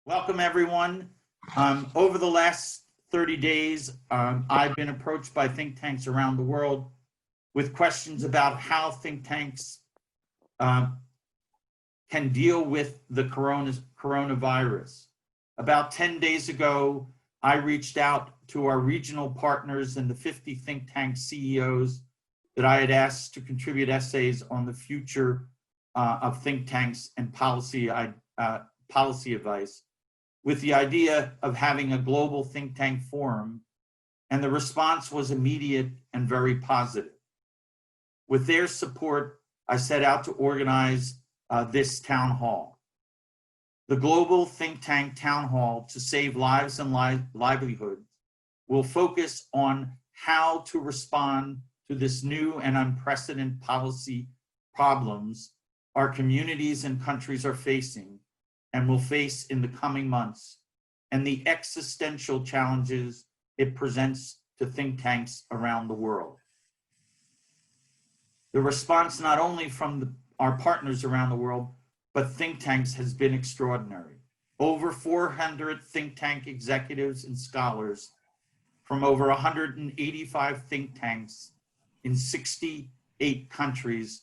Welcome, everyone. Over the last 30 days, I've been approached by think tanks around the world with questions about how think tanks can deal with the coronavirus. About 10 days ago, I reached out to our regional partners and the 50 think tank CEOs that I had asked to contribute essays on the future of think tanks and policy advice, with the idea of having a global think tank forum, and the response was immediate and very positive. With their support, I set out to organize this town hall. The Global Think Tank Town Hall to Save Lives and Livelihoods will focus on how to respond to this new and unprecedented policy problems our communities and countries are facing and will face in the coming months, and the existential challenges it presents to think tanks around the world. The response not only from our partners around the world, but think tanks has been extraordinary. Over 400 think tank executives and scholars from over 185 think tanks in 68 countries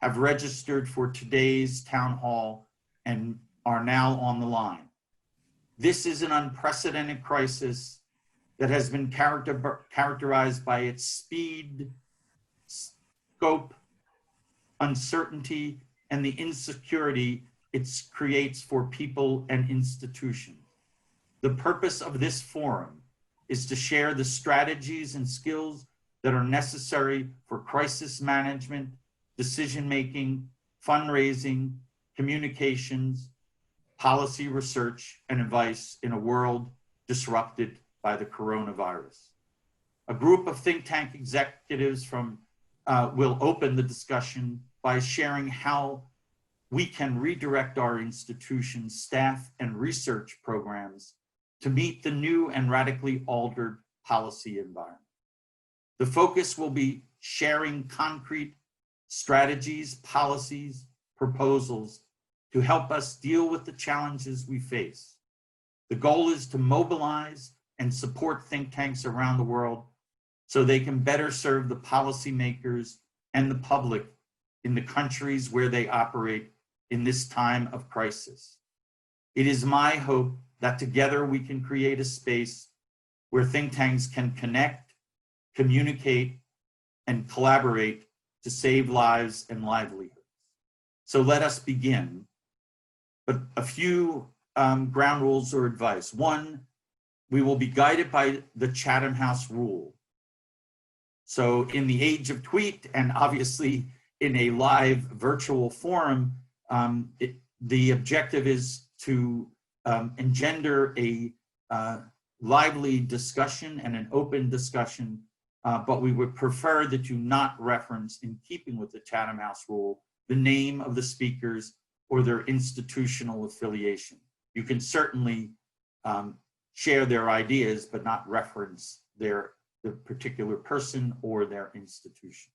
have registered for today's town hall and are now on the line. This is an unprecedented crisis that has been characterized by its speed, scope, uncertainty, and the insecurity it creates for people and institutions. The purpose of this forum is to share the strategies and skills that are necessary for crisis management, decision-making, fundraising, communications, policy research, and advice in a world disrupted by the coronavirus. A group of think tank executives will open the discussion by sharing how we can redirect our institutions, staff, and research programs to meet the new and radically altered policy environment. The focus will be sharing concrete strategies, policies, proposals to help us deal with the challenges we face. The goal is to mobilize and support think tanks around the world so they can better serve the policymakers and the public in the countries where they operate in this time of crisis. It is my hope that together we can create a space where think tanks can connect, communicate, and collaborate to save lives and livelihoods. So let us begin. But a few ground rules or advice. One, we will be guided by the Chatham House rule. So in the age of tweet, and obviously in a live virtual forum, the objective is to engender a lively discussion and an open discussion, but we would prefer that you not reference, in keeping with the Chatham House rule, the name of the speakers or their institutional affiliation. You can certainly share their ideas, but not reference the particular person or their institution.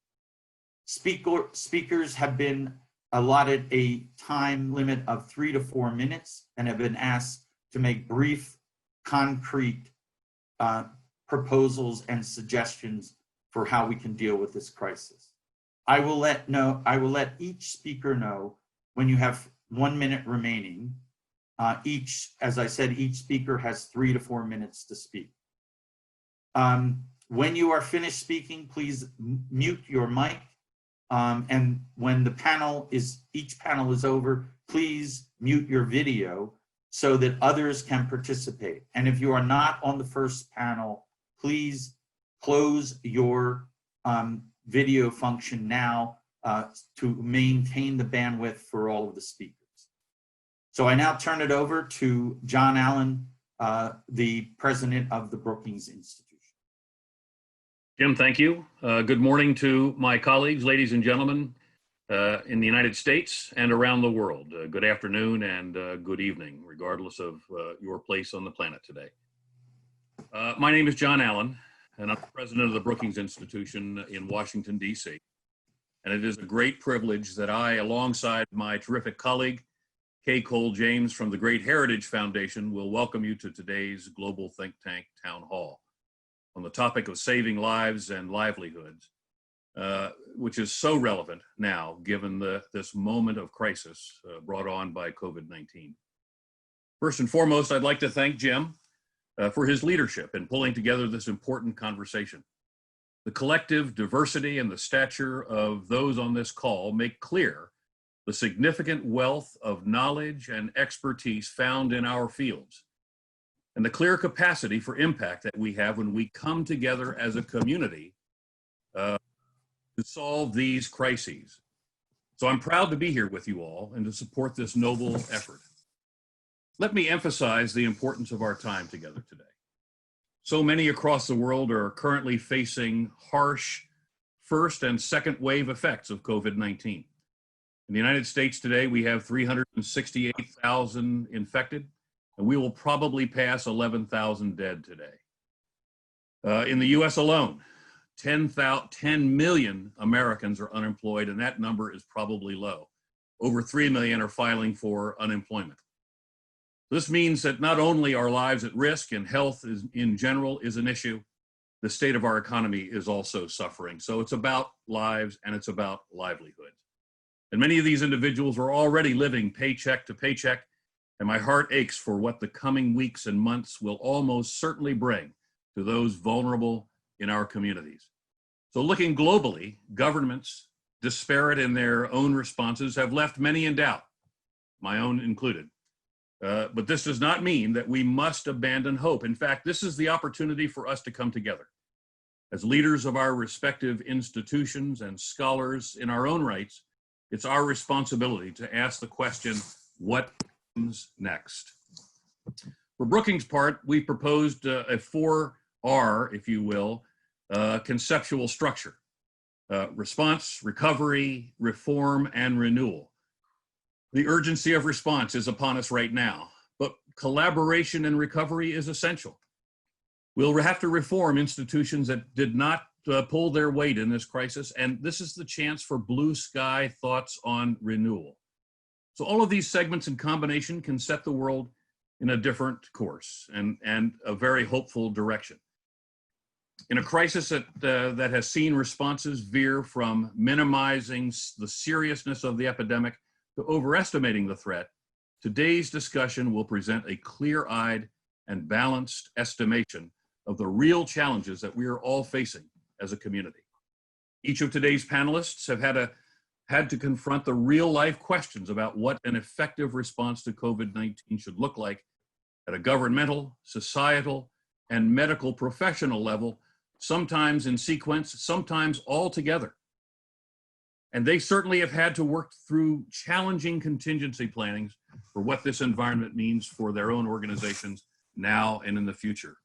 Speakers have been allotted a time limit of 3 to 4 minutes and have been asked to make brief, concrete proposals and suggestions for how we can deal with this crisis. I will let each speaker know when you have 1 minute remaining. As I said, each speaker has 3 to 4 minutes to speak. When you are finished speaking, please mute your mic. And when each panel is over, please mute your video so that others can participate. And if you are not on the first panel, please close your video function now to maintain the bandwidth for all of the speakers. So I now turn it over to John Allen, the president of the Brookings Institution. Jim, thank you. Good morning to my colleagues, ladies and gentlemen, in the United States and around the world. Good afternoon and good evening, regardless of your place on the planet today. My name is John Allen, and I'm the president of the Brookings Institution in Washington, D.C. And it is a great privilege that I, alongside my terrific colleague, Kay Cole James from the Great Heritage Foundation will welcome you to today's Global Think Tank Town Hall on the topic of saving lives and livelihoods, which is so relevant now given this moment of crisis brought on by COVID-19. First and foremost, I'd like to thank Jim for his leadership in pulling together this important conversation. The collective diversity and the stature of those on this call make clear the significant wealth of knowledge and expertise found in our fields, and the clear capacity for impact that we have when we come together as a community to solve these crises. So I'm proud to be here with you all and to support this noble effort. Let me emphasize the importance of our time together today. So many across the world are currently facing harsh first and second wave effects of COVID-19. In the United States today, we have 368,000 infected, and we will probably pass 11,000 dead today. In the US alone, 10 million Americans are unemployed, and that number is probably low. Over 3 million are filing for unemployment. This means that not only are lives at risk and health in general is an issue, the state of our economy is also suffering. So it's about lives and it's about livelihood. And many of these individuals are already living paycheck to paycheck, and my heart aches for what the coming weeks and months will almost certainly bring to those vulnerable in our communities. So looking globally, governments, disparate in their own responses, have left many in doubt, my own included. But this does not mean that we must abandon hope. In fact, this is the opportunity for us to come together. As leaders of our respective institutions and scholars in our own rights, it's our responsibility to ask the question, what comes next? For Brookings' part, we proposed a 4R, if you will, conceptual structure. Response, recovery, reform, and renewal. The urgency of response is upon us right now, but collaboration and recovery is essential. We'll have to reform institutions that did not pull their weight in this crisis, and this is the chance for blue sky thoughts on renewal. So all of these segments in combination can set the world in a different course and a very hopeful direction. In a crisis that has seen responses veer from minimizing the seriousness of the epidemic to overestimating the threat, today's discussion will present a clear-eyed and balanced estimation of the real challenges that we are all facing as a community. Each of today's panelists have had to confront the real-life questions about what an effective response to COVID-19 should look like at a governmental, societal, and medical professional level, sometimes in sequence, sometimes all together. And they certainly have had to work through challenging contingency plannings for what this environment means for their own organizations now and in the future.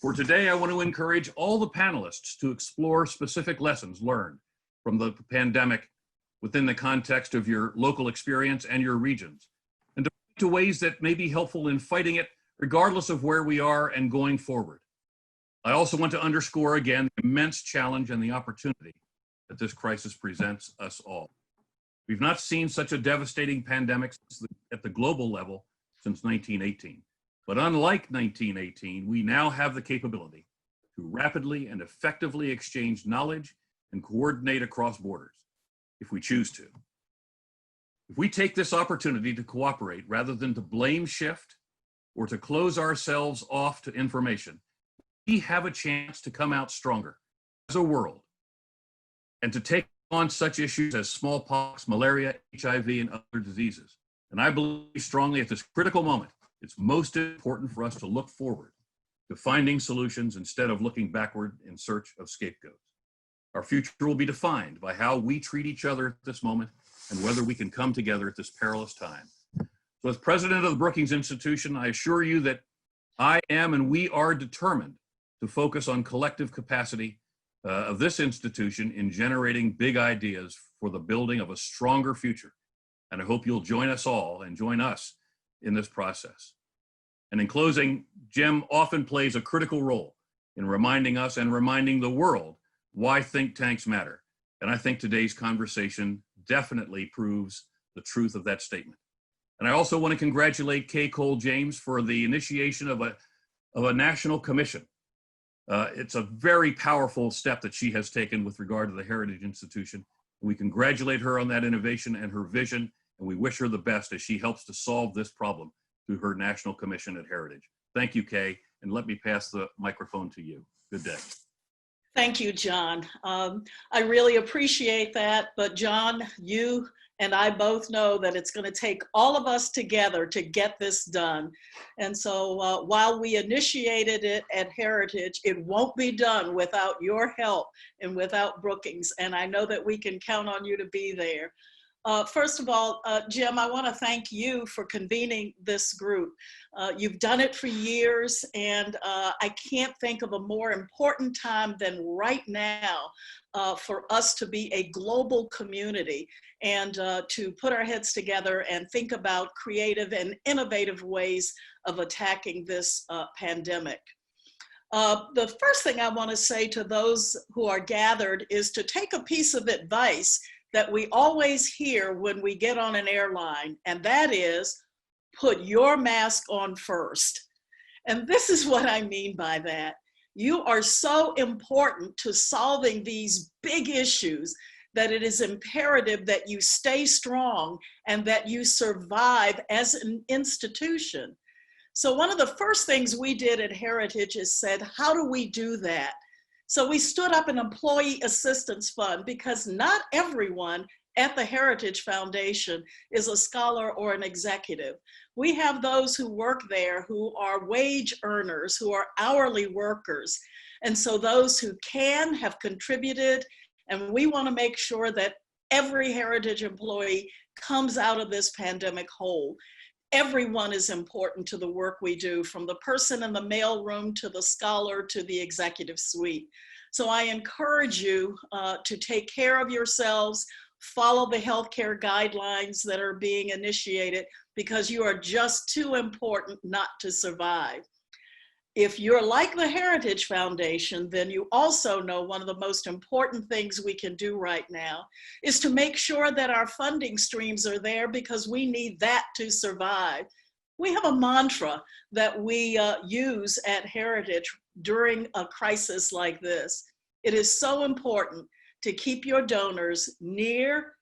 For today, I want to encourage all the panelists to explore specific lessons learned from the pandemic within the context of your local experience and your regions, and to ways that may be helpful in fighting it regardless of where we are and going forward. I also want to underscore again the immense challenge and the opportunity that this crisis presents us all. We've not seen such a devastating pandemic at the global level since 1918. But unlike 1918, we now have the capability to rapidly and effectively exchange knowledge and coordinate across borders, if we choose to. If we take this opportunity to cooperate rather than to blame shift or to close ourselves off to information, we have a chance to come out stronger as a world and to take on such issues as smallpox, malaria, HIV, and other diseases. And I believe strongly at this critical moment, it's most important for us to look forward to finding solutions instead of looking backward in search of scapegoats. Our future will be defined by how we treat each other at this moment and whether we can come together at this perilous time. So as president of the Brookings Institution, I assure you that I am and we are determined to focus on collective capacity of this institution in generating big ideas for the building of a stronger future. And I hope you'll join us all and join us in this process. And in closing, Jim often plays a critical role in reminding us and reminding the world why think tanks matter. And I think today's conversation definitely proves the truth of that statement. And I also want to congratulate Kay Cole James for the initiation of a national commission. It's a very powerful step that she has taken with regard to the Heritage Institution. We congratulate her on that innovation and her vision, and we wish her the best as she helps to solve this problem through her National Commission at Heritage. Thank you, Kay, and let me pass the microphone to you. Good day. Thank you, John. I really appreciate that, but John, you and I both know that it's going to take all of us together to get this done. And so while we initiated it at Heritage, it won't be done without your help and without Brookings. And I know that we can count on you to be there. First of all, Jim, I want to thank you for convening this group. You've done it for years, and I can't think of a more important time than right now for us to be a global community and to put our heads together and think about creative and innovative ways of attacking this pandemic. The first thing I want to say to those who are gathered is to take a piece of advice that we always hear when we get on an airline, and that is, put your mask on first. And this is what I mean by that. You are so important to solving these big issues that it is imperative that you stay strong and that you survive as an institution. So one of the first things we did at Heritage is said, how do we do that? So we stood up an employee assistance fund because not everyone at the Heritage Foundation is a scholar or an executive. We have those who work there who are wage earners, who are hourly workers. And so those who can have contributed, and we want to make sure that every Heritage employee comes out of this pandemic whole. Everyone is important to the work we do, from the person in the mailroom to the scholar to the executive suite. So I encourage you to take care of yourselves, follow the healthcare guidelines that are being initiated, because you are just too important not to survive. If you're like the Heritage Foundation, then you also know one of the most important things we can do right now is to make sure that our funding streams are there, because we need that to survive. We have a mantra that we use at Heritage during a crisis like this. It is so important to keep your donors near,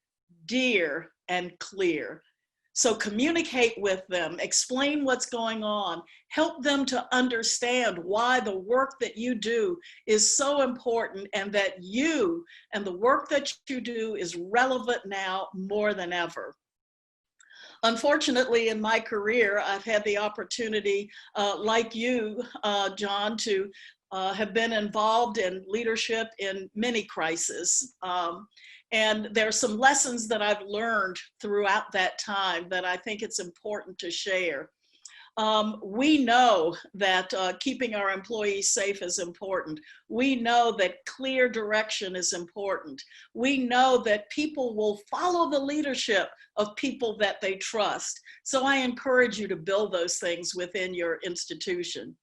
dear, and clear. So communicate with them, explain what's going on, help them to understand why the work that you do is so important, and that you and the work that you do is relevant now more than ever. Unfortunately, in my career, I've had the opportunity, like you, John, to have been involved in leadership in many crises. And there are some lessons that I've learned throughout that time that I think it's important to share. We know that keeping our employees safe is important. We know that clear direction is important. We know that people will follow the leadership of people that they trust. So I encourage you to build those things within your institution.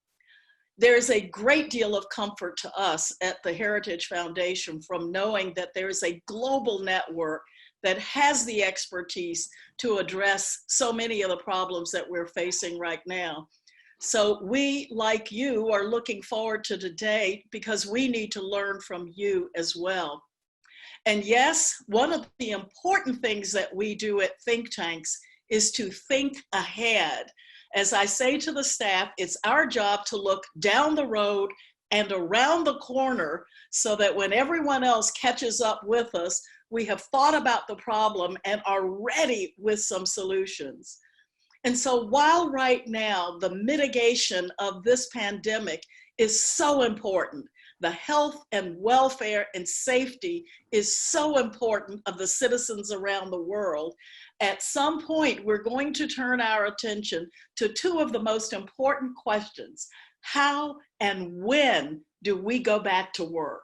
There's a great deal of comfort to us at the Heritage Foundation from knowing that there is a global network that has the expertise to address so many of the problems that we're facing right now. So we, like you, are looking forward to today because we need to learn from you as well. And yes, one of the important things that we do at think tanks is to think ahead. As I say to the staff, it's our job to look down the road and around the corner so that when everyone else catches up with us, we have thought about the problem and are ready with some solutions. And so while right now the mitigation of this pandemic is so important, the health and welfare and safety is so important of the citizens around the world, at some point we're going to turn our attention to two of the most important questions. How and when do we go back to work?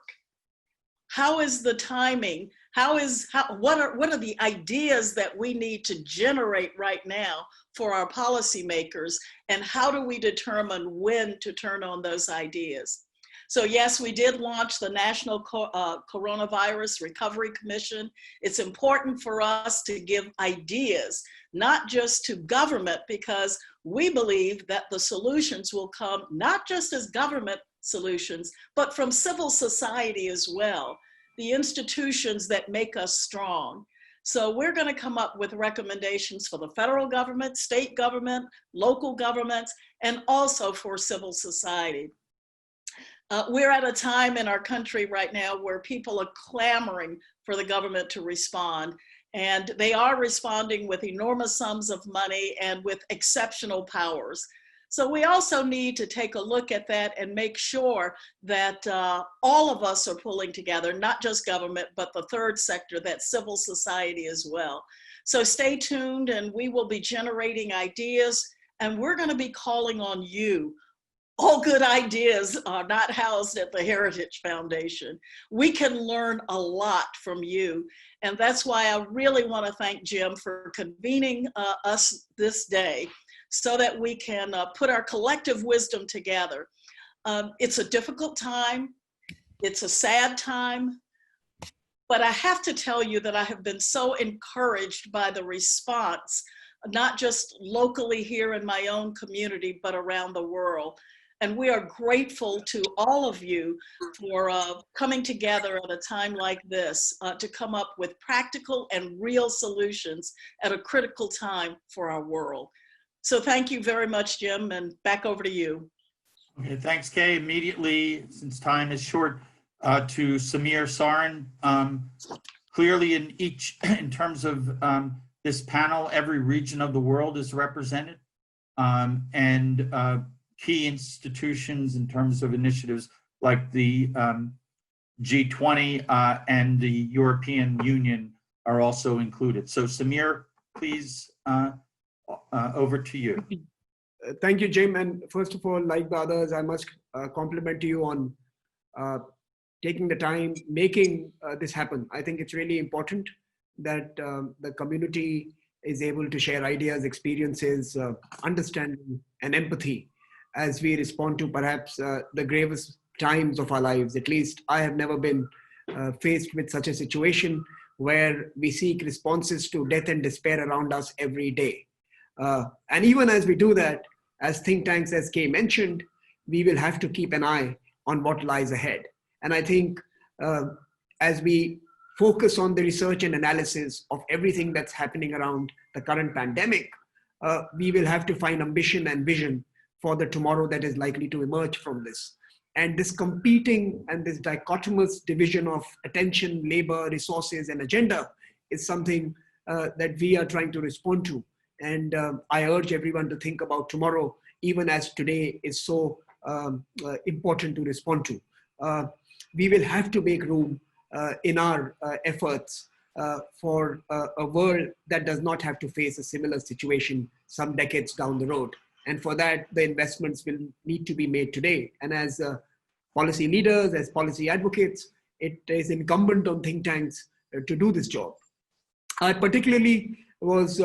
How is the timing? What are the ideas that we need to generate right now for our policymakers? And how do we determine when to turn on those ideas? So yes, we did launch the National Coronavirus Recovery Commission. It's important for us to give ideas, not just to government, because we believe that the solutions will come not just as government solutions, but from civil society as well, the institutions that make us strong. So we're going to come up with recommendations for the federal government, state government, local governments, and also for civil society. We're at a time in our country right now where people are clamoring for the government to respond, and they are responding with enormous sums of money and with exceptional powers. So we also need to take a look at that and make sure that all of us are pulling together, not just government, but the third sector, that civil society as well. So stay tuned, and we will be generating ideas, and we're going to be calling on you. All good ideas are not housed at the Heritage Foundation. We can learn a lot from you. And that's why I really want to thank Jim for convening us this day so that we can put our collective wisdom together. It's a difficult time. It's a sad time. But I have to tell you that I have been so encouraged by the response, not just locally here in my own community, but around the world. And we are grateful to all of you for coming together at a time like this to come up with practical and real solutions at a critical time for our world. So thank you very much, Jim, and back over to you. Okay, thanks, Kay. Immediately, since time is short, to Samir Sarin. Clearly, in terms of this panel, every region of the world is represented, and key institutions in terms of initiatives like the G20 and the European Union are also included. So Samir, please, over to you. Thank you, Jim. And first of all, like the others, I must compliment you on taking the time, making this happen. I think it's really important that the community is able to share ideas, experiences, understanding, and empathy as we respond to perhaps the gravest times of our lives. At least I have never been faced with such a situation where we seek responses to death and despair around us every day. And even as we do that, as think tanks, as Kay mentioned, we will have to keep an eye on what lies ahead. And I think as we focus on the research and analysis of everything that's happening around the current pandemic, we will have to find ambition and vision for the tomorrow that is likely to emerge from this. And this competing and this dichotomous division of attention, labor, resources, and agenda is something that we are trying to respond to. And I urge everyone to think about tomorrow, even as today is so important to respond to. We will have to make room in our efforts for a world that does not have to face a similar situation some decades down the road. And for that, the investments will need to be made today. And as policy leaders, as policy advocates, it is incumbent on think tanks to do this job. I particularly was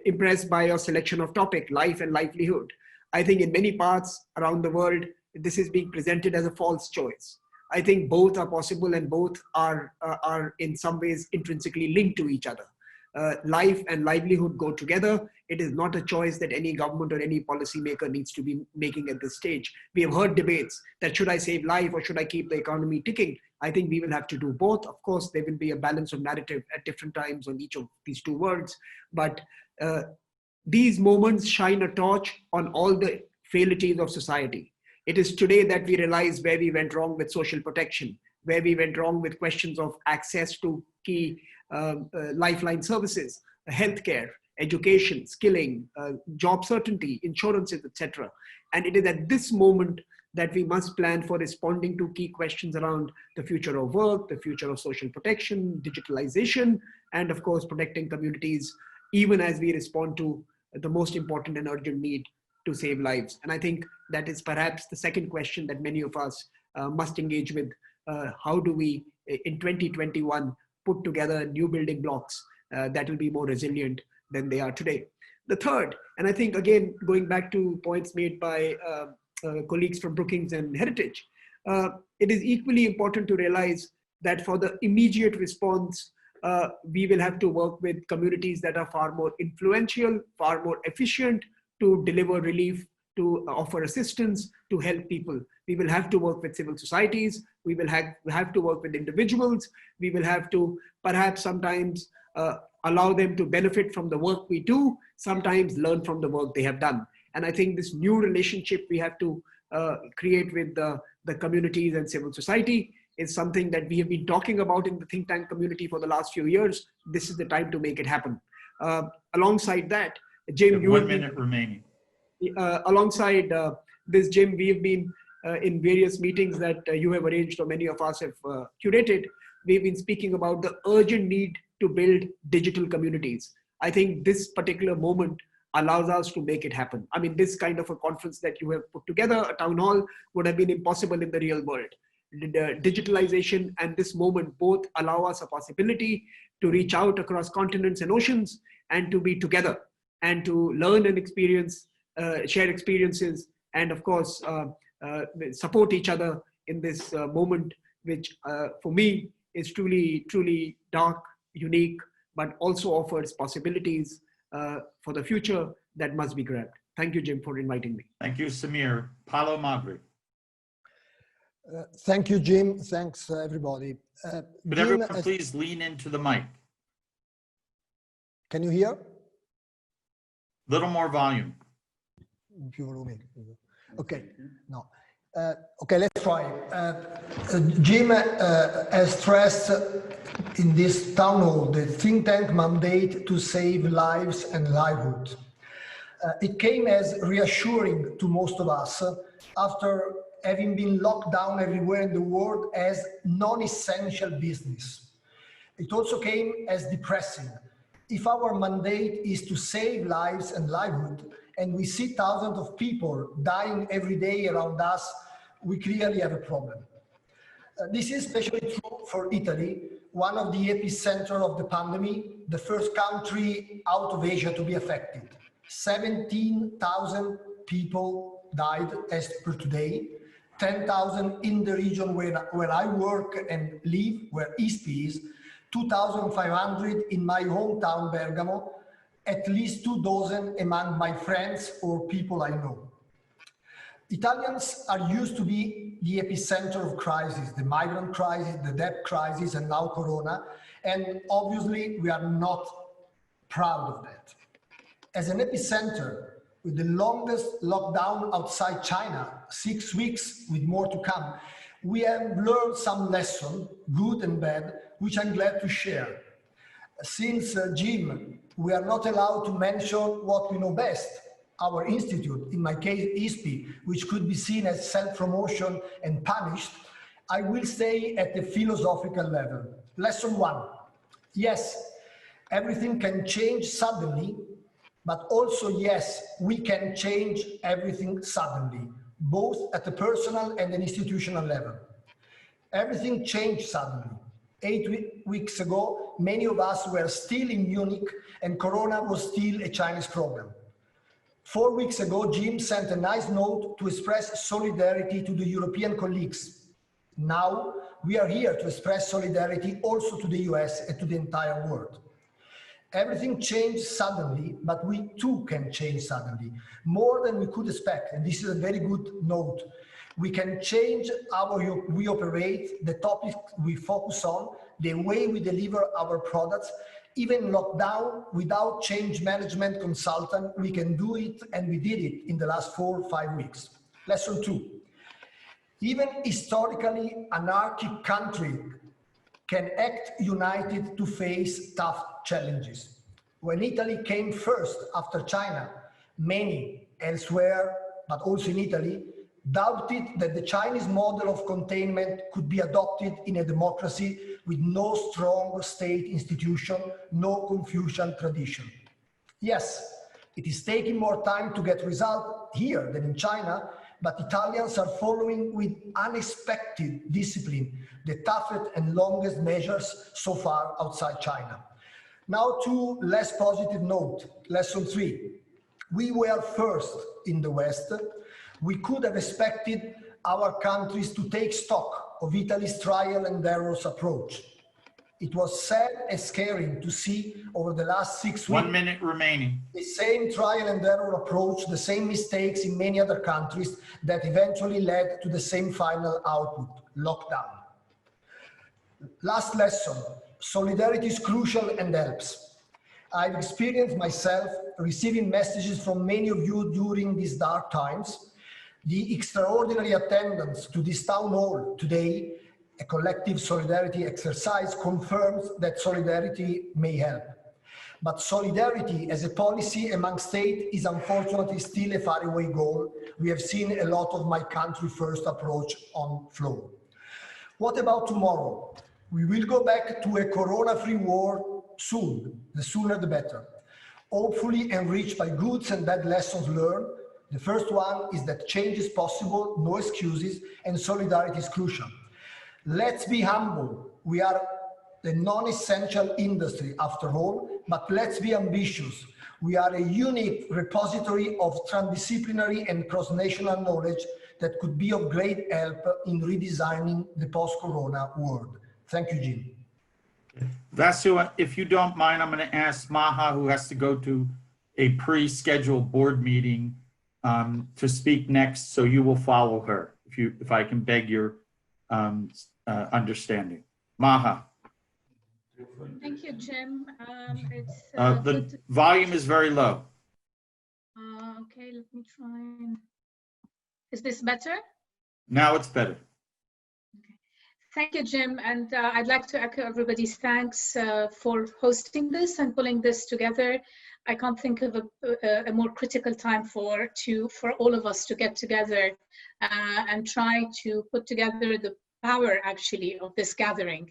impressed by your selection of topic, life and livelihood. I think in many parts around the world, this is being presented as a false choice. I think both are possible and both are in some ways intrinsically linked to each other. Life and livelihood go together. It is not a choice that any government or any policymaker needs to be making at this stage. We have heard debates that should I save life or should I keep the economy ticking? I think we will have to do both. Of course, there will be a balance of narrative at different times on each of these two words, but these moments shine a torch on all the frailties of society. It is today that we realize where we went wrong with social protection, where we went wrong with questions of access to key lifeline services, healthcare, education, skilling, job certainty, insurances, etc. And it is at this moment that we must plan for responding to key questions around the future of work, the future of social protection, digitalization, and of course, protecting communities, even as we respond to the most important and urgent need to save lives. And I think that is perhaps the second question that many of us must engage with. How do we, in 2021, put together new building blocks that will be more resilient than they are today? The third, and I think again, going back to points made by colleagues from Brookings and Heritage. It is equally important to realize that for the immediate response, we will have to work with communities that are far more influential, far more efficient to deliver relief, to offer assistance, to help people. We will have to work with civil societies. We will have to work with individuals. We will have to perhaps sometimes allow them to benefit from the work we do, sometimes learn from the work they have done. And I think this new relationship we have to create with the communities and civil society is something that we have been talking about in the think tank community for the last few years. This is the time to make it happen. Alongside that, Jim, you 1 minute remaining. Alongside this, Jim, we have been in various meetings that you have arranged or many of us have curated. We've been speaking about the urgent need to build digital communities. I think this particular moment allows us to make it happen. I mean, this kind of a conference that you have put together, a town hall, would have been impossible in the real world. The digitalization and this moment both allow us a possibility to reach out across continents and oceans and to be together and to learn and experience, share experiences, and of course, support each other in this moment, which for me is truly, truly dark, unique, but also offers possibilities for the future that must be grabbed. Thank you, Jim, for inviting me. Thank you, Samir. Paulo Magri. Thank you, Jim. Thanks, everybody. Could Jim, everyone please lean into the mic? Can you hear? Little more volume. Più volume. Okay, no. Okay, let's try. Jim has stressed in this town hall the think tank mandate to save lives and livelihood. It came as reassuring to most of us after having been locked down everywhere in the world as non-essential business. It also came as depressing. If our mandate is to save lives and livelihood, and we see thousands of people dying every day around us, we clearly have a problem. This is especially true for Italy, one of the epicenter of the pandemic, the first country out of Asia to be affected. 17,000 people died as per today, 10,000 in the region where I work and live, where ISPI is, 2,500 in my hometown, Bergamo, at least 2 dozen among my friends or people I know. Italians are used to be the epicenter of crisis, the migrant crisis, the debt crisis, and now Corona, and obviously we are not proud of that. As an epicenter, with the longest lockdown outside China, 6 weeks with more to come, we have learned some lessons, good and bad, which I'm glad to share. Since Jim, we are not allowed to mention what we know best, our institute, in my case ISPI, which could be seen as self-promotion and punished, I will stay at the philosophical level. Lesson 1, yes, everything can change suddenly, but also yes, we can change everything suddenly, both at the personal and an institutional level. Everything changed suddenly. 8 weeks ago, many of us were still in Munich and Corona was still a Chinese problem. 4 weeks ago, Jim sent a nice note to express solidarity to the European colleagues. Now, we are here to express solidarity also to the US and to the entire world. Everything changed suddenly, but we too can change suddenly, more than we could expect. And this is a very good note. We can change how we operate, the topics we focus on, the way we deliver our products. Even lockdown without change management consultant, we can do it, and we did it in the last 4 or 5 weeks. Lesson 2. Even historically anarchic country can act united to face tough challenges. When Italy came first after China, many elsewhere, but also in Italy, doubted that the Chinese model of containment could be adopted in a democracy with no strong state institution, no Confucian tradition. Yes, it is taking more time to get results here than in China, but Italians are following with unexpected discipline the toughest and longest measures so far outside China. Now to less positive note, lesson 3. We were first in the West. We could have expected our countries to take stock of Italy's trial and errors approach. It was sad and scary to see over the last 6 weeks 1 minute remaining. the same trial and error approach, the same mistakes in many other countries that eventually led to the same final output, lockdown. Last lesson, solidarity is crucial and helps. I've experienced myself receiving messages from many of you during these dark times. The extraordinary attendance to this town hall today, a collective solidarity exercise, confirms that solidarity may help. But solidarity as a policy among states is unfortunately still a faraway goal. We have seen a lot of my country first approach on flow. What about tomorrow? We will go back to a corona-free world soon, the sooner the better. Hopefully enriched by good and bad lessons learned. The first one is that change is possible, no excuses, and solidarity is crucial. Let's be humble. We are a non-essential industry after all, but let's be ambitious. We are a unique repository of transdisciplinary and cross-national knowledge that could be of great help in redesigning the post-corona world. Thank you, Jim. Vasu, if you don't mind, I'm going to ask Maha, who has to go to a pre-scheduled board meeting, to speak next, so you will follow her, if I can beg your understanding. Maha. Thank you, Jim. The volume is very low. Okay, let me try. Is this better? Now it's better. Okay. Thank you, Jim. And I'd like to echo everybody's thanks for hosting this and pulling this together. I can't think of a more critical time for all of us to get together and try to put together the power, actually, of this gathering.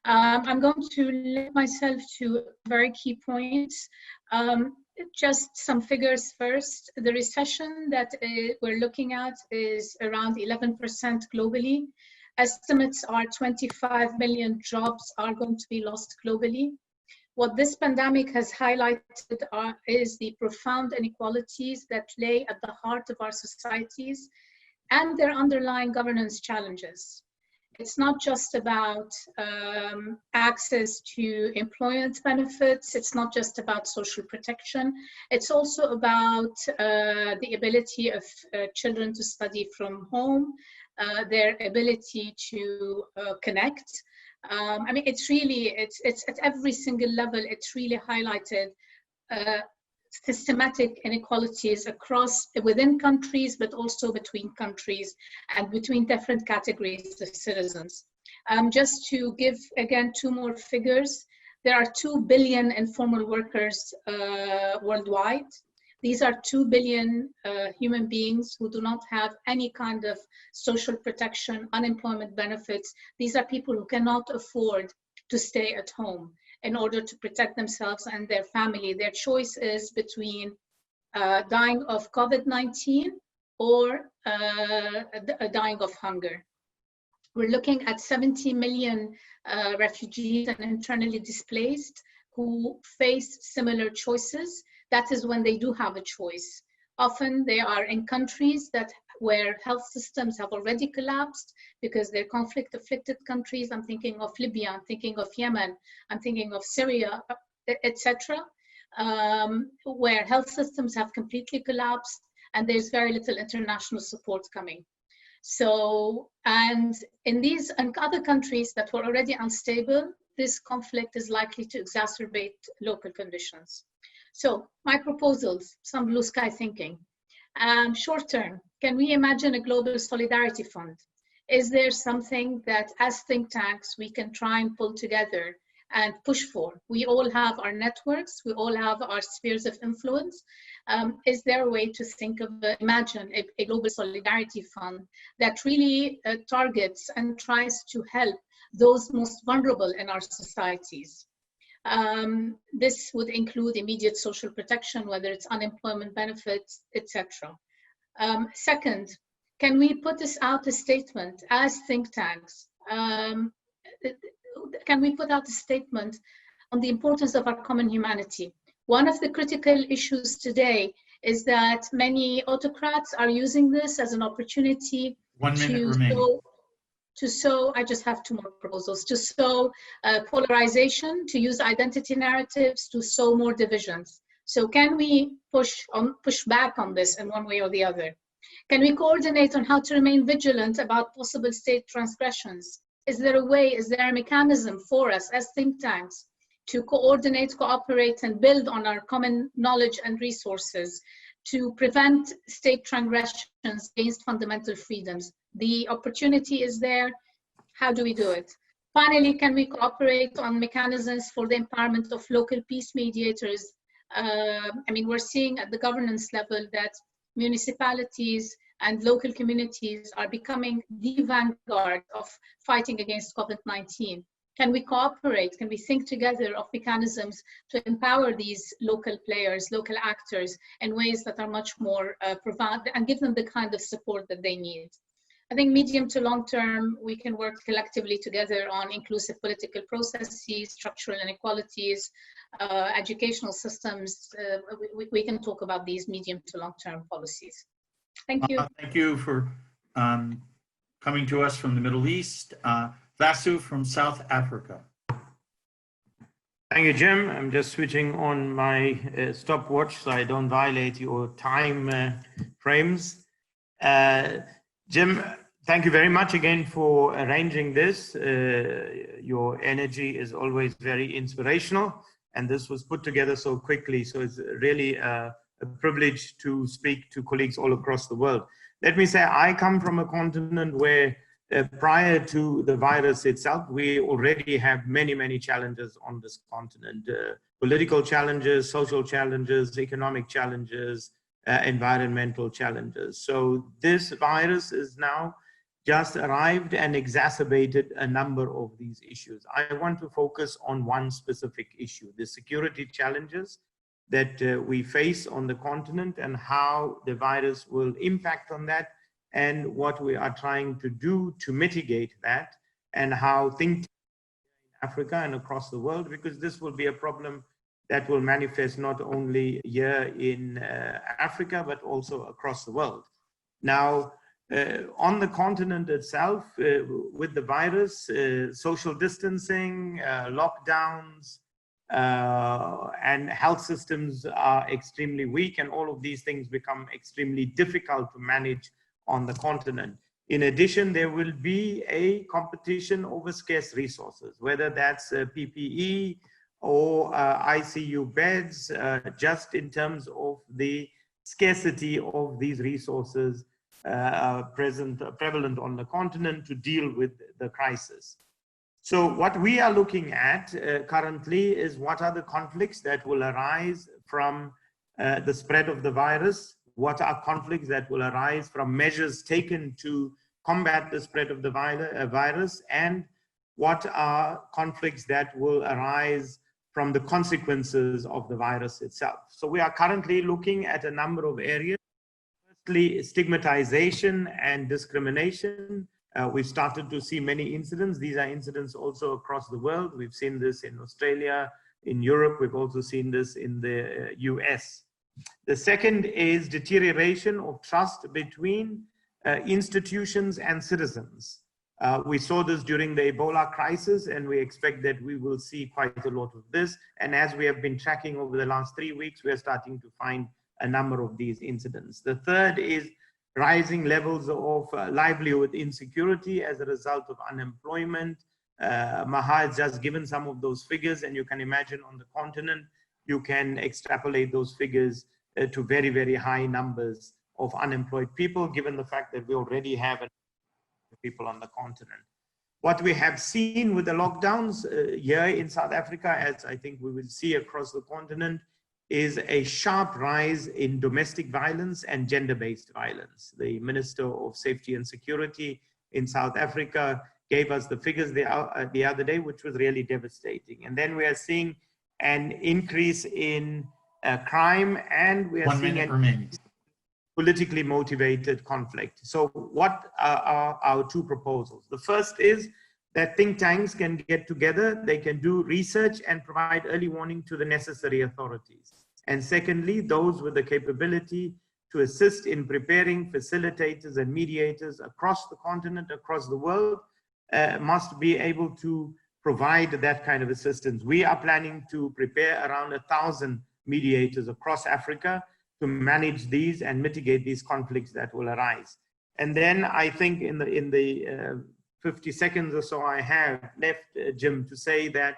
I'm going to limit myself to very key points. Just some figures first. The recession that we're looking at is around 11% globally. Estimates are 25 million jobs are going to be lost globally. What this pandemic has highlighted is the profound inequalities that lay at the heart of our societies and their underlying governance challenges. It's not just about access to employment benefits. It's not just about social protection. It's also about the ability of children to study from home, their ability to connect. I mean, it's really, it's at every single level, it's really highlighted systematic inequalities within countries, but also between countries and between different categories of citizens. Just to give, again, two more figures, there are 2 billion informal workers worldwide. These are 2 billion human beings who do not have any kind of social protection, unemployment benefits. These are people who cannot afford to stay at home in order to protect themselves and their family. Their choice is between dying of COVID-19 or dying of hunger. We're looking at 70 million refugees and internally displaced who face similar choices. That is when they do have a choice. Often they are in countries where health systems have already collapsed because they're conflict-afflicted countries. I'm thinking of Libya, I'm thinking of Yemen, I'm thinking of Syria, etc., where health systems have completely collapsed and there's very little international support coming. So, and in these and other countries that were already unstable, this conflict is likely to exacerbate local conditions. So my proposals, some blue sky thinking. Short term, can we imagine a global solidarity fund? Is there something that as think tanks we can try and pull together and push for? We all have our networks, we all have our spheres of influence. Is there a way to think of, imagine a global solidarity fund that really targets and tries to help those most vulnerable in our societies? This would include immediate social protection, whether it's unemployment benefits, etc. Second, can we put this out a statement as think tanks? Can we put out a statement on the importance of our common humanity? One of the critical issues today is that many autocrats are using this as an opportunity 1 minute to remaining. sow, I just have 2 more proposals, to sow polarization, to use identity narratives, to sow more divisions. So can we push back on this in one way or the other? Can we coordinate on how to remain vigilant about possible state transgressions? Is there a way, is there a mechanism for us as think tanks to coordinate, cooperate, and build on our common knowledge and resources to prevent state transgressions against fundamental freedoms? The opportunity is there. How do we do it? Finally, can we cooperate on mechanisms for the empowerment of local peace mediators? I mean, we're seeing at the governance level that municipalities and local communities are becoming the vanguard of fighting against COVID-19. Can we cooperate? Can we think together of mechanisms to empower these local players, local actors in ways that are much more profound and give them the kind of support that they need? I think medium to long term, we can work collectively together on inclusive political processes, structural inequalities, educational systems. We can talk about these medium to long term policies. Thank you. Thank you for coming to us from the Middle East. Vasu from South Africa. Thank you, Jim. I'm just switching on my stopwatch so I don't violate your time frames. Jim, thank you very much again for arranging this. Your energy is always very inspirational, and this was put together so quickly. So it's really a privilege to speak to colleagues all across the world. Let me say, I come from a continent where prior to the virus itself, we already have many, many challenges on this continent. Political challenges, social challenges, economic challenges, environmental challenges. So this virus is now just arrived and exacerbated a number of these issues. I want to focus on one specific issue, the security challenges that we face on the continent and how the virus will impact on that and what we are trying to do to mitigate that, and how think in Africa and across the world, because this will be a problem that will manifest not only here in Africa, but also across the world. Now, on the continent itself, with the virus, social distancing, lockdowns, and health systems are extremely weak, and all of these things become extremely difficult to manage on the continent. In addition, there will be a competition over scarce resources, whether that's PPE or ICU beds, just in terms of the scarcity of these resources prevalent on the continent to deal with the crisis. So what we are looking at currently is what are the conflicts that will arise from the spread of the virus, what are conflicts that will arise from measures taken to combat the spread of the virus, and what are conflicts that will arise from the consequences of the virus itself. So we are currently looking at a number of areas. Firstly, stigmatization and discrimination. We've started to see many incidents. These are incidents also across the world. We've seen this in Australia, in Europe. We've also seen this in the US. The second is deterioration of trust between institutions and citizens. We saw this during the Ebola crisis, and we expect that we will see quite a lot of this. And as we have been tracking over the last 3 weeks, we are starting to find a number of these incidents. The third is rising levels of livelihood insecurity as a result of unemployment. Maha has just given some of those figures, and you can imagine on the continent, you can extrapolate those figures to very, very high numbers of unemployed people, given the fact that we already have people on the continent. What we have seen with the lockdowns here in South Africa, as I think we will see across the continent, is a sharp rise in domestic violence and gender-based violence. The Minister of Safety and Security in South Africa gave us the figures the other day, which was really devastating. And then we are seeing an increase in crime, and we are seeing a politically motivated conflict. So what are our two proposals? The first is that think tanks can get together, they can do research and provide early warning to the necessary authorities. And secondly, those with the capability to assist in preparing facilitators and mediators across the continent, across the world, must be able to provide that kind of assistance. We are planning to prepare around 1,000 mediators across Africa to manage these and mitigate these conflicts that will arise. And then I think in the 50 seconds or so I have left, Jim, to say that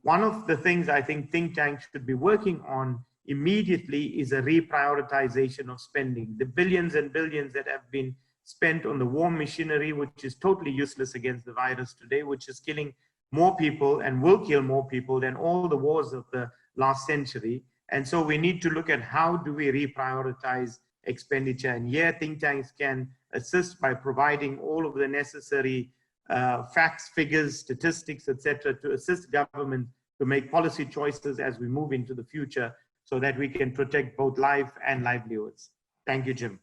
one of the things I think think tanks should be working on immediately is a reprioritization of spending. The billions and billions that have been spent on the war machinery, which is totally useless against the virus today, which is killing more people and will kill more people than all the wars of the last century. And so we need to look at how do we reprioritize expenditure. And here think tanks can assist by providing all of the necessary facts, figures, statistics, etc., to assist government to make policy choices as we move into the future so that we can protect both life and livelihoods. Thank you, Jim.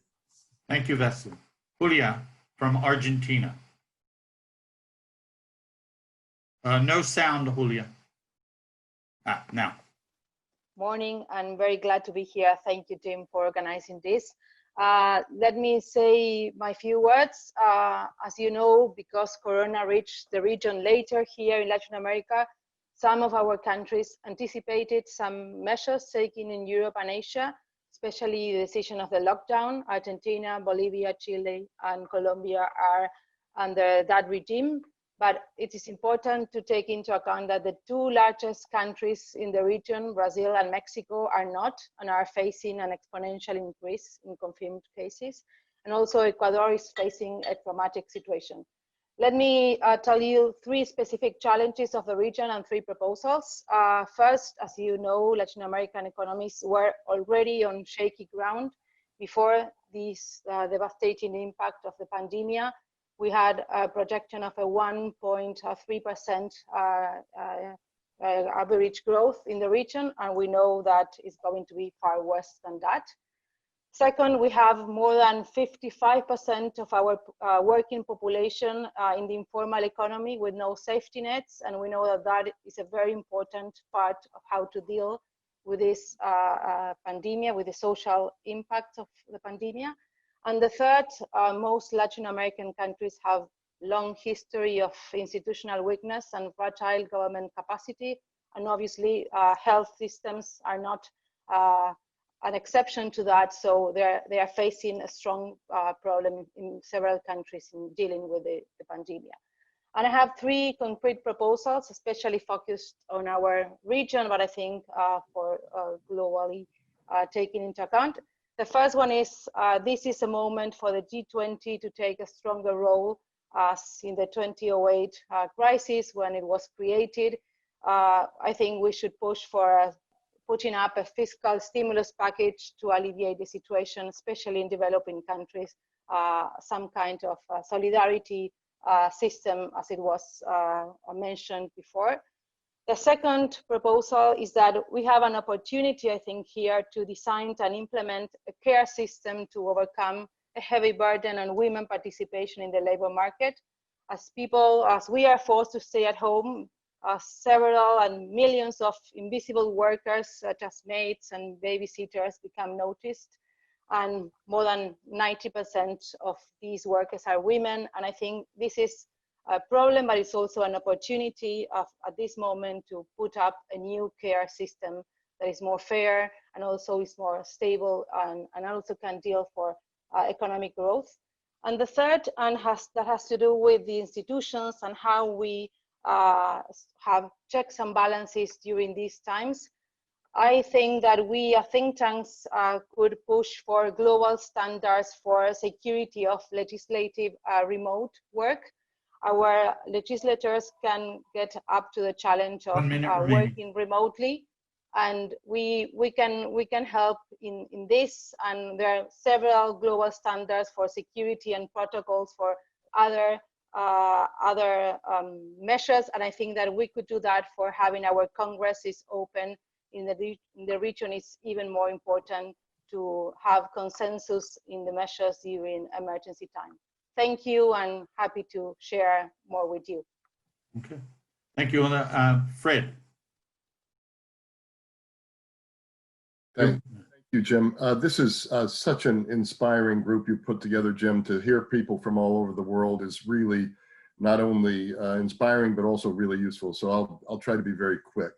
Thank you, Vessu. Julia from Argentina. No sound, Julia. Now. Morning, I'm very glad to be here. Thank you, Jim, for organizing this. Let me say my few words. As you know, because Corona reached the region later here in Latin America, some of our countries anticipated some measures taken in Europe and Asia, especially the decision of the lockdown. Argentina, Bolivia, Chile, and Colombia are under that regime. But it is important to take into account that the two largest countries in the region, Brazil and Mexico, are not and are facing an exponential increase in confirmed cases. And also Ecuador is facing a traumatic situation. Let me tell you three specific challenges of the region and three proposals. First, as you know, Latin American economies were already on shaky ground before this devastating impact of the pandemic. We had a projection of a 1.3% average growth in the region, and we know that it's going to be far worse than that. Second, we have more than 55% of our working population in the informal economy with no safety nets, and we know that that is a very important part of how to deal with this pandemic, with the social impacts of the pandemic. And the third, most Latin American countries have long history of institutional weakness and fragile government capacity, and obviously health systems are not an exception to that, so they are facing a strong problem in several countries in dealing with the pandemic. And I have three concrete proposals, especially focused on our region, but I think for globally taken into account. The first one is, this is a moment for the G20 to take a stronger role as in the 2008 crisis when it was created. I think we should push for putting up a fiscal stimulus package to alleviate the situation, especially in developing countries, some kind of solidarity system as it was mentioned before. The second proposal is that we have an opportunity, I think, here to design and implement a care system to overcome a heavy burden on women participation in the labor market. As we are forced to stay at home, several and millions of invisible workers, such as maids and babysitters, become noticed. And more than 90% of these workers are women. And I think this is a problem, but it's also an opportunity at this moment to put up a new care system that is more fair and also is more stable and also can deal for economic growth. And the third, that has to do with the institutions and how we have checks and balances during these times. I think that we as think tanks could push for global standards for security of legislative remote work. Our legislators can get up to the challenge of working remotely, and we can help in this. And there are several global standards for security and protocols for other measures, and I think that we could do that for having our congresses open in the region. Is even more important to have consensus in the measures during emergency time. Thank you, and happy to share more with you. Okay, thank you, Fred. Thank you, Jim. This is such an inspiring group you put together, Jim. To hear people from all over the world is really not only inspiring, but also really useful. So I'll try to be very quick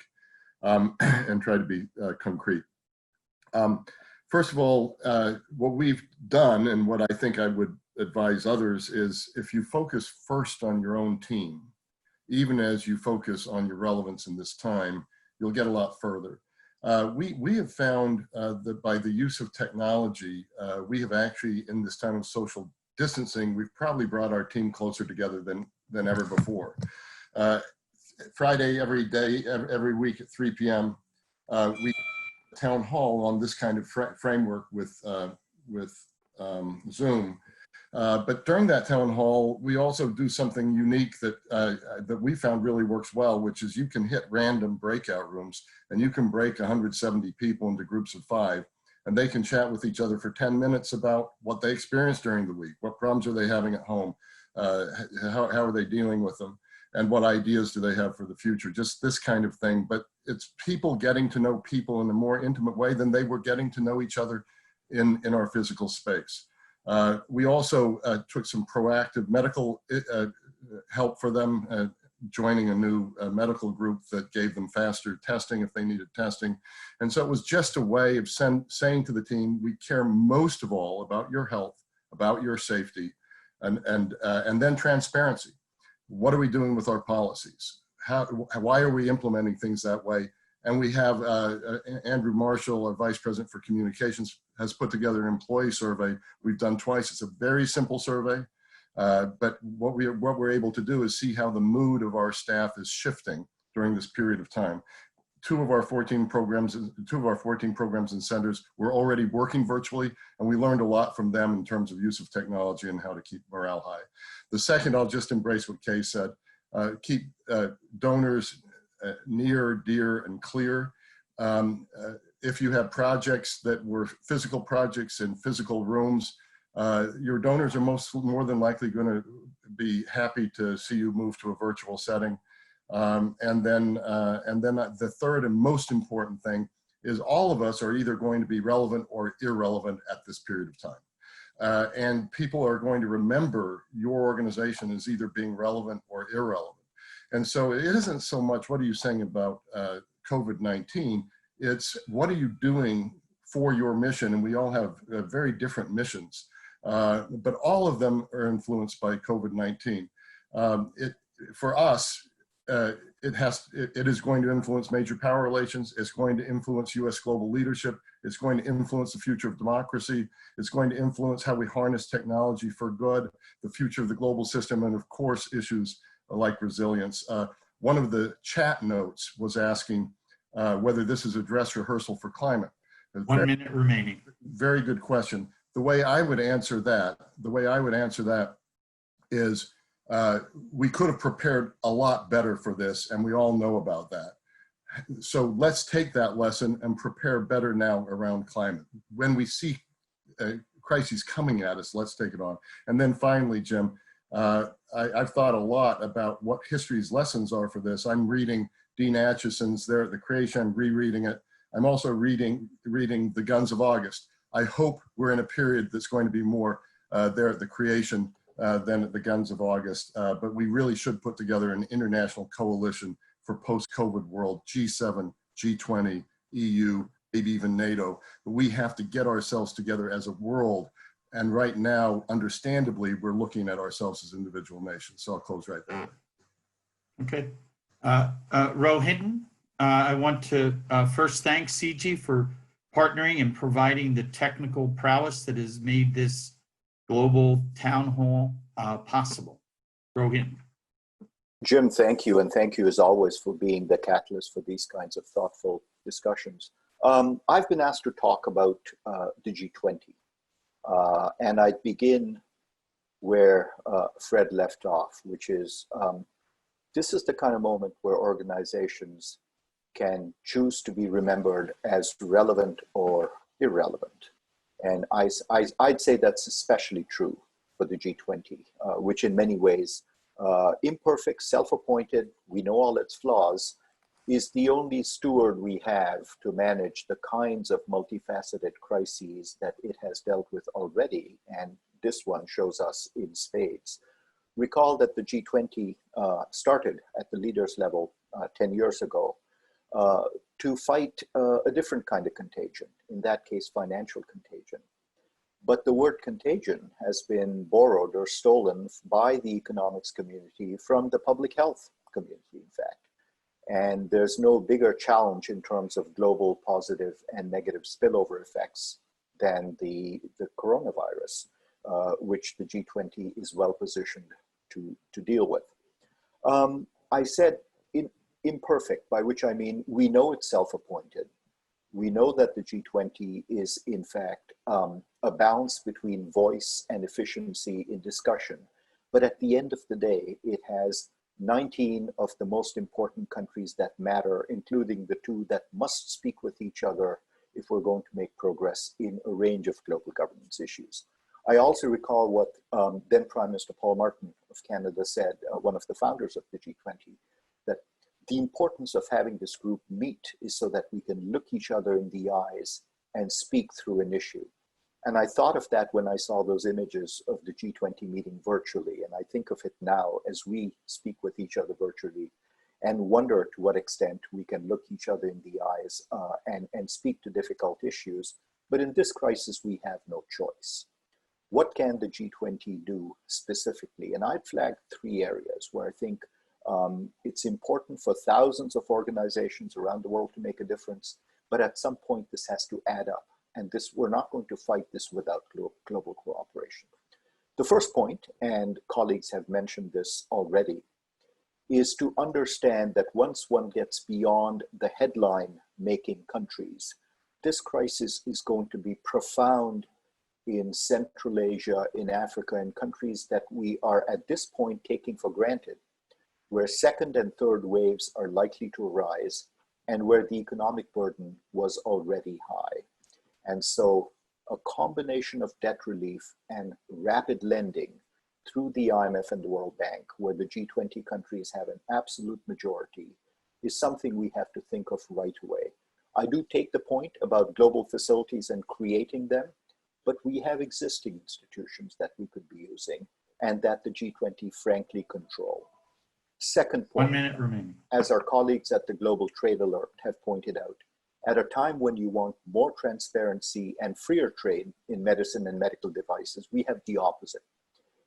and try to be concrete. First of all, what we've done and what I think I would advise others is if you focus first on your own team, even as you focus on your relevance in this time, you'll get a lot further. We have found that by the use of technology, we have actually, in this time of social distancing, we've probably brought our team closer together than ever before. Friday, every day, every week at 3 p.m., we town hall on this kind of framework with Zoom. But during that town hall, we also do something unique that we found really works well, which is you can hit random breakout rooms and you can break 170 people into groups of 5, and they can chat with each other for 10 minutes about what they experienced during the week. What problems are they having at home? How are they dealing with them? And what ideas do they have for the future? Just this kind of thing. But it's people getting to know people in a more intimate way than they were getting to know each other in our physical space. We also took some proactive medical help for them, joining a new medical group that gave them faster testing if they needed testing. And so it was just a way of saying to the team, we care most of all about your health, about your safety, and then transparency. What are we doing with our policies? Why are we implementing things that way? And we have Andrew Marshall, our Vice President for Communications, has put together an employee survey. We've done twice. It's a very simple survey, but what we're able to do is see how the mood of our staff is shifting during this period of time. Two of our 14 programs and centers were already working virtually, and we learned a lot from them in terms of use of technology and how to keep morale high. The second, I'll just embrace what Kay said, keep donors near, dear, and clear. If you have projects that were physical projects in physical rooms, your donors are more than likely going to be happy to see you move to a virtual setting. And then the third and most important thing is all of us are either going to be relevant or irrelevant at this period of time. And people are going to remember your organization as either being relevant or irrelevant. And so it isn't so much what are you saying about COVID-19, it's what are you doing for your mission? And we all have very different missions, but all of them are influenced by COVID-19. For us, it is going to influence major power relations. It's going to influence US global leadership. It's going to influence the future of democracy. It's going to influence how we harness technology for good, the future of the global system, and of course, issues like resilience. One of the chat notes was asking whether this is a dress rehearsal for climate. 1 minute remaining. Very good question. The way I would answer that is we could have prepared a lot better for this, and we all know about that. So let's take that lesson and prepare better now around climate. When we see crises coming at us, let's take it on. And then finally, Jim, I've thought a lot about what history's lessons are for this. I'm reading Dean Acheson's There at the Creation, I'm rereading it. I'm also reading The Guns of August. I hope we're in a period that's going to be more There at the Creation than at the Guns of August, but we really should put together an international coalition for post-COVID world, G7, G20, EU, maybe even NATO. But we have to get ourselves together as a world. And right now, understandably, we're looking at ourselves as individual nations. So I'll close right there. Okay. Rohinton, I want to first thank CG for partnering and providing the technical prowess that has made this global town hall possible. Rohinton. Jim, thank you. And thank you as always for being the catalyst for these kinds of thoughtful discussions. I've been asked to talk about the G20. And I'd begin where Fred left off, which is this is the kind of moment where organizations can choose to be remembered as relevant or irrelevant. And I'd say that's especially true for the G20, which in many ways, imperfect, self-appointed, we know all its flaws, is the only steward we have to manage the kinds of multifaceted crises that it has dealt with already, and this one shows us in spades. Recall that the G20 started at the leaders level 10 years ago to fight a different kind of contagion, in that case, financial contagion. But the word contagion has been borrowed or stolen by the economics community from the public health community, in fact. And there's no bigger challenge in terms of global positive and negative spillover effects than the coronavirus, which the G20 is well positioned to deal with. I said imperfect, by which I mean we know it's self-appointed. We know that the G20 is, in fact, a balance between voice and efficiency in discussion. But at the end of the day, it has 19 of the most important countries that matter, including the 2 that must speak with each other if we're going to make progress in a range of global governance issues. I also recall what then Prime Minister Paul Martin of Canada said, one of the founders of the G20, that the importance of having this group meet is so that we can look each other in the eyes and speak through an issue. And I thought of that when I saw those images of the G20 meeting virtually. And I think of it now as we speak with each other virtually and wonder to what extent we can look each other in the eyes and speak to difficult issues. But in this crisis, we have no choice. What can the G20 do specifically? And I'd flag 3 areas where I think it's important for thousands of organizations around the world to make a difference, but at some point this has to add up. And this, we're not going to fight this without global cooperation. The first point, and colleagues have mentioned this already, is to understand that once one gets beyond the headline-making countries, this crisis is going to be profound in Central Asia, in Africa, and countries that we are at this point taking for granted, where second and third waves are likely to arise and where the economic burden was already high. And so a combination of debt relief and rapid lending through the IMF and the World Bank, where the G20 countries have an absolute majority, is something we have to think of right away. I do take the point about global facilities and creating them, but we have existing institutions that we could be using and that the G20 frankly control. Second point, 1 minute remaining. As our colleagues at the Global Trade Alert have pointed out, at a time when you want more transparency and freer trade in medicine and medical devices, we have the opposite.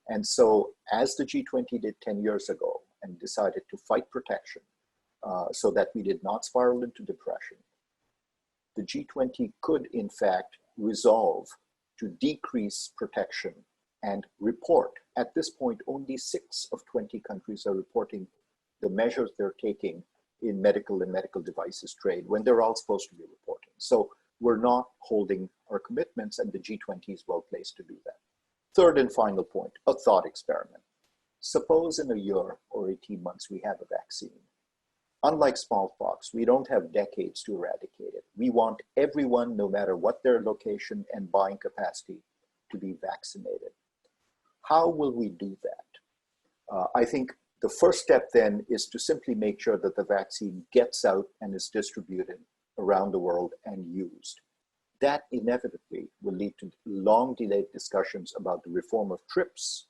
And so, as the G20 did 10 years ago and decided to fight protection so that we did not spiral into depression, the G20 could, in fact, resolve to decrease protection and report. At this point, only 6 of 20 countries are reporting the measures they're taking in medical and medical devices trade when they're all supposed to be reporting. So we're not holding our commitments, and the G20 is well placed to do that. Third and final point, a thought experiment. Suppose in a year or 18 months we have a vaccine. Unlike smallpox, we don't have decades to eradicate it. We want everyone, no matter what their location and buying capacity, to be vaccinated. How will we do that? I think the first step then is to simply make sure that the vaccine gets out and is distributed around the world and used. That inevitably will lead to long delayed discussions about the reform of TRIPS,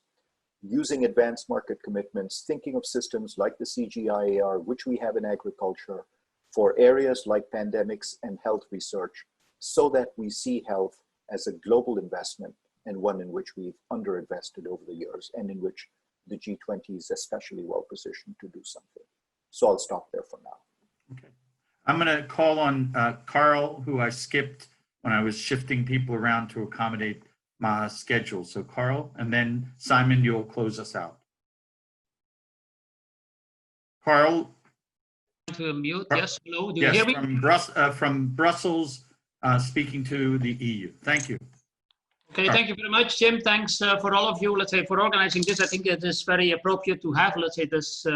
using advanced market commitments, thinking of systems like the CGIAR, which we have in agriculture, for areas like pandemics and health research, so that we see health as a global investment and one in which we've underinvested over the years and in which the G20 is especially well positioned to do something. So I'll stop there for now. Okay. I'm going to call on Carl, who I skipped when I was shifting people around to accommodate my schedule. So Carl, and then Simon, you'll close us out. Carl? To mute, yes, hello, do you hear me? From Brussels, speaking to the EU. Thank you. Okay, thank you very much, Jim. Thanks for all of you, let's say, for organizing this. I think it is very appropriate to have, let's say, this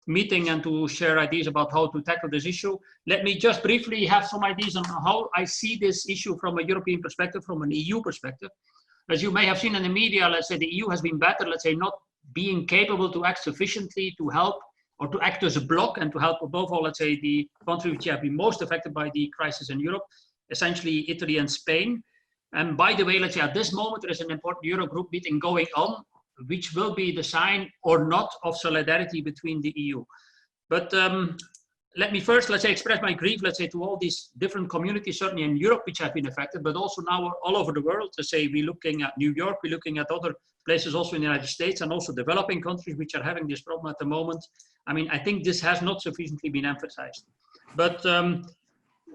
meeting and to share ideas about how to tackle this issue. Let me just briefly have some ideas on how I see this issue from a European perspective, from an EU perspective. As you may have seen in the media, let's say the EU has been better, let's say, not being capable to act sufficiently to help or to act as a bloc and to help above all, let's say, the countries which have been most affected by the crisis in Europe, essentially Italy and Spain. And by the way, let's say at this moment, there is an important Eurogroup meeting going on, which will be the sign or not of solidarity between the EU. But let me first, let's say, express my grief, let's say, to all these different communities, certainly in Europe, which have been affected, but also now all over the world. To say, we're looking at New York, we're looking at other places also in the United States, and also developing countries which are having this problem at the moment. I mean, I think this has not sufficiently been emphasized. But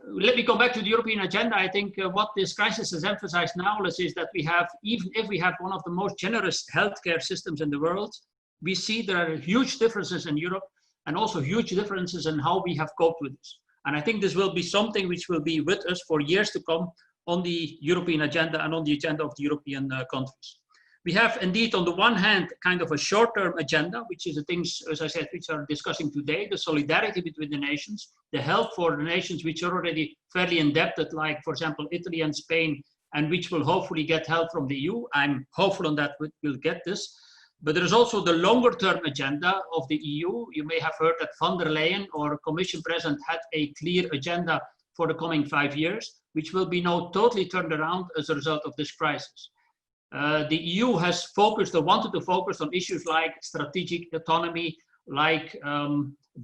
let me come back to the European agenda. I think what this crisis has emphasized now, let's say, is that we have, even if we have one of the most generous healthcare systems in the world, we see there are huge differences in Europe, and also huge differences in how we have coped with this. And I think this will be something which will be with us for years to come on the European agenda and on the agenda of the European countries. We have indeed, on the one hand, kind of a short-term agenda, which is the things, as I said, which are discussing today, the solidarity between the nations, the help for the nations which are already fairly indebted, like, for example, Italy and Spain, and which will hopefully get help from the EU. I'm hopeful on that we'll get this. But there is also the longer term agenda of the EU. You may have heard that von der Leyen, or Commission President, had a clear agenda for the coming 5 years, which will be now totally turned around as a result of this crisis. The EU has focused or wanted to focus on issues like strategic autonomy, like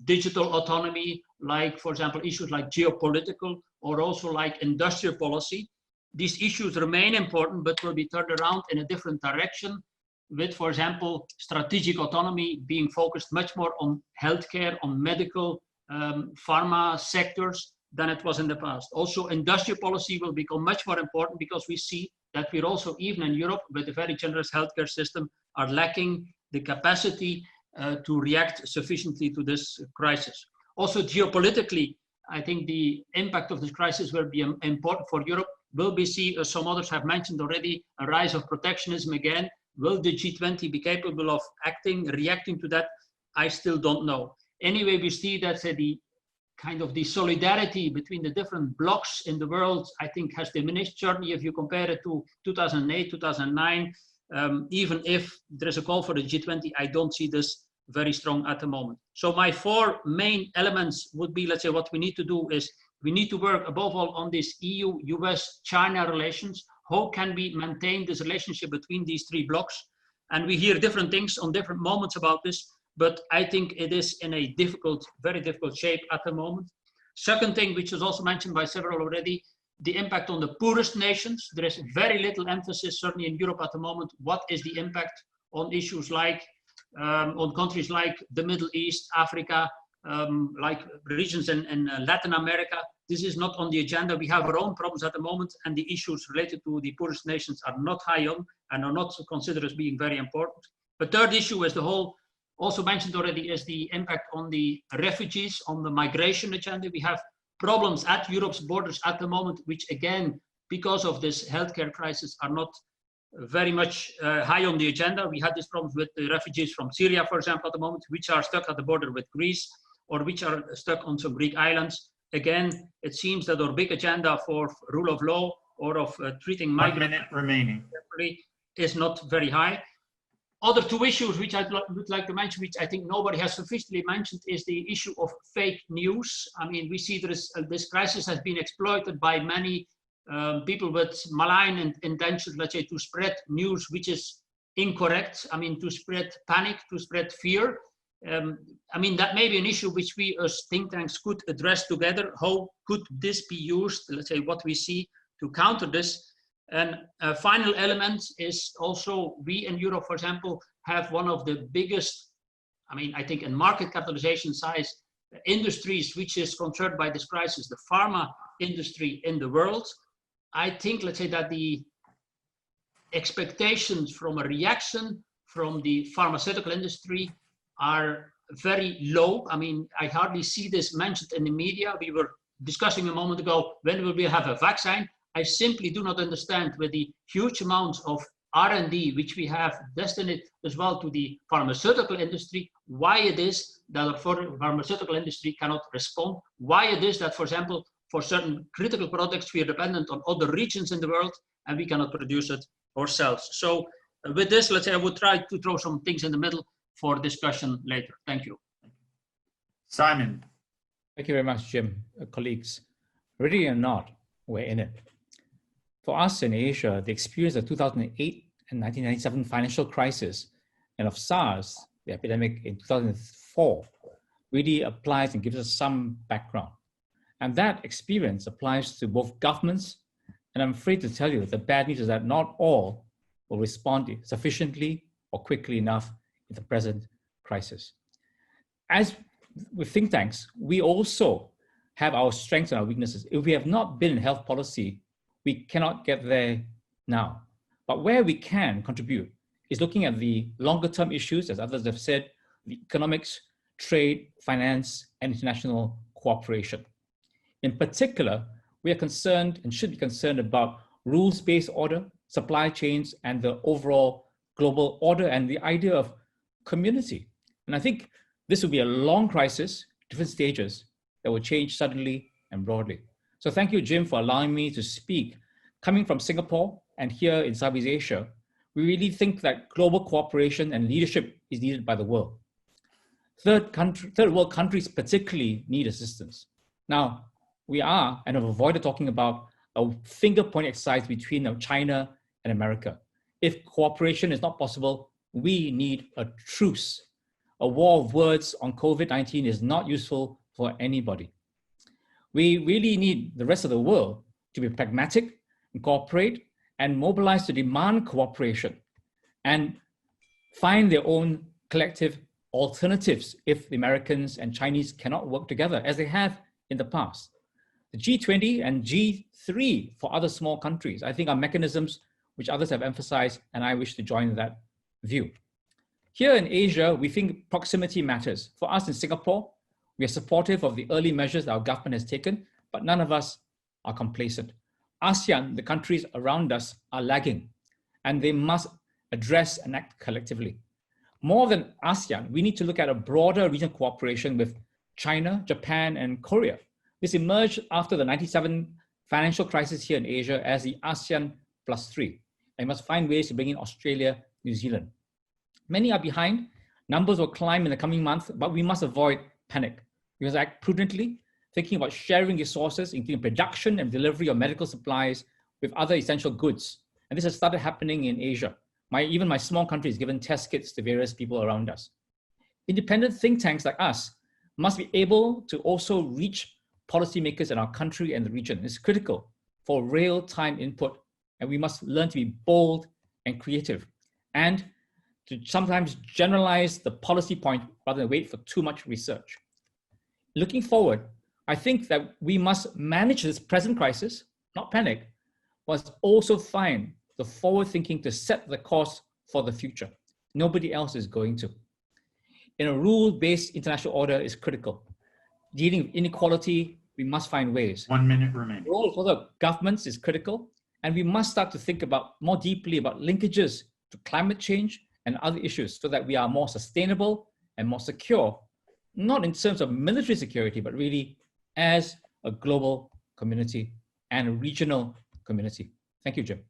digital autonomy, like, for example, issues like geopolitical, or also like industrial policy. These issues remain important, but will be turned around in a different direction, with, for example, strategic autonomy being focused much more on healthcare, on medical, pharma sectors than it was in the past. Also, industrial policy will become much more important, because we see that we're also, even in Europe, with a very generous healthcare system, are lacking the capacity to react sufficiently to this crisis. Also, geopolitically, I think the impact of this crisis will be important for Europe. Will we see, as some others have mentioned already, a rise of protectionism again? Will the G20 be capable of acting, reacting to that? I still don't know. Anyway, we see that the kind of the solidarity between the different blocs in the world, I think, has diminished. Certainly, if you compare it to 2008, 2009, even if there is a call for the G20, I don't see this very strong at the moment. So my 4 main elements would be, let's say, what we need to do is we need to work above all on this EU, US, China relations. How can we maintain this relationship between these 3 blocs? And we hear different things on different moments about this, but I think it is in a difficult, very difficult shape at the moment. Second thing, which was also mentioned by several already, the impact on the poorest nations. There is very little emphasis, certainly in Europe at the moment, what is the impact on issues like, on countries like the Middle East, Africa, like regions in Latin America. This is not on the agenda. We have our own problems at the moment, and the issues related to the poorest nations are not high on and are not considered as being very important. The third issue is the whole, also mentioned already, is the impact on the refugees, on the migration agenda. We have problems at Europe's borders at the moment, which again, because of this healthcare crisis, are not very much high on the agenda. We had these problems with the refugees from Syria, for example, at the moment, which are stuck at the border with Greece, or which are stuck on some Greek islands. Again, it seems that our big agenda for rule of law or of treating migrants remaining is not very high. Other 2 issues which I would like to mention, which I think nobody has sufficiently mentioned, is the issue of fake news. I mean, we see this crisis has been exploited by many people with malign intentions, let's say, to spread news which is incorrect. I mean, to spread panic, to spread fear. I mean, that may be an issue which we as think tanks could address together. How could this be used, let's say, what we see to counter this? And a final element is also, we in Europe, for example, have one of the biggest, I mean, I think in market capitalization size, industries which is concerned by this crisis, the pharma industry in the world. I think, let's say, that the expectations from a reaction from the pharmaceutical industry are very low. I mean, I hardly see this mentioned in the media. We were discussing a moment ago, when will we have a vaccine? I simply do not understand, with the huge amounts of R&D which we have destined as well to the pharmaceutical industry, why it is that the pharmaceutical industry cannot respond, why it is that, for example, for certain critical products we are dependent on other regions in the world and we cannot produce it ourselves. So with this, let's say, I would try to throw some things in the middle for discussion later. Thank you. Simon. Thank you very much, Jim. Colleagues, ready or not, we're in it. For us in Asia, the experience of 2008 and 1997 financial crisis and of SARS, the epidemic in 2004, really applies and gives us some background. And that experience applies to both governments, and I'm afraid to tell you that the bad news is that not all will respond sufficiently or quickly enough in the present crisis. As with think tanks, we also have our strengths and our weaknesses. If we have not been in health policy, we cannot get there now. But where we can contribute is looking at the longer term issues, as others have said, the economics, trade, finance, and international cooperation. In particular, we are concerned and should be concerned about rules-based order, supply chains, and the overall global order and the idea of community. And I think this will be a long crisis, different stages that will change suddenly and broadly. So thank you, Jim, for allowing me to speak. Coming from Singapore and here in Southeast Asia, we really think that global cooperation and leadership is needed by the world. Third world countries particularly need assistance. Now, we are, and have avoided talking about a finger-pointing exercise between China and America. If cooperation is not possible, we need a truce. A war of words on COVID-19 is not useful for anybody. We really need the rest of the world to be pragmatic and cooperate and mobilize to demand cooperation and find their own collective alternatives if the Americans and Chinese cannot work together as they have in the past. The G20 and G3 for other small countries, I think, are mechanisms which others have emphasized, and I wish to join that view. Here in Asia, we think proximity matters. For us in Singapore, we are supportive of the early measures that our government has taken, but none of us are complacent. ASEAN, the countries around us, are lagging, and they must address and act collectively. More than ASEAN, we need to look at a broader regional cooperation with China, Japan, and Korea. This emerged after the 97 financial crisis here in Asia as the ASEAN +3, and must find ways to bring in Australia, New Zealand. Many are behind. Numbers will climb in the coming months, but we must avoid panic. We must act prudently, thinking about sharing resources, including production and delivery of medical supplies with other essential goods. And this has started happening in Asia. Even my small country is given test kits to various people around us. Independent think tanks like us must be able to also reach policymakers in our country and the region. It's critical for real-time input, and we must learn to be bold and creative, and to sometimes generalize the policy point rather than wait for too much research. Looking forward, I think that we must manage this present crisis, not panic, but also find the forward thinking to set the course for the future. Nobody else is going to. In a rule-based international order is critical. Dealing with inequality, we must find ways. 1 minute remaining. The role of other governments is critical, and we must start to think about more deeply about linkages to climate change and other issues so that we are more sustainable and more secure, not in terms of military security, but really as a global community and a regional community. Thank you, Jim.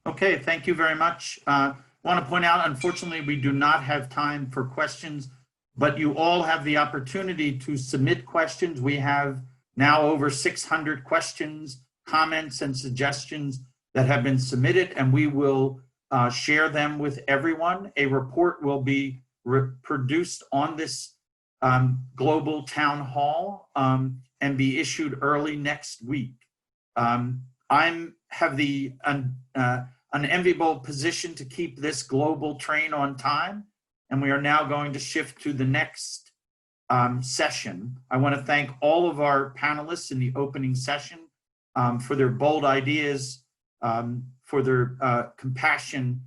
Okay, thank you very much. Want to point out, unfortunately, we do not have time for questions, but you all have the opportunity to submit questions. We have now over 600 questions, comments, and suggestions that have been submitted, and we will share them with everyone. A report will be produced on this global town hall and be issued early next week. I have the unenviable position to keep this global train on time, and we are now going to shift to the next session. I want to thank all of our panelists in the opening session for their bold ideas, for their compassion,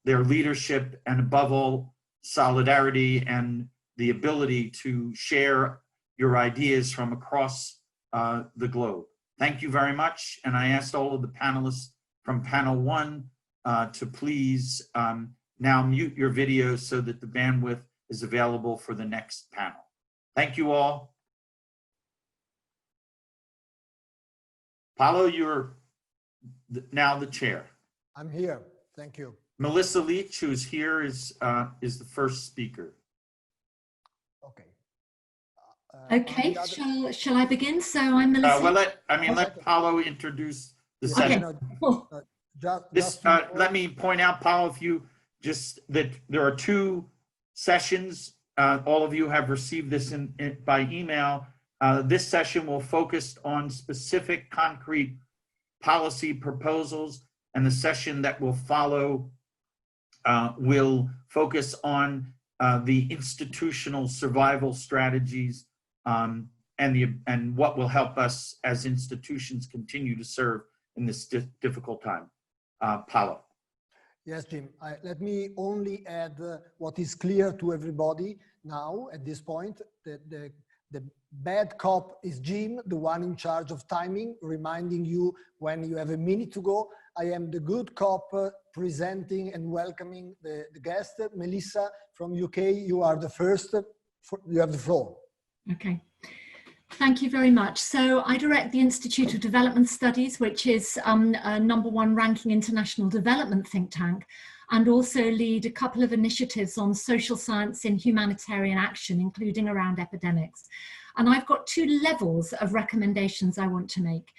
their leadership, and above all, solidarity and the ability to share your ideas from across the globe. Thank you very much. And I asked all of the panelists from panel 1 to please now mute your videos so that the bandwidth is available for the next panel. Thank you all. Paulo, you're now the chair. I'm here. Thank you. Melissa Leach, who's here, is the first speaker. Okay. Okay, shall I begin? So I'm Melissa. Well, let Paulo introduce the session. Let me point out, Paulo, that there are two sessions. All of you have received this by email. This session will focus on specific concrete policy proposals, and the session that will follow will focus on the institutional survival strategies and what will help us as institutions continue to serve in this difficult time. Paulo. Yes, Jim. Let me only add what is clear to everybody now at this point. The bad cop is Jim, the one in charge of timing, reminding you when you have a minute to go. I am the good cop presenting and welcoming the guest. Melissa from UK, you are the first. You have the floor. Okay. Thank you very much. So I direct the Institute of Development Studies, which is a #1 ranking international development think tank, and also lead a couple of initiatives on social science in humanitarian action, including around epidemics. And I've got two levels of recommendations I want to make.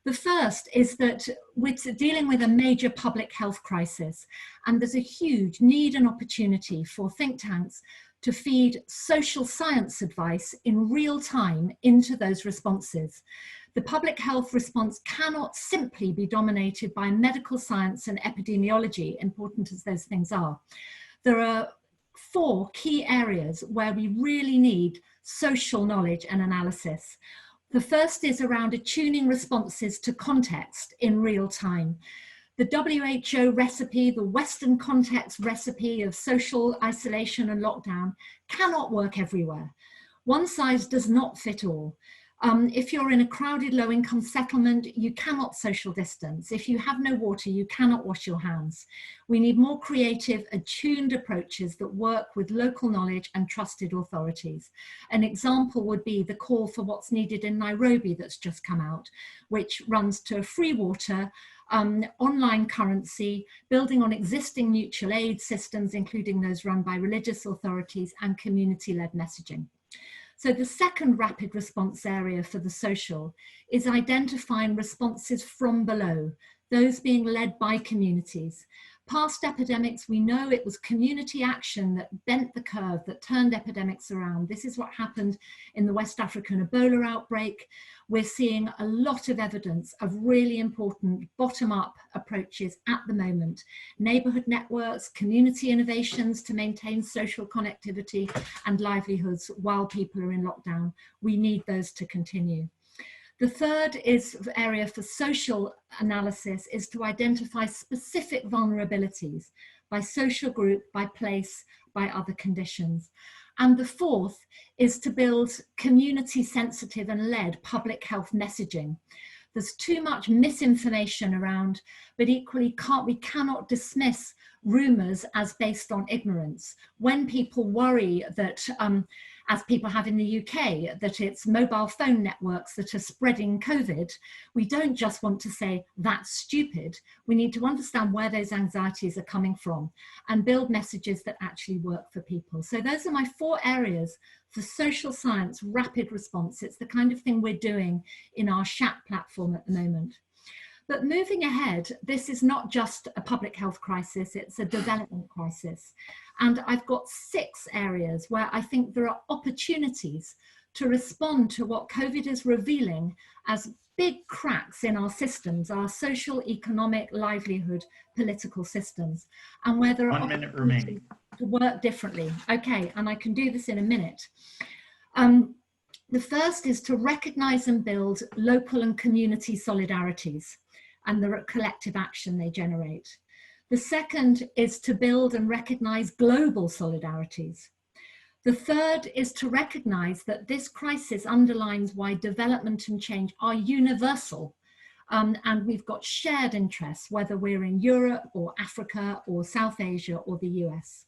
The first is that we're dealing with a major public health crisis, and there's a huge need and opportunity for think tanks to feed social science advice in real time into those responses. The public health response cannot simply be dominated by medical science and epidemiology, important as those things are. There are 4 key areas where we really need social knowledge and analysis. The first is around attuning responses to context in real time. The WHO recipe, the Western context recipe of social isolation and lockdown cannot work everywhere. One size does not fit all. If you're in a crowded low-income settlement, you cannot social distance. If you have no water, you cannot wash your hands. We need more creative, attuned approaches that work with local knowledge and trusted authorities. An example would be the call for what's needed in Nairobi that's just come out, which runs to free water, online currency, building on existing mutual aid systems, including those run by religious authorities, and community-led messaging. So the second rapid response area for the social is identifying responses from below, those being led by communities. Past epidemics, we know it was community action that bent the curve, that turned epidemics around. This is what happened in the West African Ebola outbreak. We're seeing a lot of evidence of really important bottom-up approaches at the moment. Neighborhood networks, community innovations to maintain social connectivity and livelihoods while people are in lockdown. We need those to continue. The third area for social analysis is to identify specific vulnerabilities by social group, by place, by other conditions. And the fourth is to build community sensitive and led public health messaging. There's too much misinformation around, but equally we cannot dismiss rumors as based on ignorance. When people worry that, as people have in the UK, that it's mobile phone networks that are spreading COVID, we don't just want to say that's stupid. We need to understand where those anxieties are coming from and build messages that actually work for people. So those are my 4 areas for social science rapid response. It's the kind of thing we're doing in our SHAP platform at the moment. But moving ahead, this is not just a public health crisis, it's a development crisis. And I've got 6 areas where I think there are opportunities to respond to what COVID is revealing as big cracks in our systems, our social, economic, livelihood, political systems, and where there are 1 minute remaining to work differently. Okay, and I can do this in a minute. The first is to recognize and build local and community solidarities and the collective action they generate. The second is to build and recognize global solidarities. The third is to recognize that this crisis underlines why development and change are universal. And we've got shared interests, whether we're in Europe or Africa or South Asia or the US.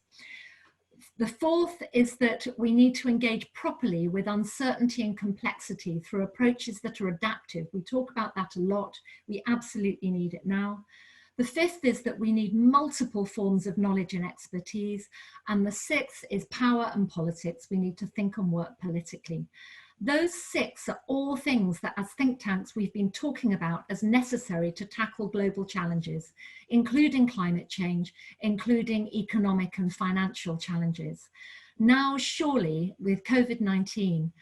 The fourth is that we need to engage properly with uncertainty and complexity through approaches that are adaptive. We talk about that a lot. We absolutely need it now. The fifth is that we need multiple forms of knowledge and expertise. And the sixth is power and politics. We need to think and work politically. Those 6 are all things that as think tanks we've been talking about as necessary to tackle global challenges, including climate change, including economic and financial challenges. Now, surely with COVID-19,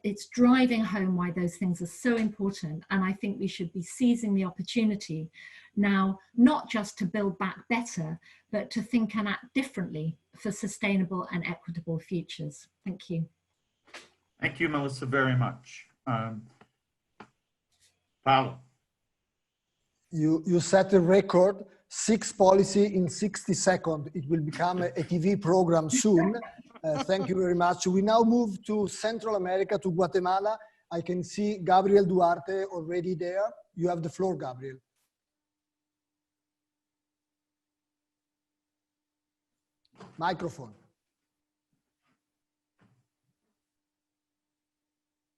it's driving home why those things are so important. And I think we should be seizing the opportunity now, not just to build back better, but to think and act differently for sustainable and equitable futures. Thank you. Thank you, Melissa, very much. Paulo. You set a record, 6 policy in 60 seconds. It will become a TV program soon. Thank you very much. We now move to Central America, to Guatemala. I can see Gabriel Duarte already there. You have the floor, Gabriel. Microphone.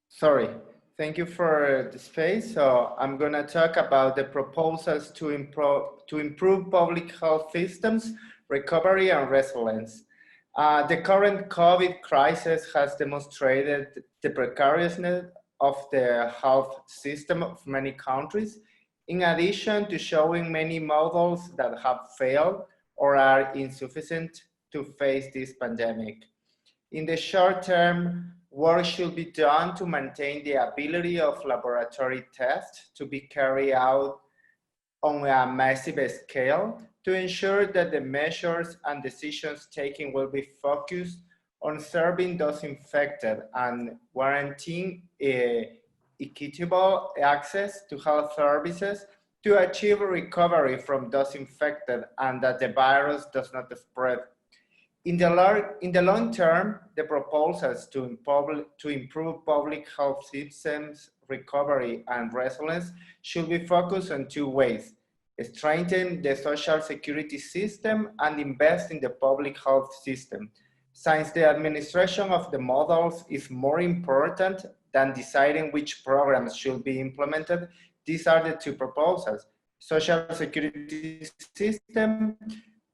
Sorry, thank you for the space. So I'm gonna talk about the proposals to improve public health systems, recovery and resilience. The current COVID crisis has demonstrated the precariousness of the health system of many countries, in addition to showing many models that have failed or are insufficient to face this pandemic. In the short term, work should be done to maintain the ability of laboratory tests to be carried out on a massive scale to ensure that the measures and decisions taken will be focused on serving those infected and guaranteeing equitable access to health services to achieve recovery from those infected and that the virus does not spread. In the long term, the proposals to improve public health systems, recovery and resilience should be focused on 2 ways: strengthen the social security system and invest in the public health system. Since the administration of the models is more important than deciding which programs should be implemented, these are the 2 proposals. Social security system.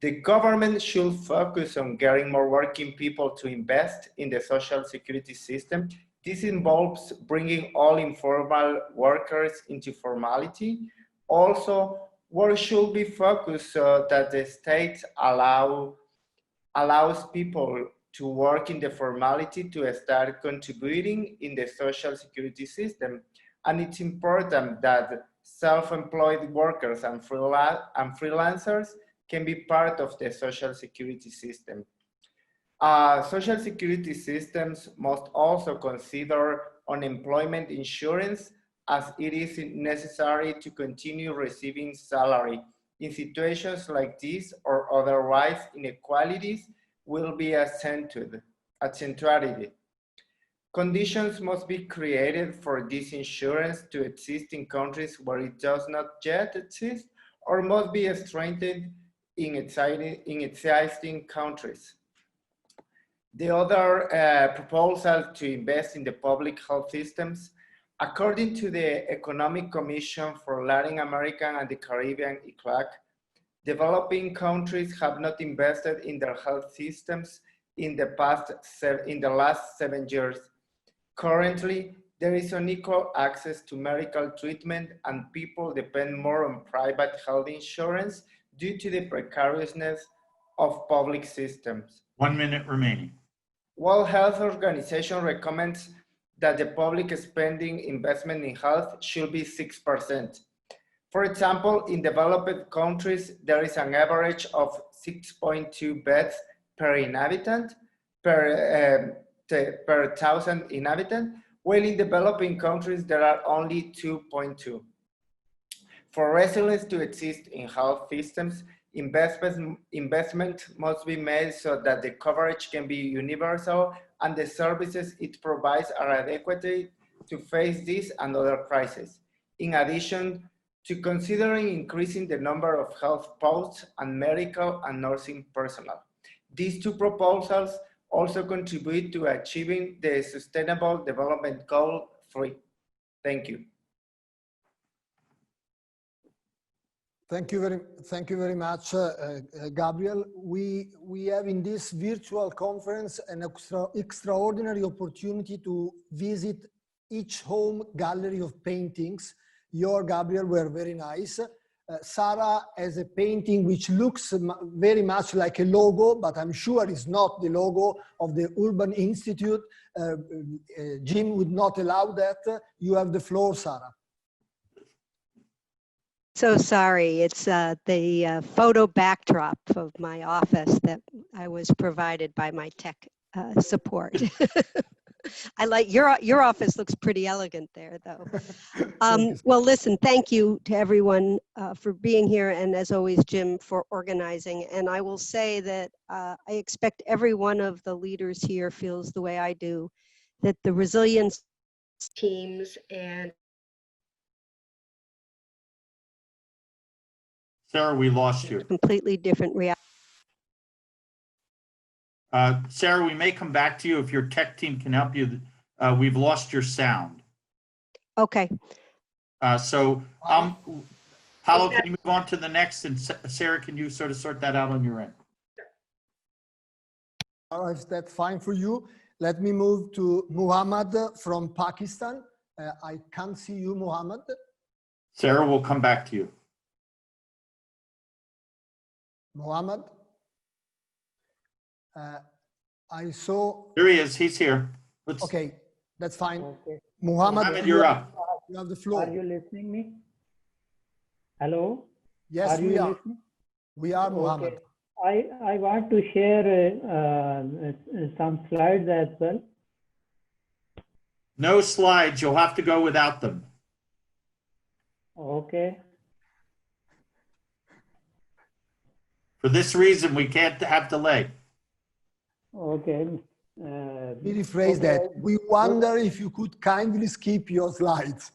The government should focus on getting more working people to invest in the social security system. This involves bringing all informal workers into formality. Also, work should be focused so that the state allows people to work in the formality to start contributing in the social security system. And it's important that self-employed workers and freelancers can be part of the social security system. Social security systems must also consider unemployment insurance, as it is necessary to continue receiving salary. In situations like this or otherwise, inequalities will be accentuated. Conditions must be created for this insurance to exist in countries where it does not yet exist, or must be strengthened in existing countries. The other proposal to invest in the public health systems, according to the Economic Commission for Latin America and the Caribbean, ECLAC, developing countries have not invested in their health systems in the last 7 years. Currently, there is unequal access to medical treatment and people depend more on private health insurance due to the precariousness of public systems. 1 minute remaining. World Health Organization recommends that the public spending investment in health should be 6%. For example, in developed countries, there is an average of 6.2 beds per inhabitant, per 1,000 inhabitants, while in developing countries, there are only 2.2. For resilience to exist in health systems, investment must be made so that the coverage can be universal and the services it provides are adequate to face this and other crises. In addition to considering increasing the number of health posts and medical and nursing personnel. These 2 proposals also contribute to achieving the Sustainable Development Goal 3. Thank you. Thank you very much, Gabriel. We have in this virtual conference an extraordinary opportunity to visit each home gallery of paintings. Your, Gabriel, were very nice. Sarah has a painting which looks very much like a logo, but I'm sure it's not the logo of the Urban Institute. Jim would not allow that. You have the floor, Sarah. So sorry, it's the photo backdrop of my office that I was provided by my tech support. I like your office looks pretty elegant there though. Well, listen, thank you to everyone for being here, and as always, Jim, for organizing. And I will say that I expect every one of the leaders here feels the way I do, that the resilience teams and Sarah, we lost you. completely different reality. Sarah, we may come back to you if your tech team can help you. We've lost your sound. Okay. Paulo, can you move on to the next? And Sarah, can you sort of sort that out on your end? All right, if that's fine for you, let me move to Muhammad from Pakistan. I can't see you, Muhammad. Sarah, we'll come back to you. Muhammad. I saw. There he is. He's here. Okay, that's fine. Okay. Muhammad, you're up. You have the floor. Are you listening me? Hello? Yes, we are. Listening? We are, Muhammad. Okay. I want to share some slides as well. No slides. You'll have to go without them. Okay. For this reason, we can't have delay. Okay. Let me rephrase that. We wonder if you could kindly skip your slides.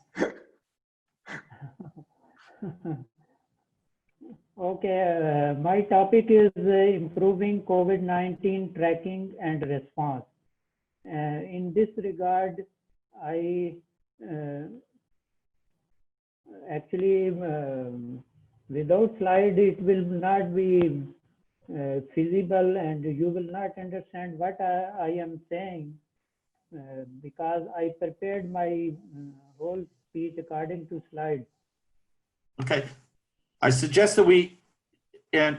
Okay, my topic is improving COVID-19 tracking and response. In this regard, I actually, without slide, it will not be feasible, and you will not understand what I am saying, because I prepared my whole speech according to slides. Okay. I suggest that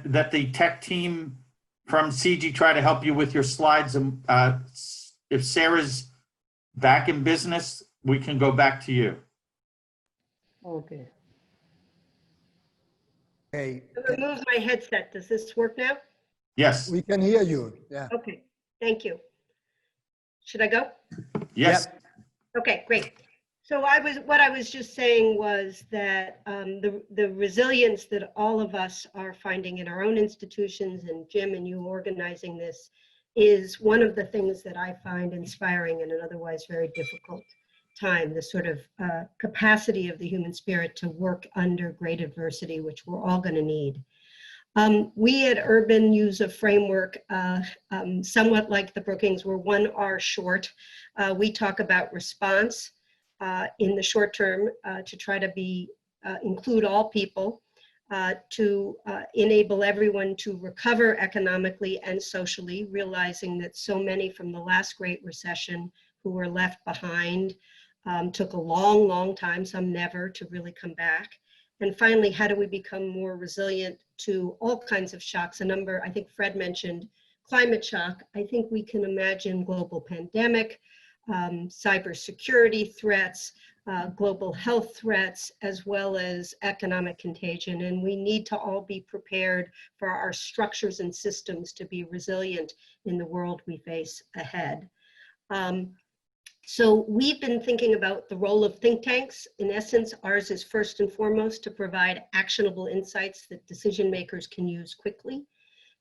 that the tech team from CG try to help you with your slides. And if Sarah's back in business, we can go back to you. Okay. Okay. I removed my headset. Does this work now? Yes. We can hear you. Yeah. Okay. Thank you. Should I go? Yes. Yep. Okay, great. So what I was just saying was that the resilience that all of us are finding in our own institutions, and Jim and you organizing this, is one of the things that I find inspiring in an otherwise very difficult time, the sort of capacity of the human spirit to work under great adversity, which we're all going to need. We at Urban use a framework somewhat like the Brookings. We're 1 R short. We talk about response in the short term to try to include all people, to enable everyone to recover economically and socially, realizing that so many from the last Great Recession who were left behind took a long, long time, some never, to really come back. And finally, how do we become more resilient to all kinds of shocks? I think Fred mentioned climate shock. I think we can imagine global pandemic, cybersecurity threats, global health threats, as well as economic contagion. And we need to all be prepared for our structures and systems to be resilient in the world we face ahead. So we've been thinking about the role of think tanks. In essence, ours is first and foremost to provide actionable insights that decision makers can use quickly.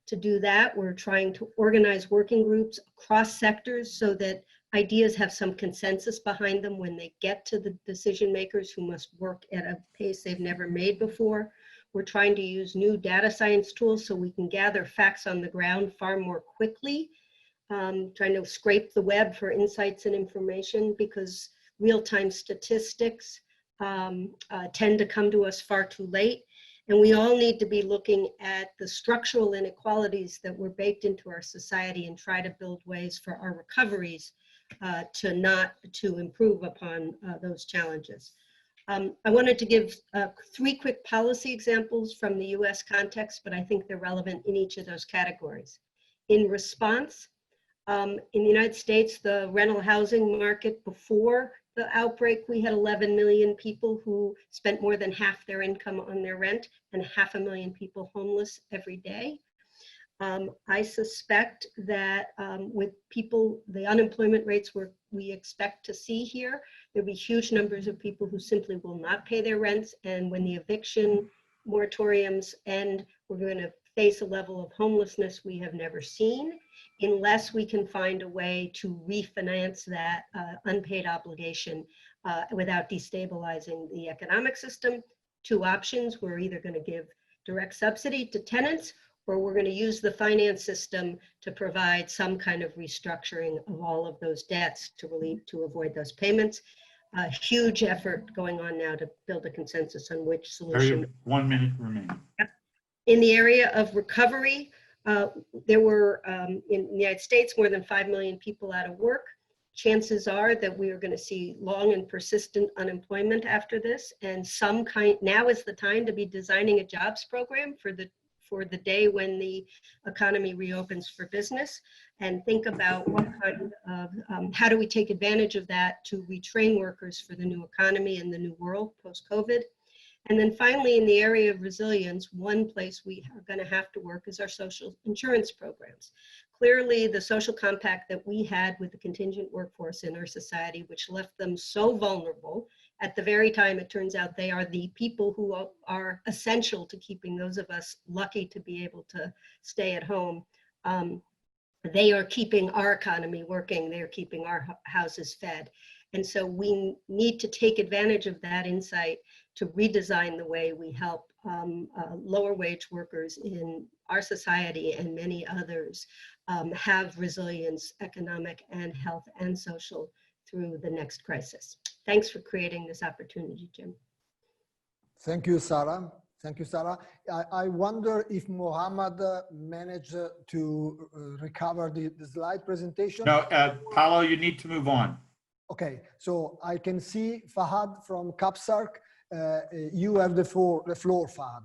To do that, we're trying to organize working groups across sectors so that ideas have some consensus behind them when they get to the decision makers who must work at a pace they've never made before. We're trying to use new data science tools so we can gather facts on the ground far more quickly. Trying to scrape the web for insights and information, because real-time statistics tend to come to us far too late. And we all need to be looking at the structural inequalities that were baked into our society and try to build ways for our recoveries to improve upon those challenges. I wanted to give 3 quick policy examples from the US context, but I think they're relevant in each of those categories. In response, in the United States, the rental housing market before the outbreak, we had 11 million people who spent more than half their income on their rent and 500,000 people homeless every day. I suspect that with people, the unemployment rates we expect to see here, there'll be huge numbers of people who simply will not pay their rents. And when the eviction moratoriums end, we're going to face a level of homelessness we have never seen, unless we can find a way to refinance that unpaid obligation without destabilizing the economic system. 2 options: we're either going to give direct subsidy to tenants, or we're going to use the finance system to provide some kind of restructuring of all of those debts to avoid those payments. A huge effort going on now to build a consensus on which solution. 1 minute remaining. In the area of recovery, there were in the United States more than 5 million people out of work. Chances are that we are going to see long and persistent unemployment after this, and now is the time to be designing a jobs program for the day when the economy reopens for business, and think about what kind of, how do we take advantage of that to retrain workers for the new economy and the new world post-COVID. And then finally, in the area of resilience, one place we are going to have to work is our social insurance programs. Clearly, the social compact that we had with the contingent workforce in our society, which left them so vulnerable, at the very time it turns out they are the people who are essential to keeping those of us lucky to be able to stay at home. They are keeping our economy working. They're keeping our houses fed. And so we need to take advantage of that insight to redesign the way we help lower wage workers in our society and many others have resilience, economic and health and social, through the next crisis. Thanks for creating this opportunity, Jim. Thank you, Sarah. Thank you, Sarah. I wonder if Mohammed managed to recover the slide presentation. No, Paulo, you need to move on. Okay, so I can see Fahad from CAPSARC. You have the floor, Fahad.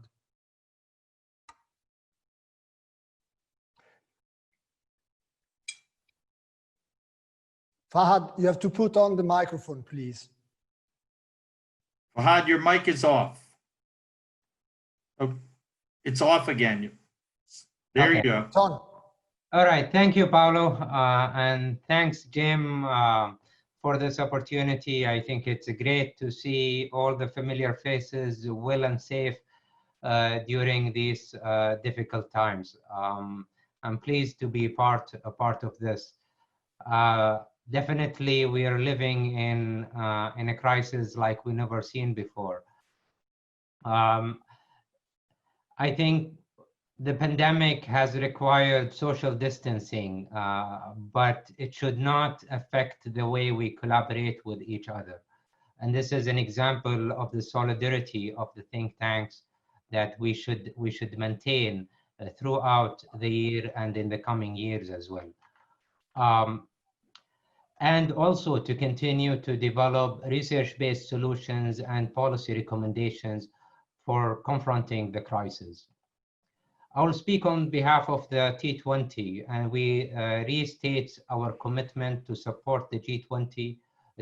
Fahad, you have to put on the microphone, please. Fahad, your mic is off. Oh, it's off again. There Okay. you go. It's on. All right, thank you, Paulo, and thanks, Jim, for this opportunity. I think it's great to see all the familiar faces well and safe during these difficult times. I'm pleased to be a part of this. Definitely, we are living in a crisis like we've never seen before. I think the pandemic has required social distancing, but it should not affect the way we collaborate with each other. And this is an example of the solidarity of the think tanks that we should maintain throughout the year and in the coming years as well. And also to continue to develop research-based solutions and policy recommendations for confronting the crisis. I will speak on behalf of the T20, and we restate our commitment to support the G20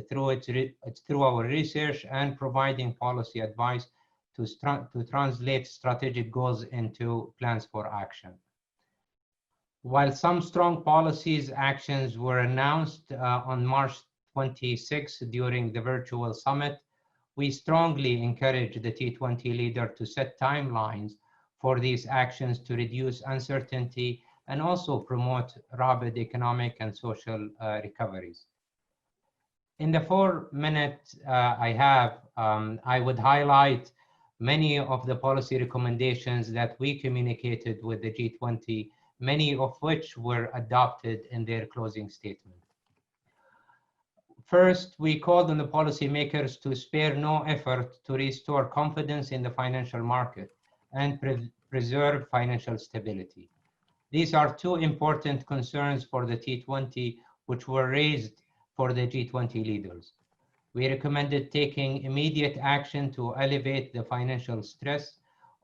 through our research and providing policy advice to translate strategic goals into plans for action. While some strong policies actions were announced on March 26 during the virtual summit, we strongly encourage the T20 leader to set timelines for these actions to reduce uncertainty and also promote rapid economic and social recoveries. In the 4 minutes I have, I would highlight many of the policy recommendations that we communicated with the G20, many of which were adopted in their closing statement. First, we called on the policymakers to spare no effort to restore confidence in the financial market and preserve financial stability. These are two important concerns for the T20, which were raised for the G20 leaders. We recommended taking immediate action to elevate the financial stress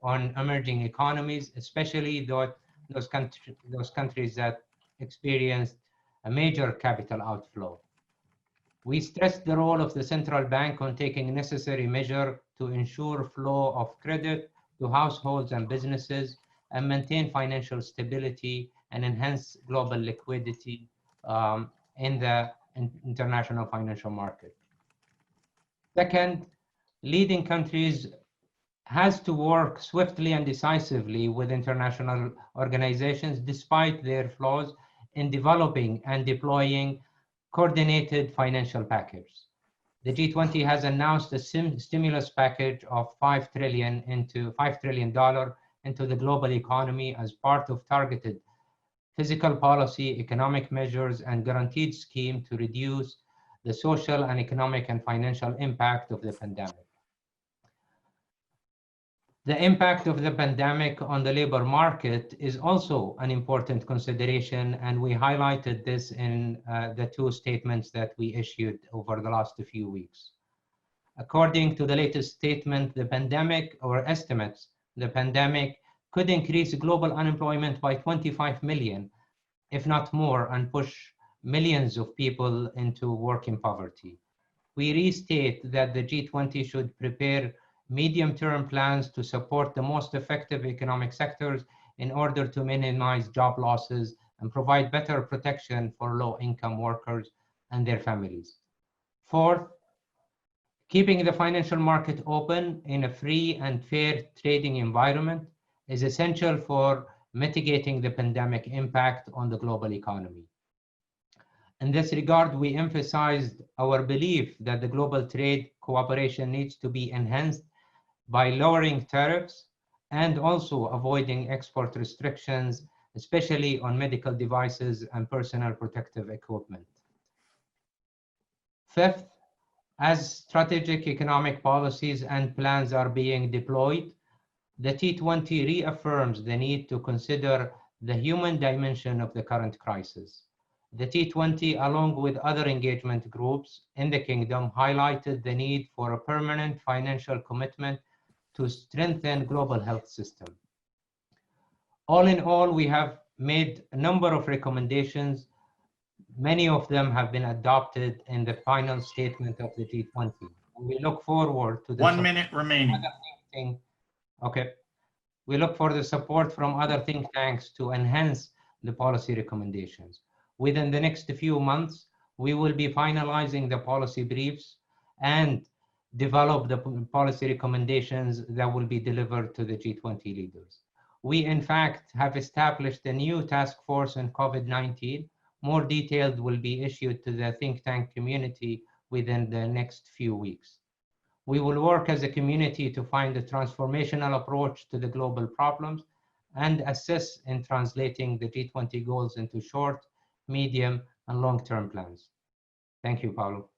on emerging economies, especially those countries that experienced a major capital outflow. We stressed the role of the central bank on taking necessary measures to ensure flow of credit to households and businesses and maintain financial stability and enhance global liquidity in the international financial market. Second, leading countries has to work swiftly and decisively with international organizations despite their flaws in developing and deploying coordinated financial packages. The G20 has announced a stimulus package of $5 trillion into the global economy as part of targeted fiscal policy, economic measures, and guaranteed scheme to reduce the social and economic and financial impact of the pandemic. The impact of the pandemic on the labor market is also an important consideration, and we highlighted this in the two statements that we issued over the last few weeks. According to the latest statement, the pandemic, or estimates, the pandemic could increase global unemployment by 25 million, if not more, and push millions of people into working poverty. We restate that the G20 should prepare medium-term plans to support the most effective economic sectors in order to minimize job losses and provide better protection for low-income workers and their families. Fourth, keeping the financial market open in a free and fair trading environment is essential for mitigating the pandemic impact on the global economy. In this regard, we emphasized our belief that the global trade cooperation needs to be enhanced by lowering tariffs and also avoiding export restrictions, especially on medical devices and personal protective equipment. Fifth, as strategic economic policies and plans are being deployed, the T20 reaffirms the need to consider the human dimension of the current crisis. The T20, along with other engagement groups in the Kingdom, highlighted the need for a permanent financial commitment to strengthen global health system. All in all, we have made a number of recommendations. Many of them have been adopted in the final statement of the G20. We look forward to the 1 minute remaining. Okay. We look for the support from other think tanks to enhance the policy recommendations. Within the next few months, we will be finalizing the policy briefs and develop the policy recommendations that will be delivered to the G20 leaders. We, in fact, have established a new task force on COVID-19. More details will be issued to the think tank community within the next few weeks. We will work as a community to find a transformational approach to the global problems and assist in translating the G20 goals into short, medium, and long-term plans. Thank you, Paulo.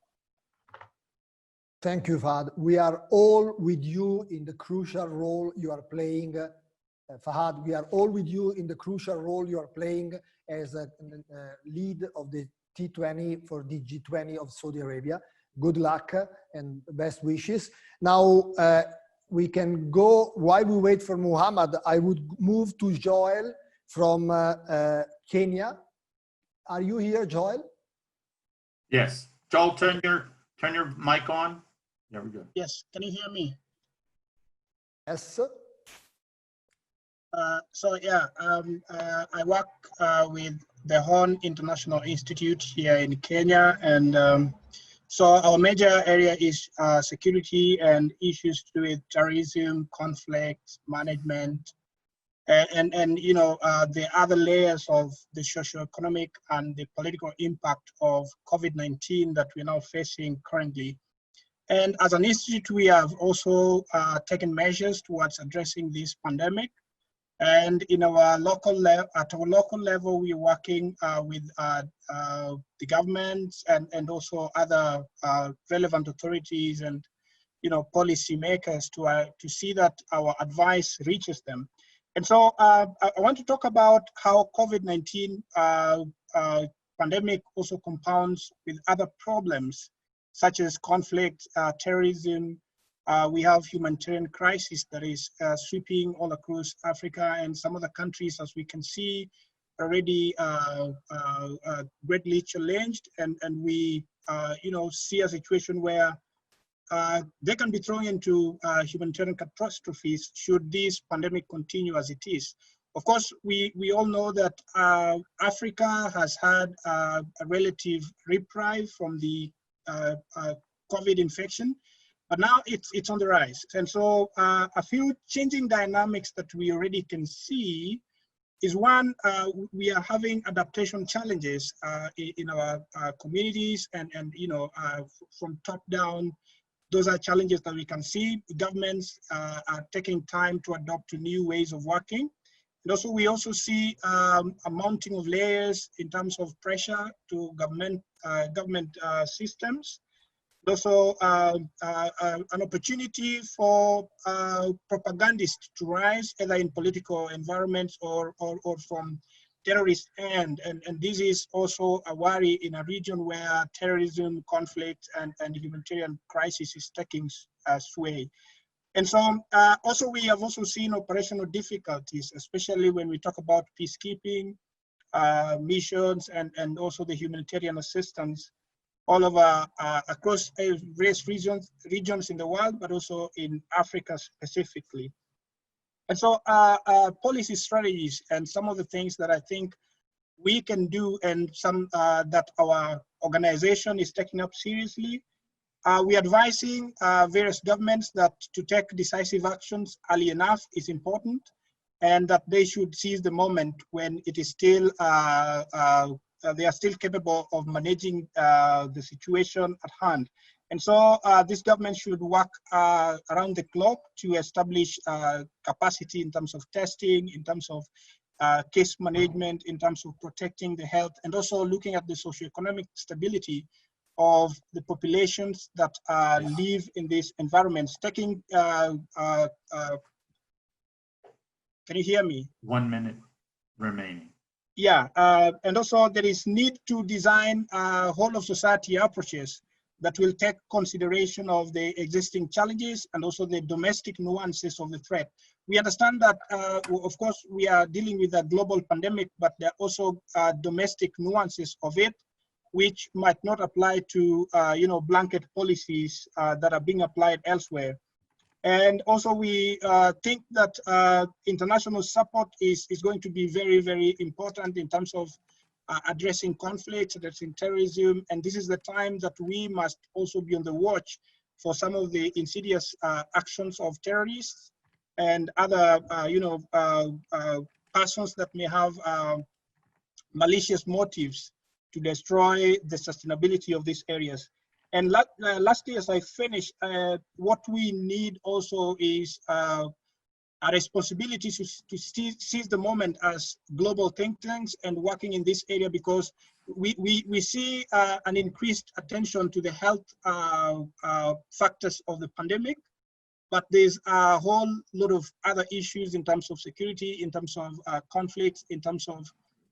Thank you, Fahad. We are all with you in the crucial role you are playing. Fahad, we are all with you in the crucial role you are playing as a lead of the T20 for the G20 of Saudi Arabia. Good luck and best wishes. Now, we can go, while we wait for Muhammad, I would move to Joel from Kenya. Are you here, Joel? Yes. Joel, turn your mic on. There we go. Yes, can you hear me? Yes, sir. I work with the Horn International Institute here in Kenya, and so our major area is security and issues to do with terrorism, conflict management, and you know the other layers of the socio-economic and the political impact of COVID-19 that we're now facing currently. And as an institute, we have also taken measures towards addressing this pandemic. And in our local level, we're working with the government and also other relevant authorities and policymakers to see that our advice reaches them. And so I want to talk about how COVID-19 pandemic also compounds with other problems such as conflict, terrorism. We have humanitarian crisis that is sweeping all across Africa and some other countries, as we can see, already greatly challenged, and we see a situation where they can be thrown into humanitarian catastrophes should this pandemic continue as it is. Of course, we all know that Africa has had a relative reprieve from the COVID infection, but now it's on the rise. And so a few changing dynamics that we already can see is one, we are having adaptation challenges in our communities, and from top down, those are challenges that we can see. Governments are taking time to adopt to new ways of working. And also, we also see a mounting of layers in terms of pressure to government systems. Also, an opportunity for propagandists to rise, either in political environments or from terrorist end. And this is also a worry in a region where terrorism, conflict, and humanitarian crisis is taking sway. And so also we have also seen operational difficulties, especially when we talk about peacekeeping missions and also the humanitarian assistance all over across various regions in the world, but also in Africa specifically. And so policy strategies and some of the things that I think we can do, and some that our organization is taking up seriously. We're advising various governments that to take decisive actions early enough is important, and that they should seize the moment when it is still they are still capable of managing the situation at hand. And so this government should work around the clock to establish capacity in terms of testing, in terms of case management, in terms of protecting the health, and also looking at the socioeconomic stability of the populations that live in these environments. Taking, can you hear me? 1 minute remaining. Yeah, and also there is need to design whole of society approaches that will take consideration of the existing challenges and also the domestic nuances of the threat. We understand that, of course, we are dealing with a global pandemic, but there are also domestic nuances of it, which might not apply to, blanket policies that are being applied elsewhere. And also we think that international support is going to be very, very important in terms of addressing conflicts, addressing terrorism. And this is the time that we must also be on the watch for some of the insidious actions of terrorists and other, persons that may have malicious motives to destroy the sustainability of these areas. And lastly, as I finish, what we need also is a responsibility to seize the moment as global think tanks and working in this area, because we see an increased attention to the health factors of the pandemic, but there's a whole lot of other issues in terms of security, in terms of conflicts, in terms of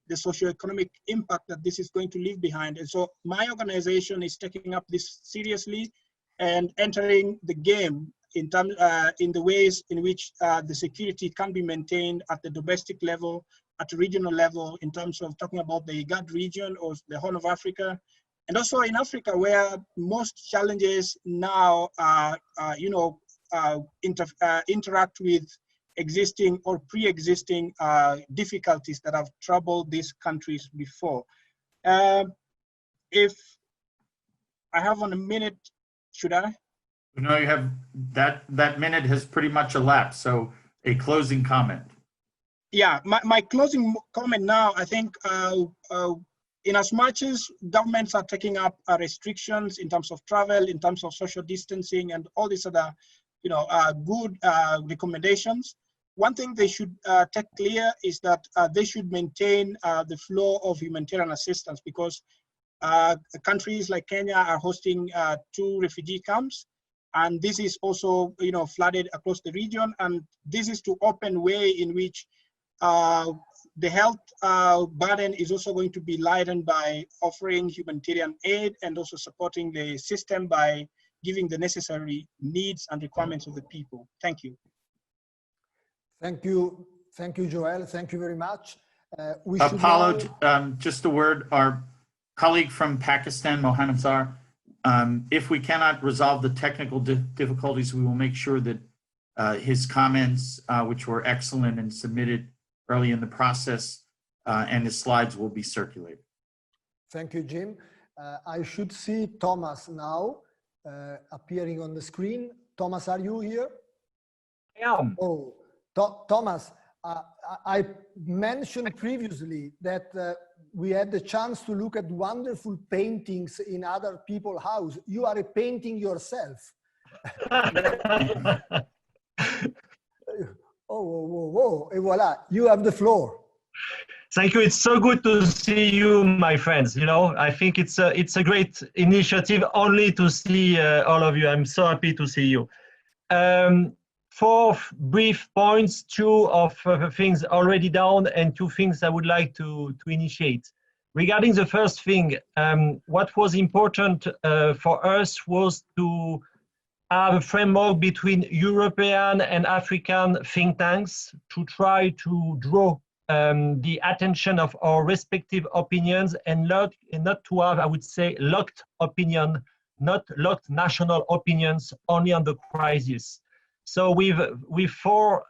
the socioeconomic impact that this is going to leave behind. And so my organization is taking up this seriously and entering the game in terms in the ways in which the security can be maintained at the domestic level, at the regional level, in terms of talking about the IGAD region or the Horn of Africa, and also in Africa, where most challenges now interact with existing or pre-existing difficulties that have troubled these countries before. If I have a minute, should I? No, you have that minute has pretty much elapsed. So a closing comment. Yeah, my closing comment now, I think in as much as governments are taking up restrictions in terms of travel, in terms of social distancing and all these other, good recommendations, one thing they should take clear is that they should maintain the flow of humanitarian assistance, because countries like Kenya are hosting 2 refugee camps. And this is also, flooded across the region. And this is to open way in which the health burden is also going to be lightened by offering humanitarian aid and also supporting the system by giving the necessary needs and requirements of the people. Thank you. Thank you. Thank you, Joel. Thank you very much. Paulo, just a word. Our colleague from Pakistan, Mohammed Zar, if we cannot resolve the technical difficulties, we will make sure that his comments, which were excellent and submitted early in the process, and his slides will be circulated. Thank you, Jim. I should see Thomas now appearing on the screen. Thomas, are you here? I am. Oh, Thomas, I mentioned previously that we had the chance to look at wonderful paintings in other people's house. You are a painting yourself. Oh, whoa, whoa, et voila, you have the floor. Thank you. It's so good to see you, my friends. I think it's a great initiative only to see all of you. I'm so happy to see you. 4 brief points, 2 of things already done and 2 things I would like to initiate. Regarding the first thing, what was important for us was to have a framework between European and African think tanks to try to draw the attention of our respective opinions and not to have, I would say, locked opinion, not locked national opinions only on the crisis. So with 4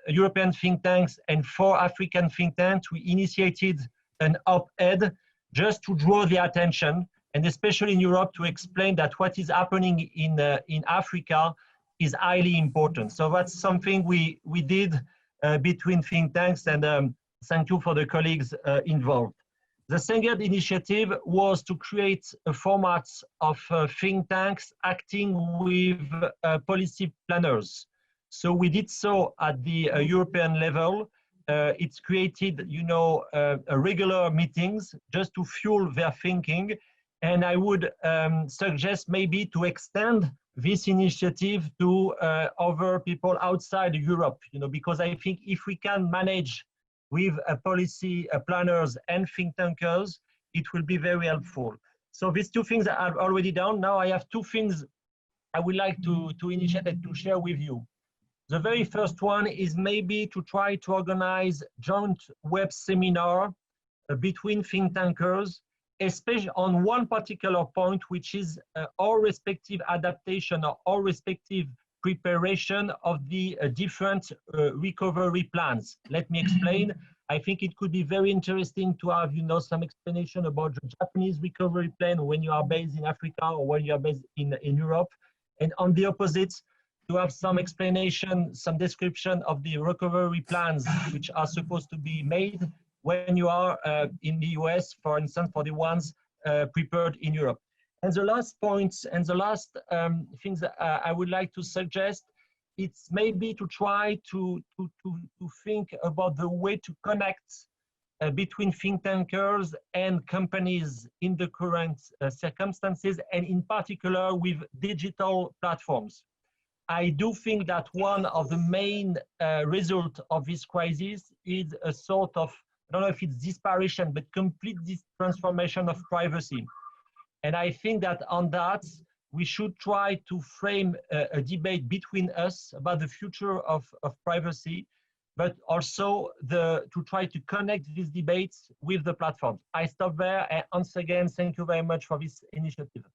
European think tanks and 4 African think tanks, we initiated an op-ed just to draw the attention, and especially in Europe, to explain that what is happening in Africa is highly important. So that's something we did between think tanks, and thank you for the colleagues involved. The second initiative was to create a format of think tanks acting with policy planners. So we did so at the European level. It's created, regular meetings just to fuel their thinking. And I would suggest maybe to extend this initiative to other people outside Europe, because I think if we can manage with policy planners and think tankers, it will be very helpful. So these 2 things are already done. Now I have 2 things I would like to initiate and to share with you. The very first one is maybe to try to organize joint web seminar between think tankers, especially on one particular point, which is our respective adaptation or our respective preparation of the different recovery plans. Let me explain. I think it could be very interesting to have, some explanation about the Japanese recovery plan when you are based in Africa or when you are based in Europe. And on the opposite, to have some explanation, some description of the recovery plans which are supposed to be made when you are in the US, for instance, for the ones prepared in Europe. And the last point and the last things that I would like to suggest, it's maybe to try to think about the way to connect between think tankers and companies in the current circumstances, and in particular with digital platforms. I do think that one of the main results of this crisis is a sort of, I don't know if it's disparition, but complete transformation of privacy. And I think that on that, we should try to frame a debate between us about the future of privacy, but also to try to connect these debates with the platforms. I stop there, and once again, thank you very much for this initiative.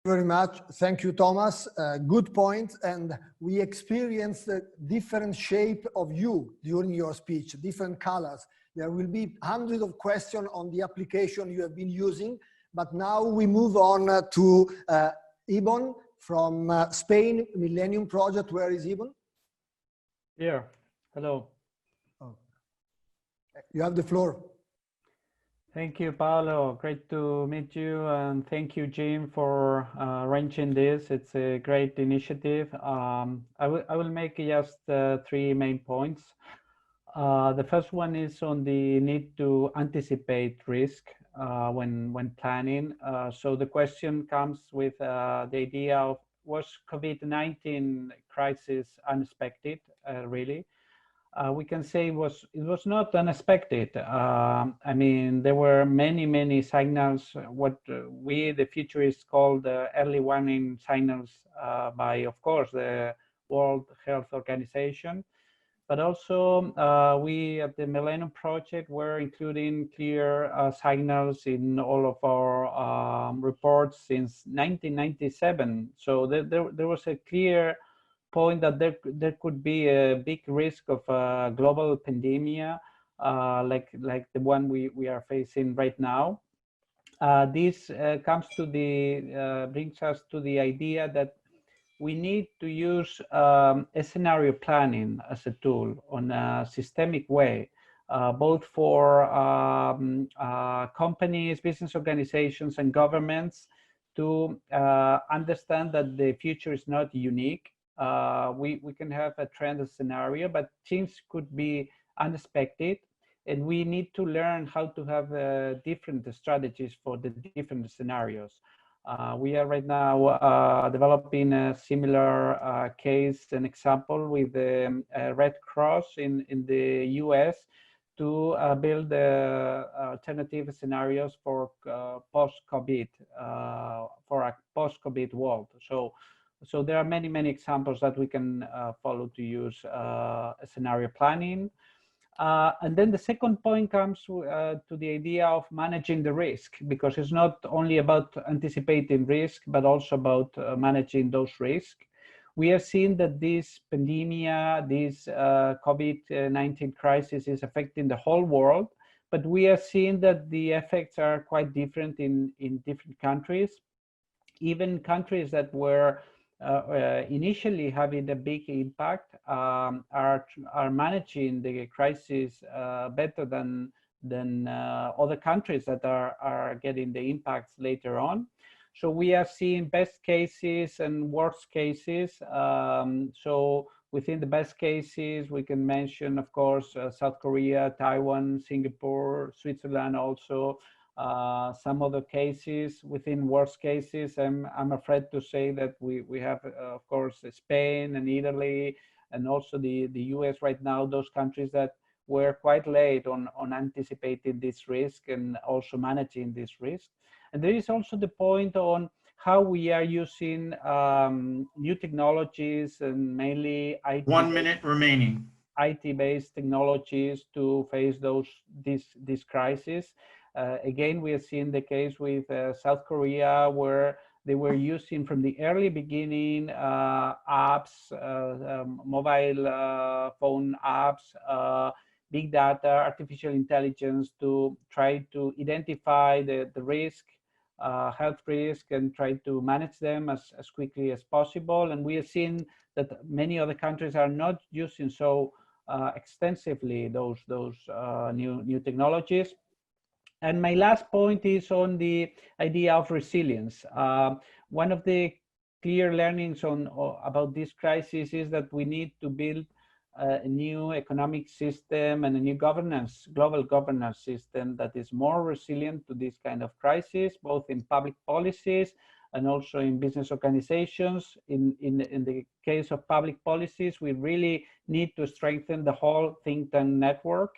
Very much. Thank you, Thomas. Good point. And we experienced a different shape of you during your speech, different colors. There will be hundreds of questions on the application you have been using, but now we move on to Ibon from Spain, Millennium Project. Where is Ibon? Here. Hello. Oh. You have the floor. Thank you, Paulo. Great to meet you, and thank you, Jim, for arranging this. It's a great initiative. I will make just 3 main points. The first one is on the need to anticipate risk when planning. So the question comes with the idea of, was COVID-19 crisis unexpected, really? We can say it was not unexpected. I mean, there were many signals, what we, the futurists, call the early warning signals by, of course, the World Health Organization. But also we at the Millennium Project were including clear signals in all of our reports since 1997. So there was a clear point that there could be a big risk of a global pandemic like the one we are facing right now. This comes to brings us to the idea that we need to use a scenario planning as a tool on a systemic way, both for companies, business organizations, and governments to understand that the future is not unique. We can have a trend scenario, but things could be unexpected. And we need to learn how to have different strategies for the different scenarios. We are right now developing a similar case, an example with the Red Cross in the US to build alternative scenarios for post-COVID, for a post-COVID world. So there are many examples that we can follow to use scenario planning. And then the second point comes to the idea of managing the risk, because it's not only about anticipating risk, but also about managing those risks. We have seen that this pandemic, this COVID-19 crisis is affecting the whole world, but we have seen that the effects are quite different in different countries. Even countries that were initially having a big impact are managing the crisis better than other countries that are getting the impacts later on. So we are seeing best cases and worst cases. So within the best cases, we can mention, of course, South Korea, Taiwan, Singapore, Switzerland also. Some other cases. Within worst cases, I'm afraid to say that we have, of course, Spain and Italy, and also the US right now, those countries that were quite late on anticipating this risk and also managing this risk. And there is also the point on how we are using new technologies and mainly IT. 1 minute remaining. IT-based technologies to face this crisis. Again, we have seen the case with South Korea, where they were using from the early beginning apps, mobile phone apps, big data, artificial intelligence to try to identify the risk, health risk, and try to manage them as quickly as possible. And we have seen that many other countries are not using so extensively those new technologies. And my last point is on the idea of resilience. One of the clear learnings about this crisis is that we need to build a new economic system and a new global governance system that is more resilient to this kind of crisis, both in public policies and also in business organizations. In the case of public policies, we really need to strengthen the whole think tank network.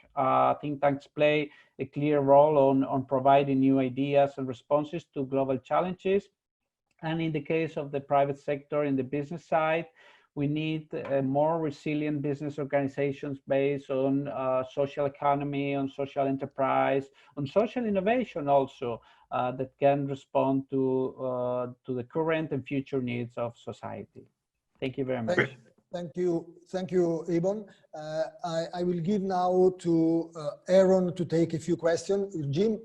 Think tanks play a clear role on providing new ideas and responses to global challenges. And in the case of the private sector, in the business side, we need more resilient business organizations based on social economy, on social enterprise, on social innovation also, that can respond to the current and future needs of society. Thank you very much. Thank you, Ibon. I will give now to Aaron to take a few questions. Jim,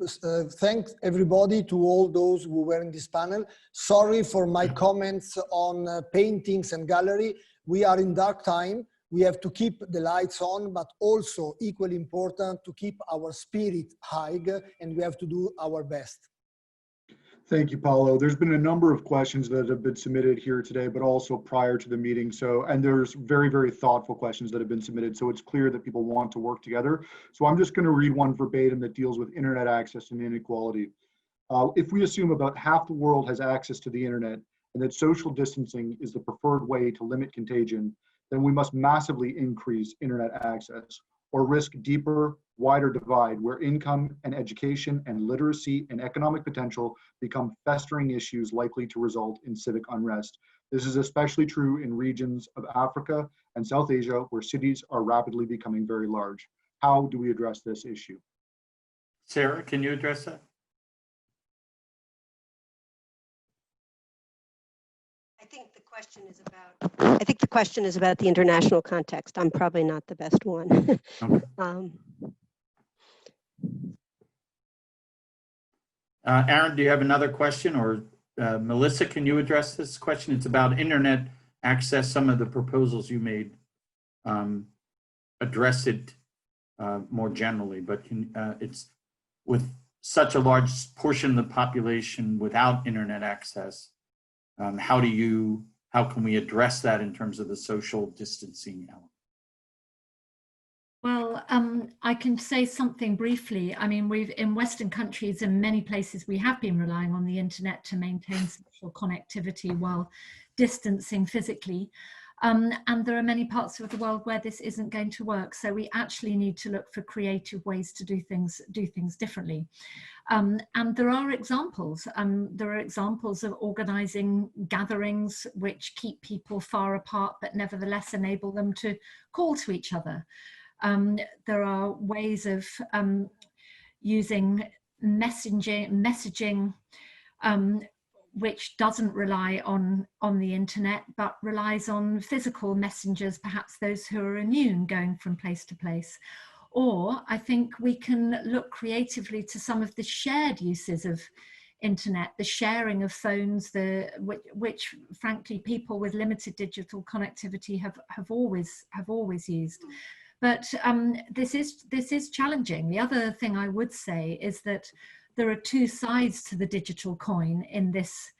thanks everybody, to all those who were in this panel. Sorry for my comments on paintings and gallery. We are in dark time. We have to keep the lights on, but also equally important to keep our spirit high, and we have to do our best. Thank you, Paulo. There's been a number of questions that have been submitted here today, but also prior to the meeting. And there's very, very thoughtful questions that have been submitted. So it's clear that people want to work together. So I'm just going to read one verbatim that deals with internet access and inequality. If we assume about half the world has access to the internet and that social distancing is the preferred way to limit contagion, then we must massively increase internet access or risk deeper, wider divide where income and education and literacy and economic potential become festering issues likely to result in civic unrest. This is especially true in regions of Africa and South Asia where cities are rapidly becoming very large. How do we address this issue? Sarah, can you address that? I think the question is about the international context. I'm probably not the best one. Aaron, do you have another question? Or Melissa, can you address this question? It's about internet access. Some of the proposals you made address it more generally, but it's with such a large portion of the population without internet access. How can we address that in terms of the social distancing element? Well, I can say something briefly. I mean, in Western countries, in many places, we have been relying on the internet to maintain social connectivity while distancing physically. And there are many parts of the world where this isn't going to work. So we actually need to look for creative ways to do things differently. And there are examples. There are examples of organizing gatherings which keep people far apart, but nevertheless enable them to call to each other. There are ways of using messaging which doesn't rely on the internet, but relies on physical messengers, perhaps those who are immune going from place to place. Or I think we can look creatively to some of the shared uses of internet, the sharing of phones, which frankly people with limited digital connectivity have always used. But this is challenging. The other thing I would say is that there are two sides to the digital coin in this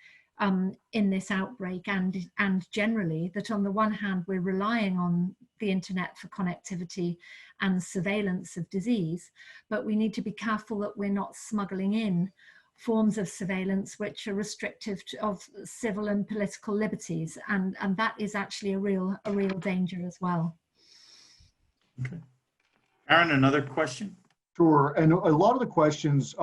outbreak and generally, that on the one hand, we're relying on the internet for connectivity and surveillance of disease, but we need to be careful that we're not smuggling in forms of surveillance which are restrictive of civil and political liberties, and that is actually a real danger as well. Okay. Aaron, another question? Sure, and a lot of the questions,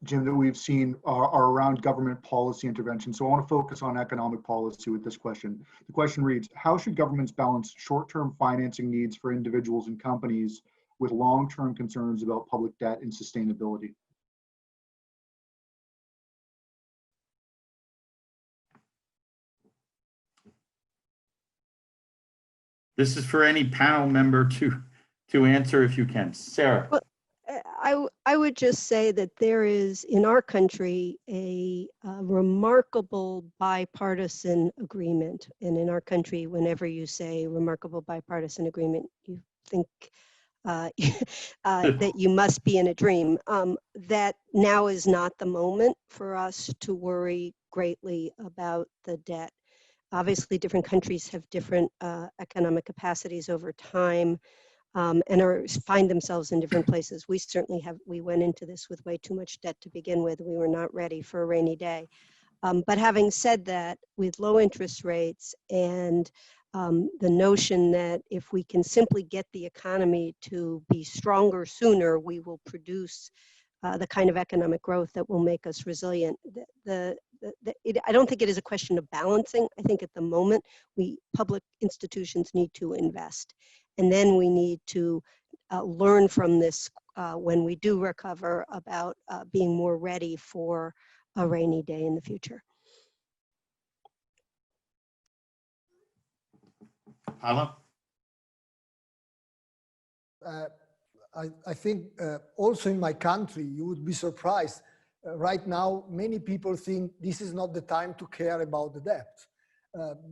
Jim, that we've seen are around government policy intervention. So I want to focus on economic policy with this question. The question reads, how should governments balance short-term financing needs for individuals and companies with long-term concerns about public debt and sustainability? This is for any panel member to answer if you can. Sarah. Well, I would just say that there is in our country a remarkable bipartisan agreement. And in our country, whenever you say remarkable bipartisan agreement, you think that you must be in a dream. That now is not the moment for us to worry greatly about the debt. Obviously, different countries have different economic capacities over time. And find themselves in different places. We certainly we went into this with way too much debt to begin with. We were not ready for a rainy day. But having said that, with low interest rates and the notion that if we can simply get the economy to be stronger sooner, we will produce the kind of economic growth that will make us resilient. I don't think it is a question of balancing. I think at the moment, public institutions need to invest. And then we need to learn from this when we do recover about being more ready for a rainy day in the future. Paulo? I think also in my country, you would be surprised. Right now, many people think this is not the time to care about the debt.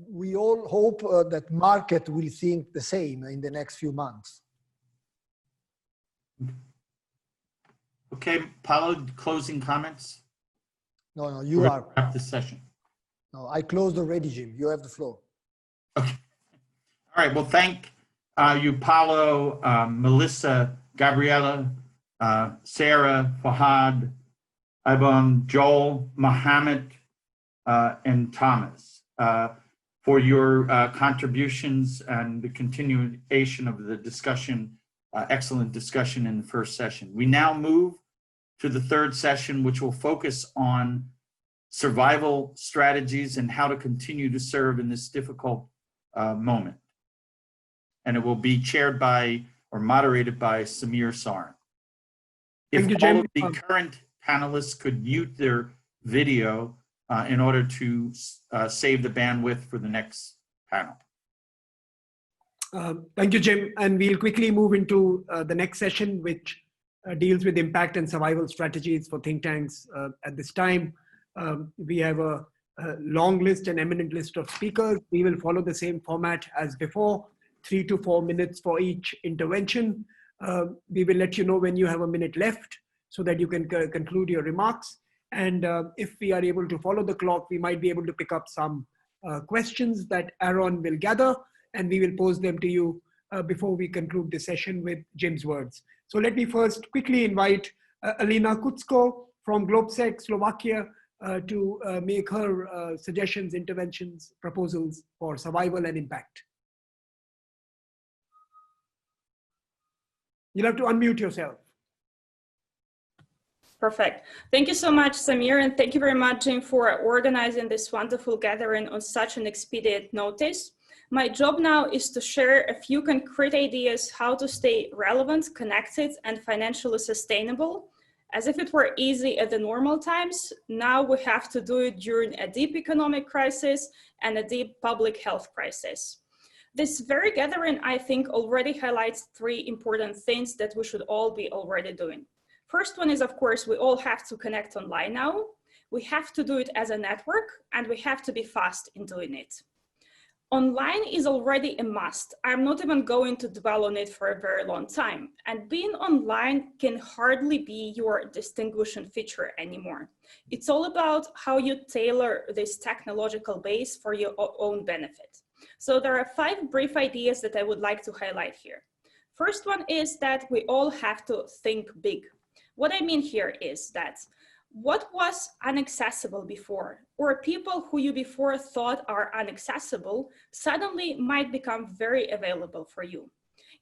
We all hope that market will think the same in the next few months. Okay, Paulo, closing comments? No, you We're are. gonna wrap this session. No, I closed already, Jim. You have the floor. Okay. All right. Well, thank you, Paulo, Melissa, Gabriela, Sarah, Fahad, Ibon, Joel, Mohammed, and Thomas for your contributions and the continuation of the discussion, excellent discussion in the first session. We now move to the third session, which will focus on survival strategies and how to continue to serve in this difficult moment. And it will be chaired by or moderated by Samir Sarin. If all of the current panelists could mute their video in order to save the bandwidth for the next panel. Thank you, Jim. And we'll quickly move into the next session, which deals with impact and survival strategies for think tanks. At this time, we have a long list, an eminent list of speakers. We will follow the same format as before, 3 to 4 minutes for each intervention. We will let you know when you have a minute left so that you can conclude your remarks. And if we are able to follow the clock, we might be able to pick up some questions that Aaron will gather, and we will pose them to you before we conclude the session with Jim's words. So let me first quickly invite Alina Kucko from Globsec, Slovakia, to make her suggestions, interventions, proposals for survival and impact. You'll have to unmute yourself. Perfect. Thank you so much, Samir, and thank you very much, Jim, for organizing this wonderful gathering on such an expedient notice. My job now is to share a few concrete ideas how to stay relevant, connected, and financially sustainable. As if it were easy at the normal times, now we have to do it during a deep economic crisis and a deep public health crisis. This very gathering, I think, already highlights 3 important things that we should all be already doing. First one is, of course, we all have to connect online now. We have to do it as a network, and we have to be fast in doing it. Online is already a must. I'm not even going to dwell on it for a very long time. And being online can hardly be your distinguishing feature anymore. It's all about how you tailor this technological base for your own benefit. So there are 5 brief ideas that I would like to highlight here. First one is that we all have to think big. What I mean here is that what was inaccessible before, or people who you before thought are inaccessible, suddenly might become very available for you.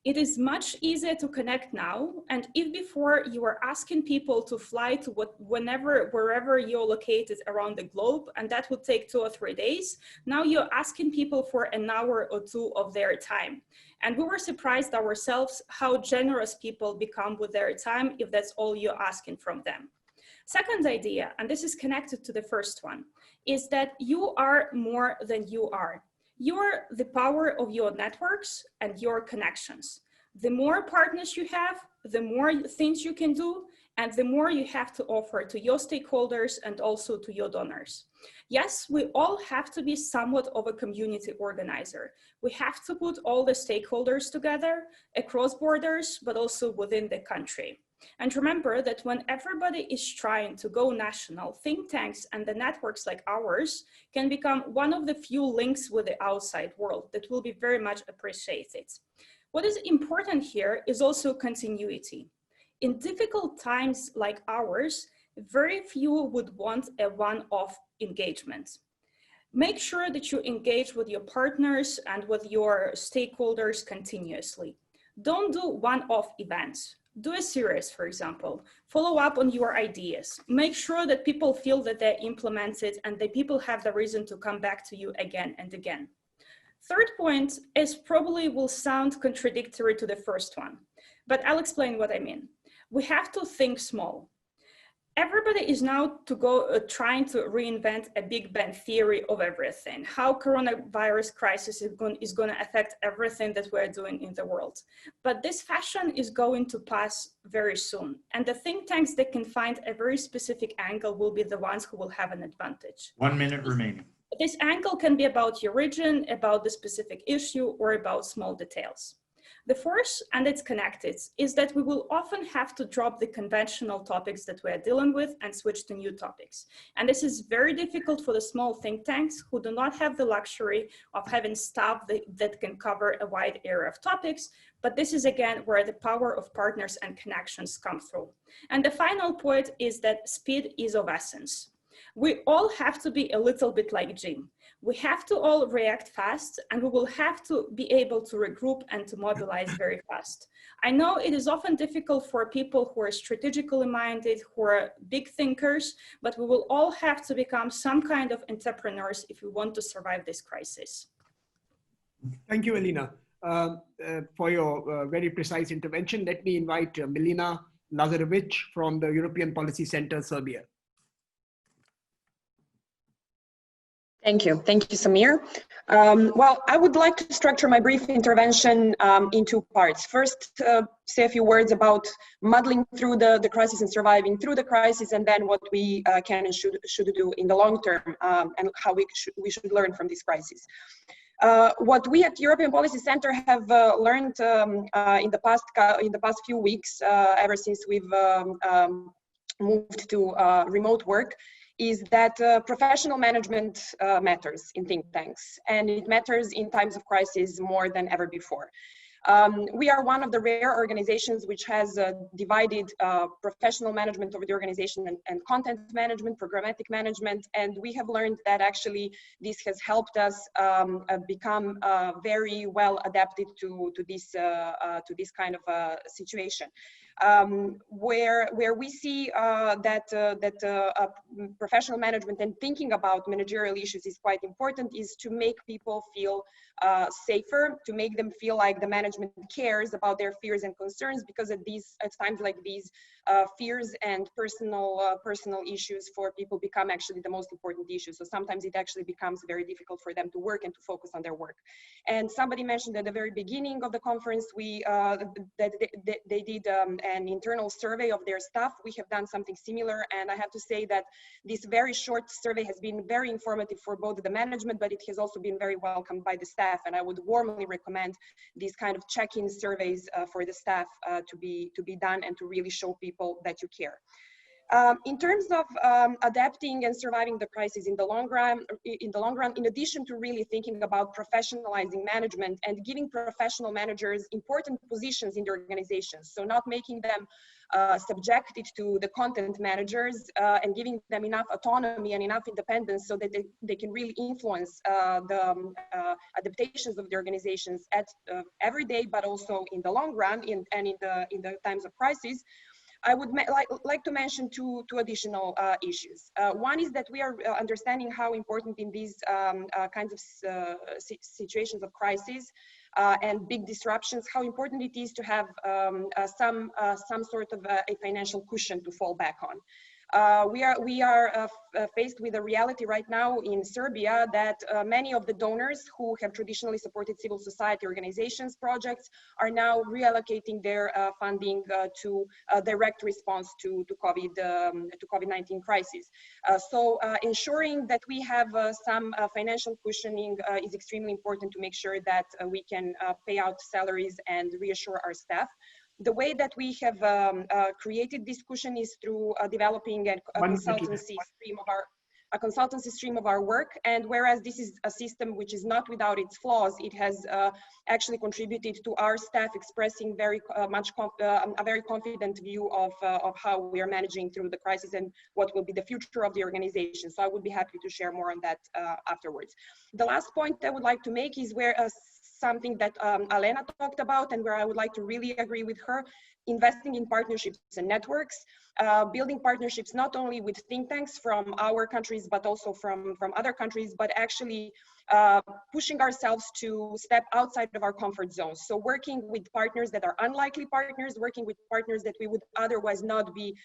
It is much easier to connect now, and if before you were asking people to fly to wherever you're located around the globe, and that would take 2 or 3 days, now you're asking people for an hour or 2 of their time. And we were surprised ourselves how generous people become with their time if that's all you're asking from them. Second idea, and this is connected to the first one, is that you are more than you are. You are the power of your networks and your connections. The more partners you have, the more things you can do, and the more you have to offer to your stakeholders and also to your donors. Yes, we all have to be somewhat of a community organizer. We have to put all the stakeholders together across borders, but also within the country. And remember that when everybody is trying to go national, think tanks and the networks like ours can become one of the few links with the outside world that will be very much appreciated. What is important here is also continuity. In difficult times like ours, very few would want a one-off engagement. Make sure that you engage with your partners and with your stakeholders continuously. Don't do one-off events. Do a series, for example. Follow up on your ideas. Make sure that people feel that they're implemented and that people have the reason to come back to you again and again. Third point is probably will sound contradictory to the first one, but I'll explain what I mean. We have to think small. Everybody is now trying to reinvent a Big Bang theory of everything, how coronavirus crisis is going to affect everything that we're doing in the world. But this fashion is going to pass very soon. And the think tanks that can find a very specific angle will be the ones who will have an advantage. 1 minute remaining. This angle can be about your region, about the specific issue, or about small details. The first, and it's connected, is that we will often have to drop the conventional topics that we are dealing with and switch to new topics. And this is very difficult for the small think tanks who do not have the luxury of having staff that can cover a wide area of topics. But this is again where the power of partners and connections come through. And the final point is that speed is of essence. We all have to be a little bit like Jim. We have to all react fast, and we will have to be able to regroup and to mobilize very fast. I know it is often difficult for people who are strategically minded, who are big thinkers, but we will all have to become some kind of entrepreneurs if we want to survive this crisis. Thank you, Elena, for your very precise intervention. Let me invite Milena Lazarevic from the European Policy Center, Serbia. Thank you, Samir. Well, I would like to structure my brief intervention in two parts. First, say a few words about muddling through the crisis and surviving through the crisis, and then what we can and should do in the long term, and how we should learn from this crisis. What we at European Policy Center have learned in the past few weeks, ever since we've moved to remote work, is that professional management matters in think tanks, and it matters in times of crisis more than ever before. We are one of the rare organizations which has divided professional management of the organization and content management, programmatic management, and we have learned that actually this has helped us become very well adapted to this kind of situation. Where we see that professional management and thinking about managerial issues is quite important is to make people feel safer, to make them feel like the management cares about their fears and concerns, because at times like these, fears and personal issues for people become actually the most important issues. So sometimes it actually becomes very difficult for them to work and to focus on their work. And somebody mentioned at the very beginning of the conference, that they did an internal survey of their staff. We have done something similar, and I have to say that this very short survey has been very informative for both the management, but it has also been very welcomed by the staff, and I would warmly recommend these kind of check-in surveys for the staff to be done and to really show people that you care. In terms of adapting and surviving the crisis in the long run, in addition to really thinking about professionalizing management and giving professional managers important positions in the organizations, so not making them subjected to the content managers and giving them enough autonomy and enough independence so that they can really influence the adaptations of the organizations every day, but also in the long run and in the times of crisis. I would like to mention two additional issues. One is that we are understanding how important in these kinds of situations of crisis and big disruptions, how important it is to have some sort of a financial cushion to fall back on. We are faced with a reality right now in Serbia that many of the donors who have traditionally supported civil society organizations projects are now reallocating their funding to a direct response to COVID-19 crisis. So ensuring that we have some financial cushioning is extremely important to make sure that we can pay out salaries and reassure our staff. The way that we have created this cushion is through developing a consultancy stream of our work. And whereas this is a system which is not without its flaws, it has actually contributed to our staff expressing a very confident view of how we are managing through the crisis and what will be the future of the organization. So I would be happy to share more on that afterwards. The last point I would like to make is where something that Alena talked about and where I would like to really agree with her, investing in partnerships and networks, building partnerships not only with think tanks from our countries, but also from other countries, but actually pushing ourselves to step outside of our comfort zones. So working with partners that are unlikely partners, working with partners that we would otherwise not be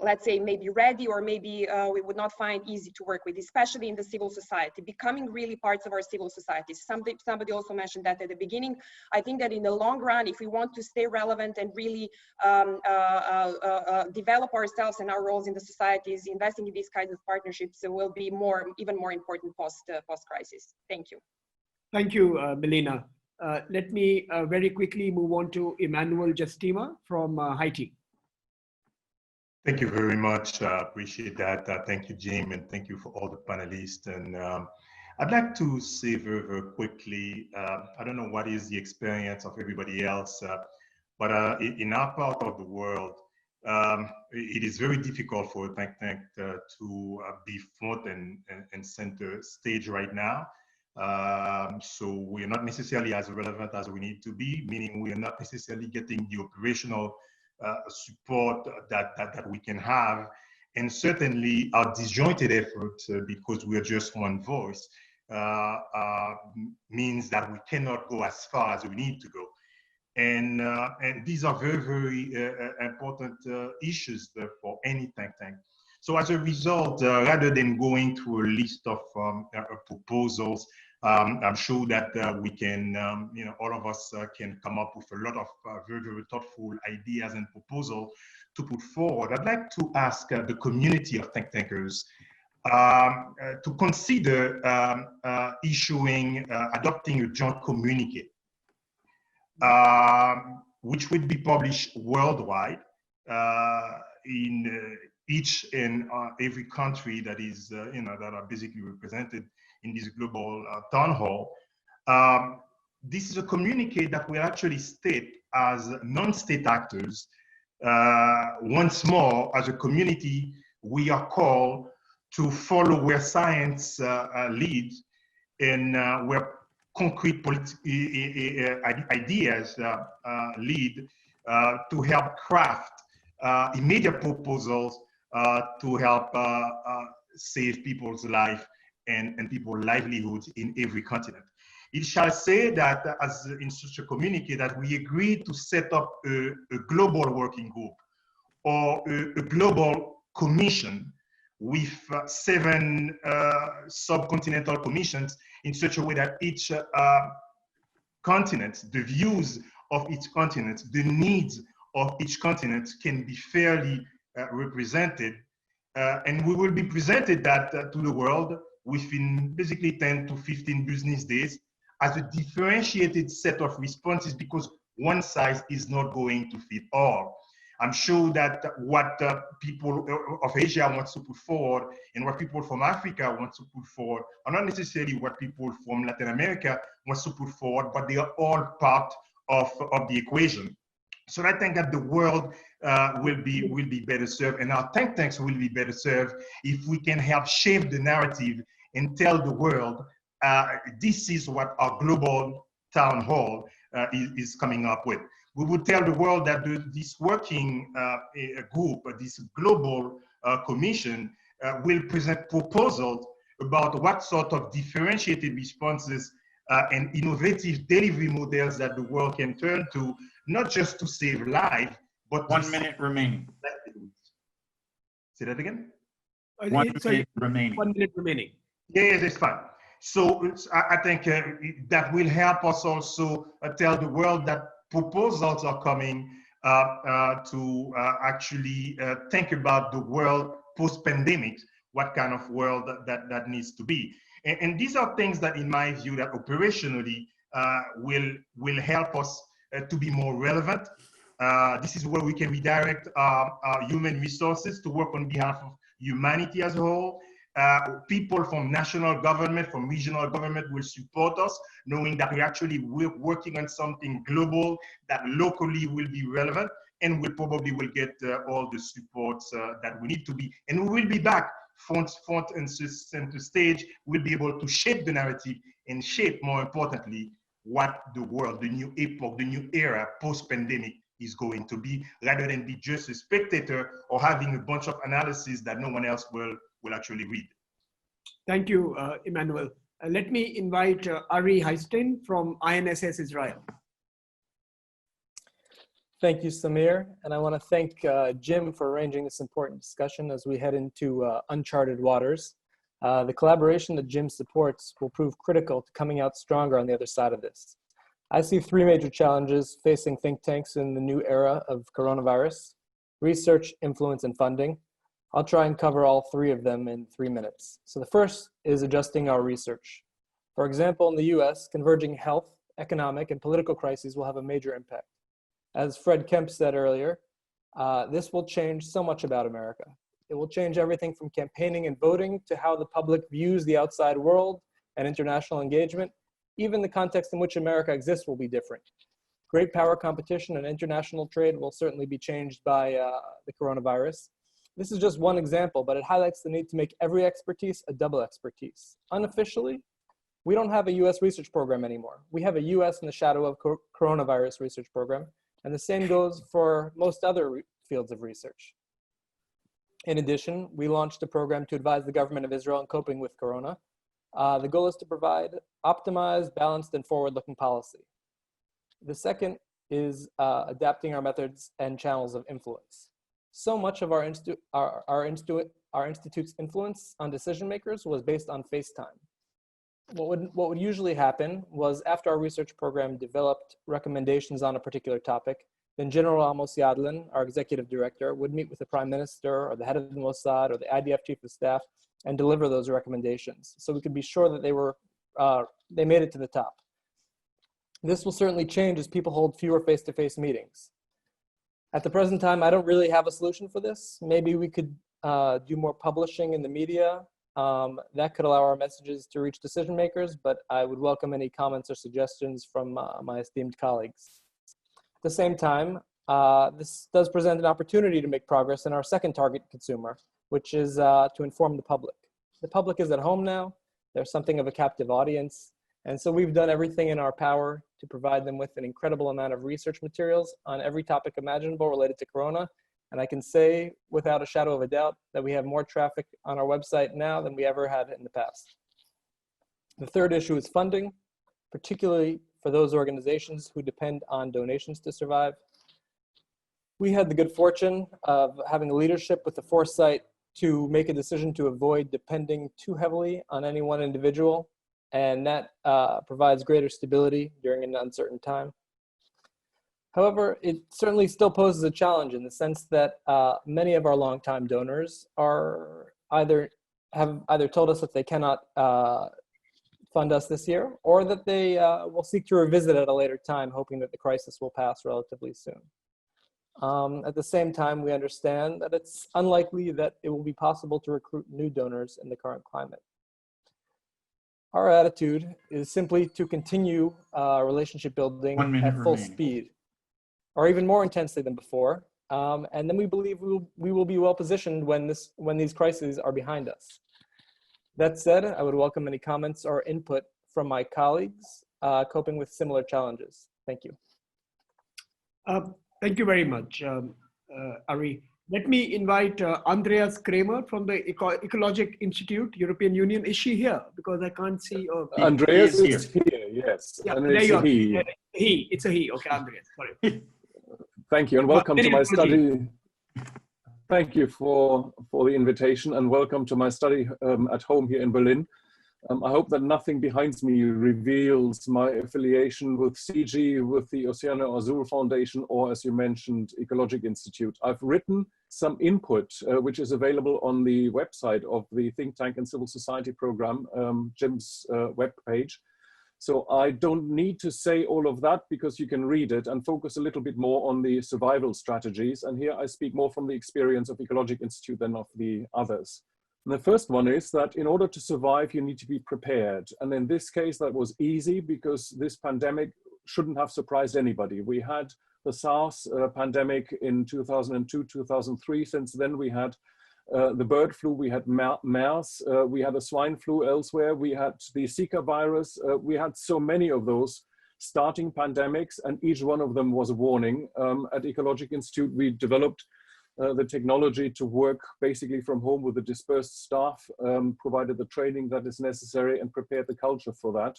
let's say maybe ready, or maybe we would not find easy to work with, especially in the civil society, becoming really parts of our civil society. Somebody also mentioned that at the beginning. I think that in the long run, if we want to stay relevant and really develop ourselves and our roles in the societies, investing in these kinds of partnerships will be even more important post-crisis. Thank you. Thank you, Milena. Let me very quickly move on to Emmanuel Justima from Haiti. Thank you very much. Appreciate that. Thank you, Jim, and thank you for all the panelists. And I'd like to say very, very quickly, I don't know what is the experience of everybody else, but in our part of the world, it is very difficult for a think tank to be front and center stage right now. So we're not necessarily as relevant as we need to be, meaning we are not necessarily getting the operational support that we can have. And certainly our disjointed efforts, because we are just one voice, means that we cannot go as far as we need to go. And these are very, very important issues for any think tank. So as a result, rather than going through a list of proposals, I'm sure that we can, all of us can come up with a lot of very, very thoughtful ideas and proposals to put forward. I'd like to ask the community of think tankers to consider adopting a joint communique, which would be published worldwide in each and every country that is, that are basically represented in this global town hall. This is a communique that will actually state as non-state actors, once more, as a community, we are called to follow where science leads and where concrete ideas lead to help craft immediate proposals to help save people's life and people's livelihoods in every continent. It shall say that, as in such a communique, that we agree to set up a global working group or a global commission with 7 subcontinental commissions in such a way that each continent, the views of each continent, the needs of each continent can be fairly represented. And we will be presented that to the world within basically 10 to 15 business days as a differentiated set of responses, because one size is not going to fit all. I'm sure that what people of Asia want to put forward and what people from Africa want to put forward are not necessarily what people from Latin America want to put forward, but they are all part of the equation. So I think that the world will be better served, and our think tanks will be better served if we can help shape the narrative and tell the world this is what our global town hall is coming up with. We would tell the world that this working group, this global commission, will present proposals about what sort of differentiated responses and innovative delivery models that the world can turn to, not just to save lives, but 1 minute remaining. Say that again? 1 minute remaining. 1 minute remaining. Yes, it's fine. So I think that will help us also tell the world that proposals are coming to actually think about the world post-pandemic, what kind of world that needs to be. And these are things that, in my view, that operationally will help us to be more relevant. This is where we can redirect our human resources to work on behalf of humanity as a whole. People from national government, from regional government will support us, knowing that we're working on something global that locally will be relevant, and we probably will get all the supports that we need to be. And we will be back front and center stage. We'll be able to shape the narrative and shape, more importantly, what the world, the new epoch, the new era post-pandemic is going to be, rather than be just a spectator or having a bunch of analysis that no one else will actually read. Thank you, Emmanuel. Let me invite Ari Heistein from INSS Israel. Thank you, Samir. And I want to thank Jim for arranging this important discussion as we head into uncharted waters. The collaboration that Jim supports will prove critical to coming out stronger on the other side of this. I see 3 major challenges facing think tanks in the new era of coronavirus: research, influence, and funding. I'll try and cover all 3 of them in 3 minutes. So the first is adjusting our research. For example, in the US, converging health economic, and political crises will have a major impact. As Fred Kemp said earlier, this will change so much about America. It will change everything from campaigning and voting to how the public views the outside world and international engagement. Even the context in which America exists will be different. Great power competition and international trade will certainly be changed by the coronavirus. This is just one example, but it highlights the need to make every expertise a double expertise. Unofficially, we don't have a US research program anymore. We have a US in the shadow of coronavirus research program, and the same goes for most other fields of research. In addition, we launched a program to advise the government of Israel in coping with corona. The goal is to provide optimized, balanced, and forward-looking policy. The second is adapting our methods and channels of influence. So much of our institute's influence on decision makers was based on FaceTime. What would usually happen was after our research program developed recommendations on a particular topic, then General Amos Yadlin, our executive director, would meet with the prime minister or the head of the Mossad or the IDF chief of staff and deliver those recommendations, so we could be sure that they made it to the top. This will certainly change as people hold fewer face-to-face meetings. At the present time, I don't really have a solution for this. Maybe we could do more publishing in the media. That could allow our messages to reach decision makers, but I would welcome any comments or suggestions from my esteemed colleagues. At the same time, this does present an opportunity to make progress in our second target consumer, which is to inform the public. The public is at home now. They're something of a captive audience. And so we've done everything in our power to provide them with an incredible amount of research materials on every topic imaginable related to Corona. And I can say without a shadow of a doubt that we have more traffic on our website now than we ever had in the past. The third issue is funding, particularly for those organizations who depend on donations to survive. We had the good fortune of having a leadership with the foresight to make a decision to avoid depending too heavily on any one individual, and that provides greater stability during an uncertain time. However, it certainly still poses a challenge in the sense that many of our longtime donors have either told us that they cannot fund us this year, or that they will seek to revisit at a later time, hoping that the crisis will pass relatively soon. At the same time, we understand that it's unlikely that it will be possible to recruit new donors in the current climate. Our attitude is simply to continue relationship building at full speed, or even more intensely than before. And then we believe we will be well positioned when these crises are behind us. That said, I would welcome any comments or input from my colleagues coping with similar challenges. Thank you. Thank you very much, Ari. Let me invite Andreas Kramer from the Ecologic Institute, European Union. Is she here? Because I can't see. Andreas is here, yes. Yeah, and there it's you a are. he. It's a he. Okay, Andreas, sorry. Thank you, and welcome to my study. Thank you for the invitation, and welcome to my study at home here in Berlin. I hope that nothing behind me reveals my affiliation with CG, with the Oceano Azul Foundation, or as you mentioned, Ecologic Institute. I've written some input, which is available on the website of the Think Tank and Civil Society program, Jim's webpage. So I don't need to say all of that because you can read it and focus a little bit more on the survival strategies. And here I speak more from the experience of Ecologic Institute than of the others. And the first one is that in order to survive, you need to be prepared. And in this case, that was easy because this pandemic shouldn't have surprised anybody. We had the SARS pandemic in 2002, 2003. Since then, we had the bird flu, we had MERS, we had the swine flu elsewhere, we had the Zika virus, we had so many of those starting pandemics, and each one of them was a warning. At Ecologic Institute, we developed the technology to work basically from home with the dispersed staff, provided the training that is necessary and prepared the culture for that.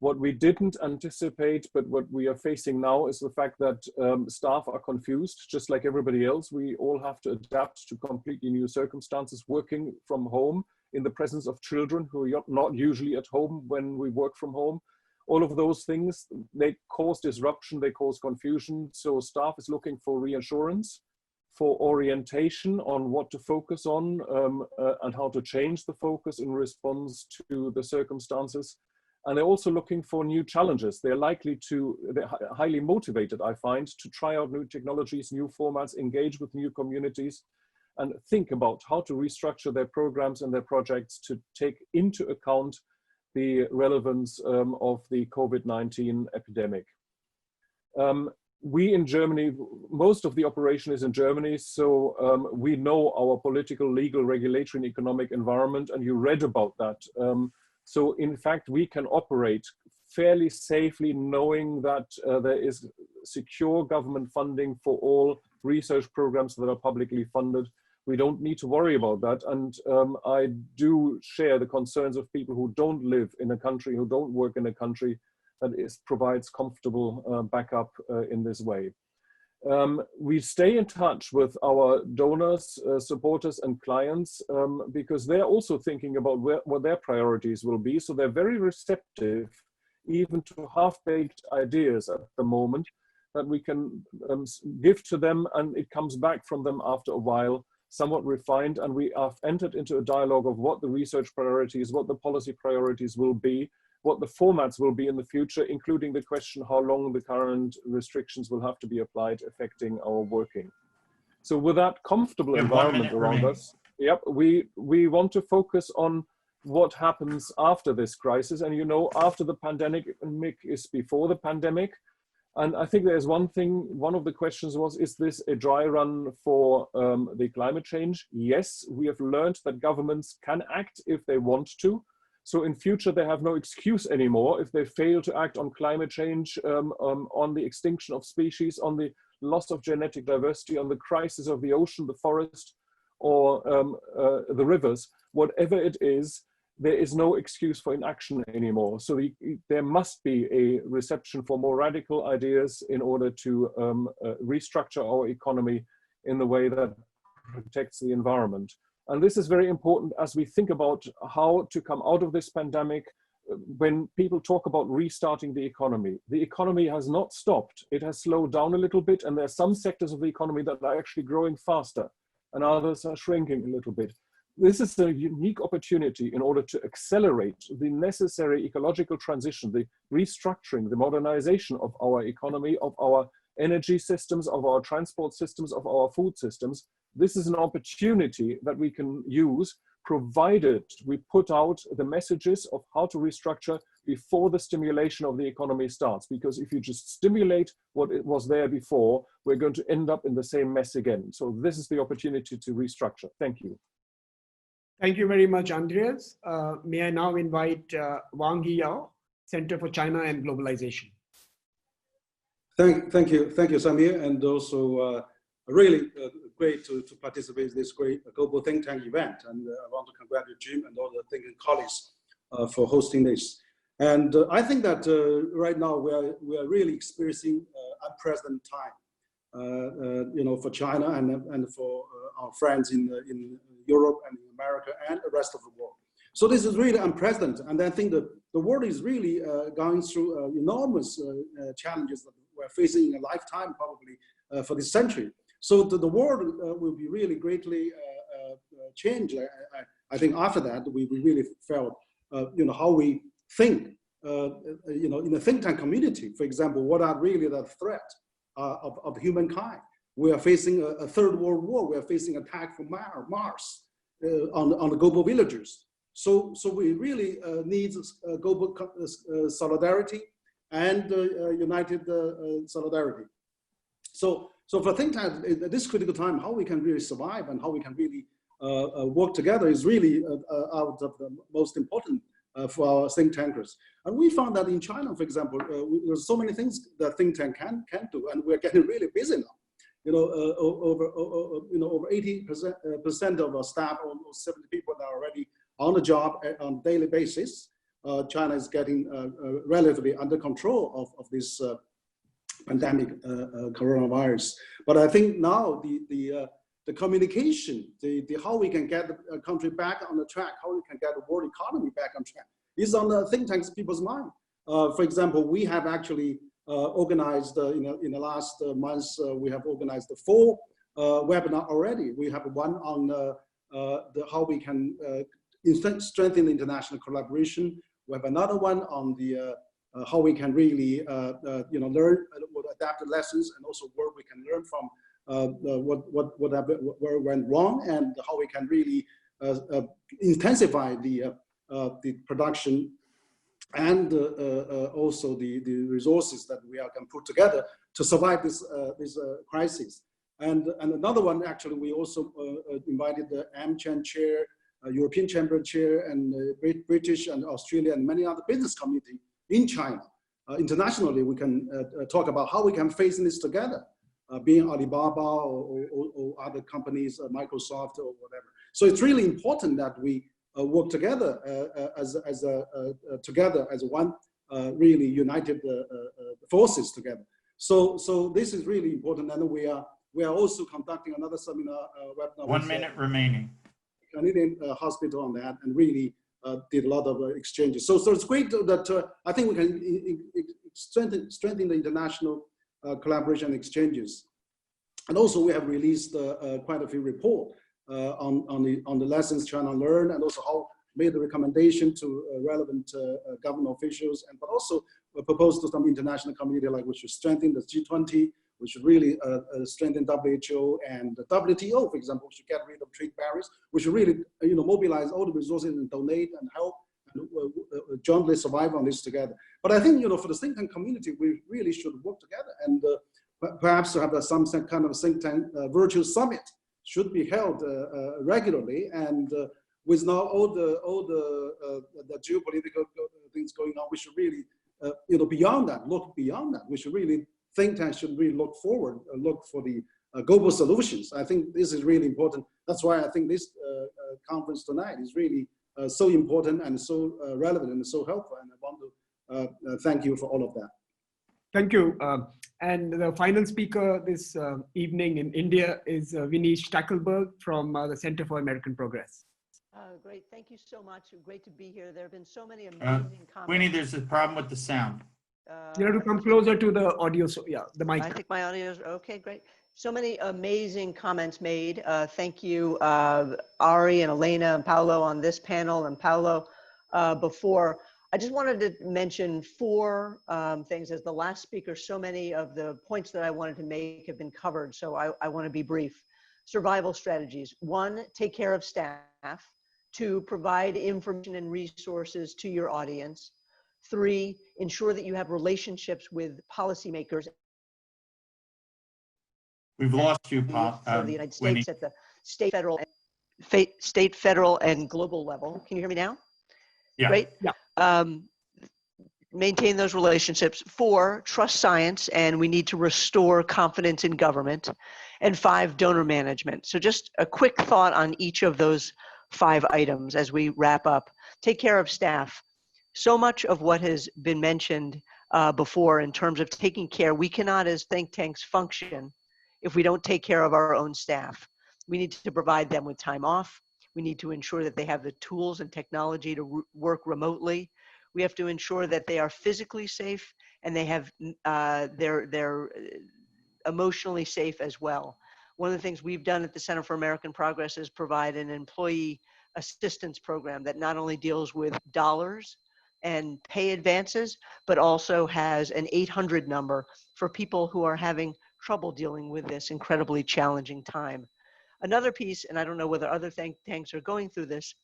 What we didn't anticipate, but what we are facing now is the fact that staff are confused, just like everybody else. We all have to adapt to completely new circumstances, working from home in the presence of children who are not usually at home when we work from home. All of those things, they cause disruption, they cause confusion. So staff is looking for reassurance, for orientation on what to focus on and how to change the focus in response to the circumstances. And they're also looking for new challenges. They're highly motivated, I find, to try out new technologies, new formats, engage with new communities, and think about how to restructure their programs and their projects to take into account the relevance of the COVID-19 epidemic. We in Germany, most of the operation is in Germany, so we know our political, legal, regulatory, and economic environment, and you read about that. So in fact, we can operate fairly safely knowing that there is secure government funding for all research programs that are publicly funded. We don't need to worry about that. And I do share the concerns of people who don't live in a country, who don't work in a country that provides comfortable backup in this way. We stay in touch with our donors, supporters, and clients because they're also thinking about what their priorities will be. So they're very receptive, even to half-baked ideas at the moment that we can give to them, and it comes back from them after a while, somewhat refined, and we have entered into a dialogue of what the research priorities, what the policy priorities will be, what the formats will be in the future, including the question how long the current restrictions will have to be applied, affecting our working. So with that comfortable environment around us, yep, we want to focus on what happens after this crisis. And you know, after the pandemic is before the pandemic. And I think there's one thing, one of the questions was, is this a dry run for the climate change? Yes, we have learned that governments can act if they want to. So in future, they have no excuse anymore if they fail to act on climate change, on the extinction of species, on the loss of genetic diversity, on the crisis of the ocean, the forest, or the rivers. Whatever it is, there is no excuse for inaction anymore. So there must be a reception for more radical ideas in order to restructure our economy in the way that protects the environment. And this is very important as we think about how to come out of this pandemic. When people talk about restarting the economy has not stopped. It has slowed down a little bit, and there are some sectors of the economy that are actually growing faster, and others are shrinking a little bit. This is a unique opportunity in order to accelerate the necessary ecological transition, the restructuring, the modernization of our economy, of our energy systems, of our transport systems, of our food systems. This is an opportunity that we can use, provided we put out the messages of how to restructure before the stimulation of the economy starts. Because if you just stimulate what it was there before, we're going to end up in the same mess again. So this is the opportunity to restructure. Thank you. Thank you very much, Andreas. May I now invite Wang Yao, Center for China and Globalization. Thank you, Samir, and also really great to participate in this great global think tank event. And I want to congratulate Jim and all the thinking colleagues for hosting this. And I think that right now we are really experiencing unprecedented time, you know, for China and for our friends in Europe and in America and the rest of the world. So this is really unprecedented. And I think the world is really going through enormous challenges that we're facing in a lifetime, probably for this century. So the world will be really greatly changed. I think after that, we really felt, you know, how we think, you know, in the think tank community, for example, what are really the threat of humankind? We are facing a third world war. We are facing attack from Mars on the global villagers. So we really need global solidarity and united solidarity. So for think tank, at this critical time, how we can really survive and how we can really work together is really out of the most important for our think tankers. And we found that in China, for example, there's so many things that think tank can do, and we're getting really busy now. You know, over 80% of our staff, almost 70 people, are already on the job on a daily basis. China is getting relatively under control of this pandemic, coronavirus. But I think now the communication, the how we can get the country back on the track, how we can get the world economy back on track, is on the think tanks people's mind. For example, we have actually organized in the last months. We have organized 4 webinars already. We have one on how we can strengthen international collaboration We have another one on the how we can really learn adapted lessons, and also where we can learn from where went wrong, and how we can really intensify the production and also the resources that we can put together to survive this crisis. And another one, actually, we also invited the AmCham chair, European Chamber chair, and British and Australia and many other business community in China. Internationally, we can talk about how we can face this together, being Alibaba or other companies, Microsoft or whatever. So it's really important that we work together together as one really united forces together. So this is really important, and we are also conducting another seminar webinar. 1 minute remaining. Canadian hospital on that, and really did a lot of exchanges. So it's great that I think we can strengthen the international collaboration exchanges. And also we have released quite a few reports on the lessons China learned, and also how made the recommendation to relevant government officials, but also proposed to some international community, like we should strengthen the G20, we should really strengthen WHO and the WTO, for example. We should get rid of trade barriers. We should really mobilize all the resources and donate and help and jointly survive on this together. But I think for the think tank community, we really should work together, and perhaps to have some kind of think tank virtual summit should be held regularly, and with now all the geopolitical things going on, we should really beyond that, look beyond that. We should really think tanks should really look forward, look for the global solutions. I think this is really important. That's why I think this conference tonight is really so important and so relevant and so helpful. And I want to thank you for all of that. Thank you. And the final speaker this evening in India is Winnie Stackelberg from the Center for American Progress. Great. Thank you so much. Great to be here. There have been so many amazing comments. Winnie, there's a problem with the sound. You have to come closer to the audio. So yeah, the mic. I think my audio is okay. Great. So many amazing comments made. Thank you, Ari and Elena and Paulo on this panel, and Paulo before. I just wanted to mention 4 things. As the last speaker, so many of the points that I wanted to make have been covered. So I want to be brief. Survival strategies. 1, take care of staff. 2, provide information and resources to your audience. 3, ensure that you have relationships with policymakers. We've lost you, Paul. For the United States at the state, federal, and global level. Can you hear me now? Yeah. Great. Yeah. Maintain those relationships. 4, trust science, and we need to restore confidence in government. And 5, donor management. So just a quick thought on each of those 5 items as we wrap up. Take care of staff. So much of what has been mentioned before in terms of taking care, we cannot as think tanks function if we don't take care of our own staff. We need to provide them with time off. We need to ensure that they have the tools and technology to work remotely. We have to ensure that they are physically safe and they have they're emotionally safe as well. One of the things we've done at the Center for American Progress is provide an employee assistance program that not only deals with dollars and pay advances, but also has an 800 number for people who are having trouble dealing with this incredibly challenging time. Another piece, and I don't know whether other think tanks are going through this,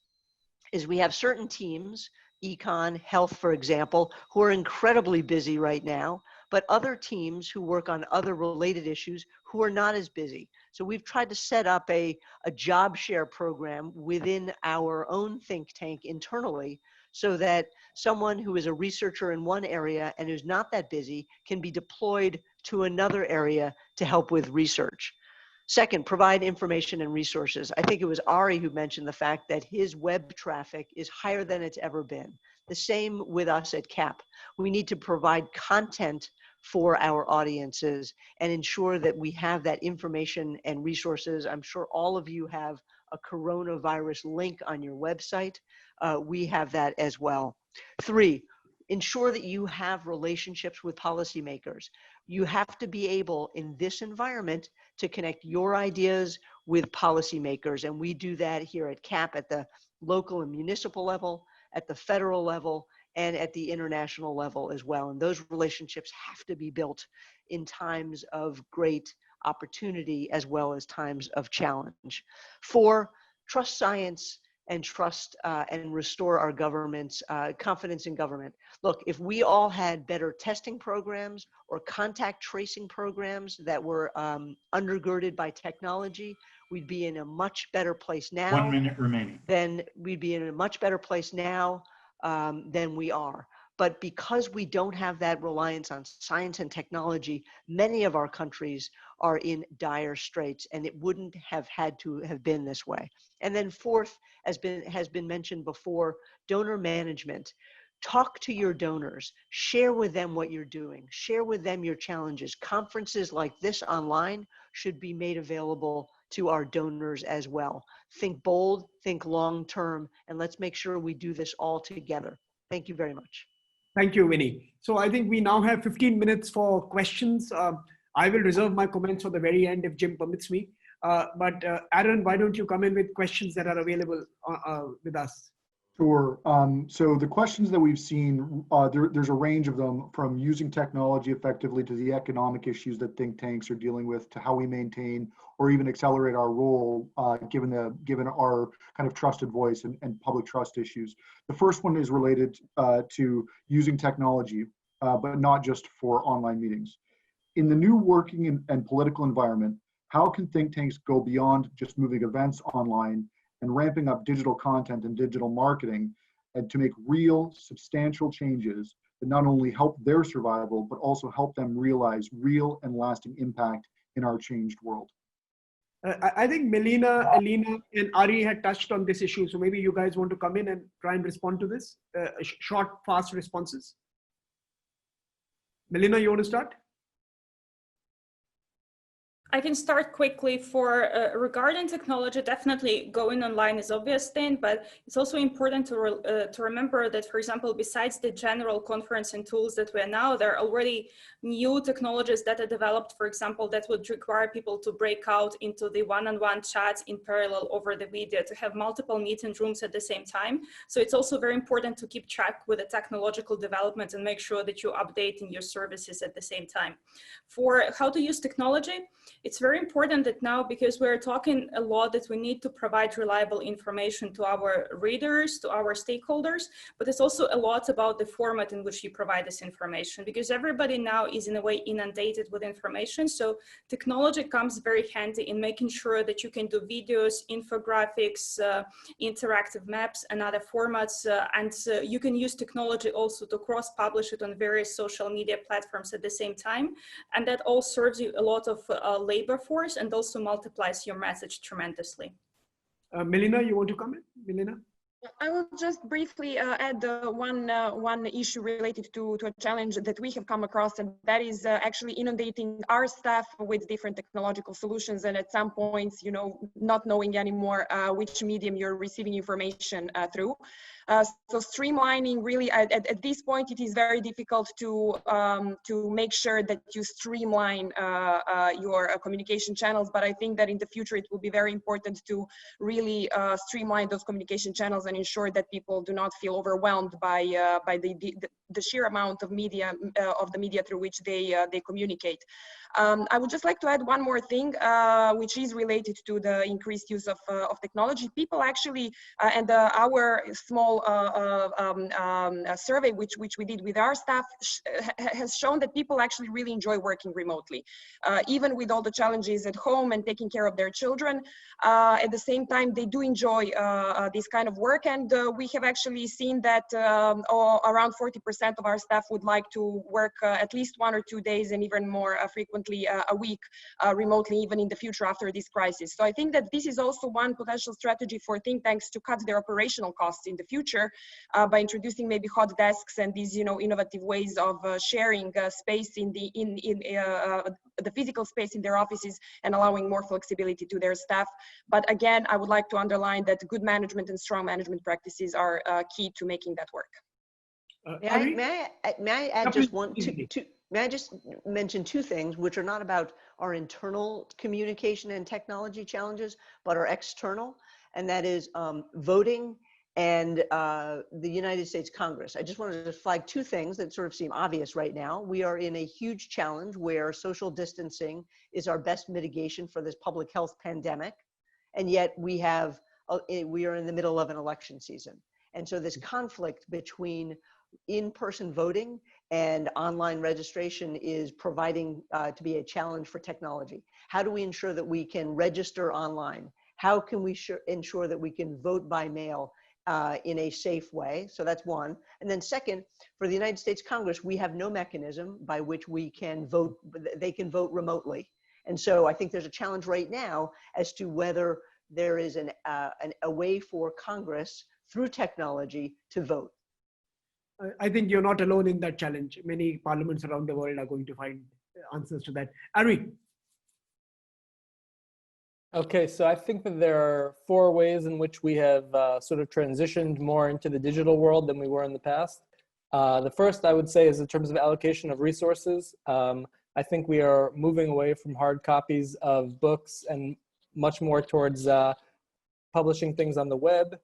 is we have certain teams, econ, health, for example, who are incredibly busy right now, but other teams who work on other related issues who are not as busy. So we've tried to set up a job share program within our own think tank internally, so that someone who is a researcher in one area and who's not that busy can be deployed to another area to help with research. Second, provide information and resources. I think it was Ari who mentioned the fact that his web traffic is higher than it's ever been. The same with us at CAP. We need to provide content for our audiences and ensure that we have that information and resources. I'm sure all of you have a coronavirus link on your website. We have that as well. 3, ensure that you have relationships with policymakers. You have to be able in this environment to connect your ideas with policymakers. And we do that here at CAP at the local and municipal level, at the federal level, and at the international level as well. And those relationships have to be built in times of great opportunity as well as times of challenge. 4, trust science and trust and restore our government's confidence in government. Look, if we all had better testing programs or contact tracing programs that were undergirded by technology, we'd be in a much better place now. 1 minute remaining. Then we'd be in a much better place now than we are. But because we don't have that reliance on science and technology, many of our countries are in dire straits, and it wouldn't have had to have been this way. And then 4th, has been mentioned before, donor management. Talk to your donors, share with them what you're doing, share with them your challenges. Conferences like this online should be made available to our donors as well. Think bold, think long-term, and let's make sure we do this all together. Thank you very much. Thank you, Winnie. So I think we now have 15 minutes for questions. I will reserve my comments for the very end if Jim permits me. But Aaron, why don't you come in with questions that are available with us? Sure. So the questions that we've seen, there's a range of them, from using technology effectively to the economic issues that think tanks are dealing with, to how we maintain or even accelerate our role given our kind of trusted voice and public trust issues. The first one is related to using technology, but not just for online meetings. In the new working and political environment, how can think tanks go beyond just moving events online and ramping up digital content and digital marketing, and to make real, substantial changes that not only help their survival, but also help them realize real and lasting impact in our changed world? I think Melina, Elena, and Ari had touched on this issue. So maybe you guys want to come in and try and respond to this? Short, fast responses. Melina, you want to start? I can start quickly. For regarding technology, definitely going online is obvious thing, but it's also important to remember that, for example, besides the general conferencing tools that we are now, there are already new technologies that are developed, for example, that would require people to break out into the one-on-one chats in parallel over the video, to have multiple meeting rooms at the same time. So it's also very important to keep track with the technological development and make sure that you're updating your services at the same time. For how to use technology, it's very important that now, because we're talking a lot that we need to provide reliable information to our readers, to our stakeholders, but it's also a lot about the format in which you provide this information, because everybody now is in a way inundated with information. So technology comes very handy in making sure that you can do videos, infographics, interactive maps and other formats. And you can use technology also to cross-publish it on various social media platforms at the same time. And that all serves you a lot of labor force and also multiplies your message tremendously. Melina, you want to comment? Melina? I will just briefly add one issue related to a challenge that we have come across, and that is actually inundating our staff with different technological solutions, and at some points, not knowing anymore which medium you're receiving information through. So streamlining, really, at this point, it is very difficult to make sure that you streamline your communication channels. But I think that in the future, it will be very important to really streamline those communication channels and ensure that people do not feel overwhelmed by the sheer amount of media the media through which they communicate. I would just like to add one more thing, which is related to the increased use of technology. People actually, and our small survey which we did with our staff has shown that people actually really enjoy working remotely, even with all the challenges at home and taking care of their children. At the same time, they do enjoy this kind of work, and we have actually seen that around 40% of our staff would like to work at least 1 or 2 days, and even more frequently a week remotely, even in the future after this crisis. So I think that this is also one potential strategy for think tanks to cut their operational costs in the future by introducing maybe hot desks and these innovative ways of sharing space in the physical space in their offices and allowing more flexibility to their staff. But again, I would like to underline that good management and strong management practices are key to making that work. May I add just may I just mention 2 things, which are not about our internal communication and technology challenges, but are external, and that is voting and the United States Congress. I just wanted to flag two things that sort of seem obvious right now. We are in a huge challenge where social distancing is our best mitigation for this public health pandemic, and yet we are in the middle of an election season. And so this conflict between in-person voting and online registration is proving to be a challenge for technology. How do we ensure that we can register online? How can we ensure that we can vote by mail in a safe way? So that's one. And then second, for the United States Congress, we have no mechanism by which we can vote, they can vote remotely. And so I think there's a challenge right now as to whether there is a way for Congress through technology to vote. I think you're not alone in that challenge. Many parliaments around the world are going to find answers to that. Ari. Okay, so I think that there are 4 ways in which we have sort of transitioned more into the digital world than we were in the past. The first, I would say, is in terms of allocation of resources. I think we are moving away from hard copies of books and much more towards publishing things on the web.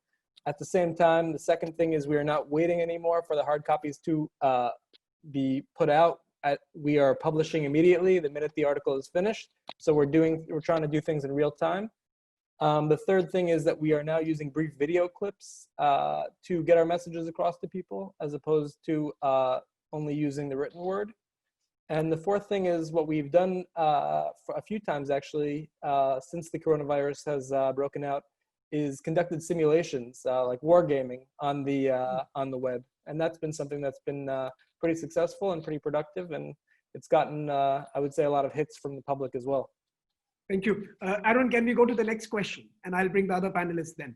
At the same time, the second thing is we are not waiting anymore for the hard copies to be put out. We are publishing immediately the minute the article is finished. So we're trying to do things in real time. The third thing is that we are now using brief video clips to get our messages across to people, as opposed to only using the written word. And the fourth thing is what we've done for a few times actually since the coronavirus has broken out, is conducted simulations like wargaming on the web, and that's been something that's been pretty successful and pretty productive, and it's gotten I would say a lot of hits from the public as well. Thank you. Aaron, can we go to the next question, and I'll bring the other panelists then.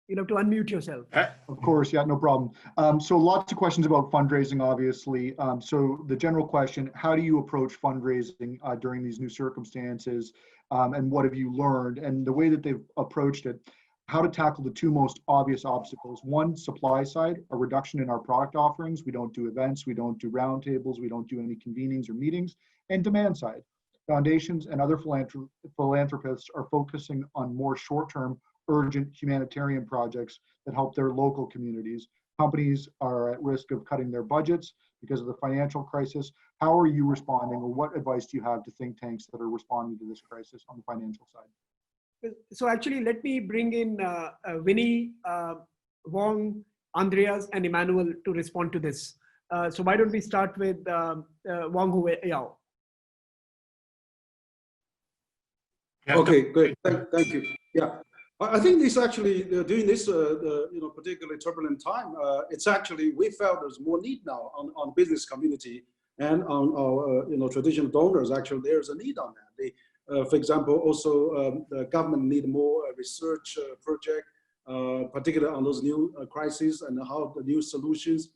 You'll have to unmute yourself. Of course, yeah, no problem. So lots of questions about fundraising, obviously. So the general question, how do you approach fundraising during these new circumstances? And what have you learned? And the way that they've approached it, how to tackle the 2 most obvious obstacles. One, supply side, a reduction in our product offerings. We don't do events, we don't do roundtables, we don't do any convenings or meetings. And demand side, foundations and other philanthropists are focusing on more short-term, urgent humanitarian projects that help their local communities. Companies are at risk of cutting their budgets because of the financial crisis. How are you responding, or what advice do you have to think tanks that are responding to this crisis on the financial side? So actually, let me bring in Winnie, Wong, Andreas, and Emmanuel to respond to this. So why don't we start with Wong Hu Yao? Okay, great. Thank you. Yeah. I think this actually, during this particularly turbulent time, it's actually, we felt there's more need now on business community and on our traditional donors. Actually, there's a need on that. For example, also the government need more research project, particularly on those new crises and how the new solutions.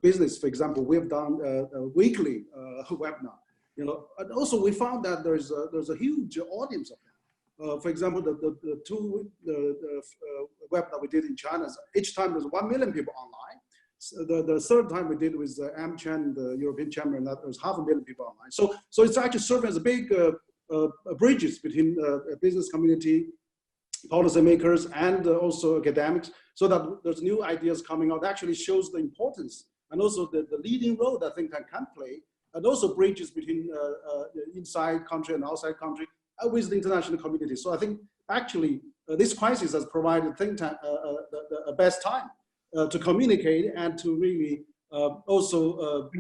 Business, for example, we've done a weekly webinar. And also we found that there's a huge audience of that. For example, the 2 webinar we did in China, each time there's 1 million people online. So the third time we did with AmCham, the European Chamber, and that there's 500,000 people online. So it's actually serving as a big bridges between business community, policymakers, and also academics, so that there's new ideas coming out. It actually shows the importance and also the leading role that think tank can play, and also bridges between inside country and outside country with the international community. So I think actually this crisis has provided think tank the best time to communicate and to really also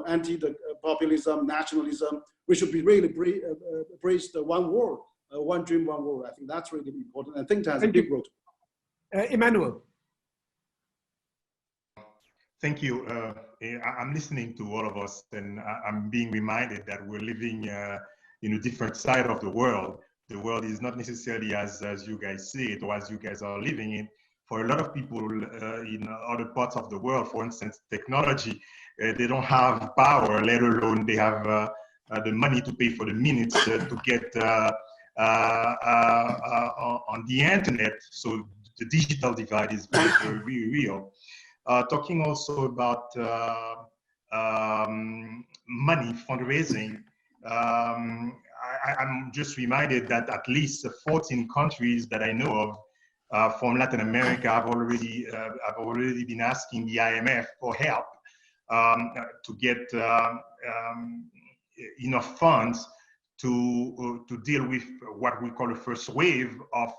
anti the populism, nationalism. We should be really praise the one world, one dream, one world. I think that's really important, and think tank has a big role. Emmanuel. Thank you. I'm listening to all of us, and I'm being reminded that we're living in a different side of the world. The world is not necessarily as you guys see it or as you guys are living in. For a lot of people in other parts of the world, for instance, technology, they don't have power, let alone they have the money to pay for the minutes to get on the internet. So the digital divide is very, very real. Talking also about money, fundraising, I'm just reminded that at least 14 countries that I know of from Latin America. I've already been asking the IMF for help to get enough funds to deal with what we call a first wave of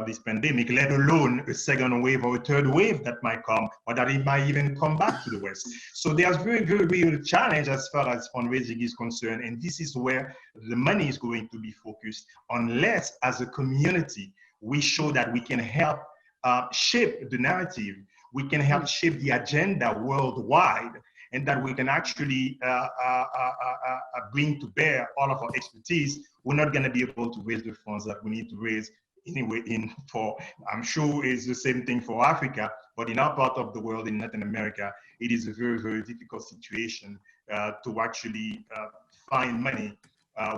this pandemic, let alone a second wave or a third wave that might come, or that it might even come back to the West. So there's very, very real challenge as far as fundraising is concerned, and this is where the money is going to be focused, unless as a community we show that we can help shape the narrative, we can help shape the agenda worldwide, and that we can actually bring to bear all of our expertise. We're not going to be able to raise the funds that we need to raise anyway. I'm sure it's the same thing for Africa, but in our part of the world, in Latin America, it is a very, very difficult situation to actually find money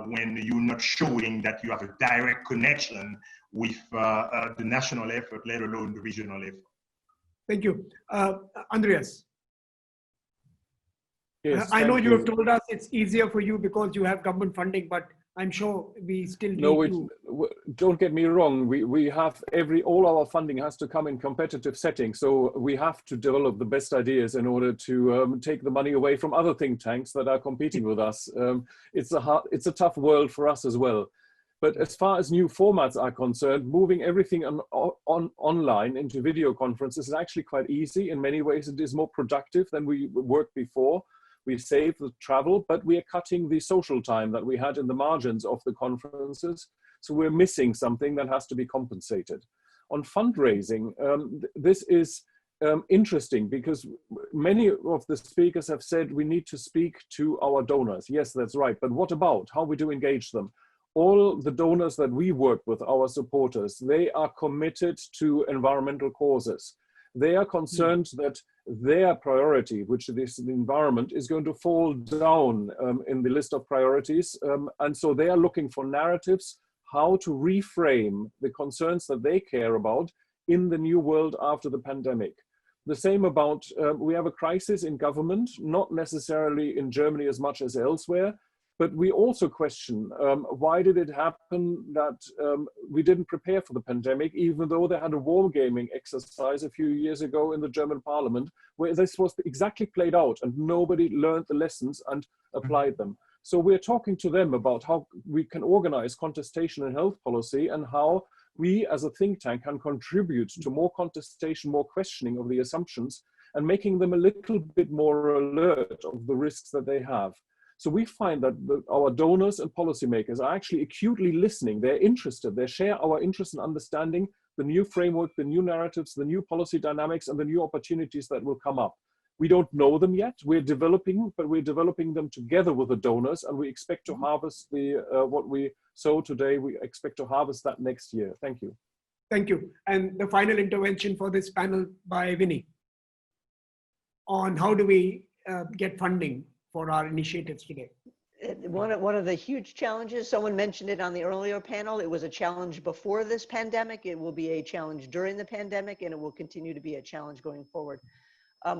when you're not showing that you have a direct connection with the national effort, let alone the regional effort. Thank you. Andreas. Yes, I know thank you have told us it's easier for you because you have government funding, but I'm sure we still need to. Don't get me wrong. We have all our funding has to come in competitive settings. So we have to develop the best ideas in order to take the money away from other think tanks that are competing with us. It's a tough world for us as well. But as far as new formats are concerned, moving everything online into video conferences is actually quite easy. In many ways, it is more productive than we worked before. We save the travel, but we are cutting the social time that we had in the margins of the conferences. So we're missing something that has to be compensated. On fundraising, this is interesting because many of the speakers have said we need to speak to our donors. Yes, that's right. But what about how we do engage them? All the donors that we work with, our supporters, they are committed to environmental causes. They are concerned that their priority, which is the environment, is going to fall down in the list of priorities. And so they are looking for narratives, how to reframe the concerns that they care about in the new world after the pandemic. The same about, we have a crisis in government, not necessarily in Germany as much as elsewhere, but we also question why did it happen that we didn't prepare for the pandemic, even though they had a wargaming exercise a few years ago in the German parliament, where this was exactly played out and nobody learned the lessons and applied them. So we're talking to them about how we can organize contestation and health policy and how we as a think tank can contribute to more contestation, more questioning of the assumptions and making them a little bit more alert of the risks that they have. So we find that our donors and policymakers are actually acutely listening. They're interested. They share our interest in understanding the new framework, the new narratives, the new policy dynamics, and the new opportunities that will come up. We don't know them yet. We're developing, but we're developing them together with the donors, and we expect to harvest what we sow today. We expect to harvest that next year. Thank you. Thank you. And the final intervention for this panel by Vinny on how do we get funding for our initiatives today. One of the huge challenges, someone mentioned it on the earlier panel, it was a challenge before this pandemic, it will be a challenge during the pandemic, and it will continue to be a challenge going forward.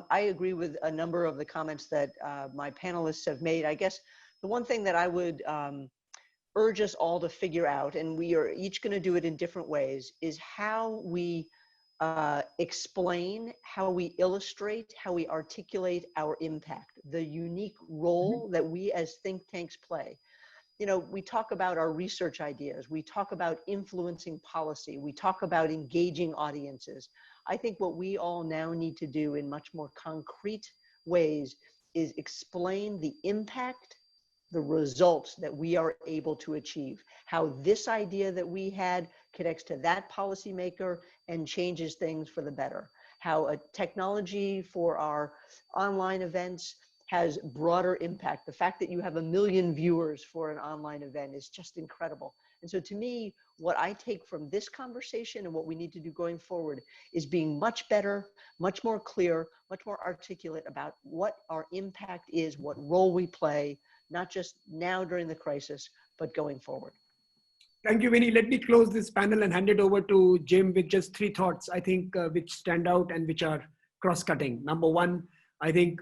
I agree with a number of the comments that my panelists have made. I guess the one thing that I would urge us all to figure out, and we are each going to do it in different ways, is how we explain, how we illustrate, how we articulate our impact, the unique role that we as think tanks play. You know, we talk about our research ideas, we talk about influencing policy, we talk about engaging audiences. I think what we all now need to do in much more concrete ways is explain the impact, the results that we are able to achieve, how this idea that we had connects to that policymaker and changes things for the better, how a technology for our online events has broader impact. The fact that you have 1 million viewers for an online event is just incredible. And so to me, what I take from this conversation and what we need to do going forward is being much better, much more clear, much more articulate about what our impact is, what role we play, not just now during the crisis, but going forward. Thank you, Vinny. Let me close this panel and hand it over to Jim with just 3 thoughts, I think, which stand out and which are cross-cutting. Number one, I think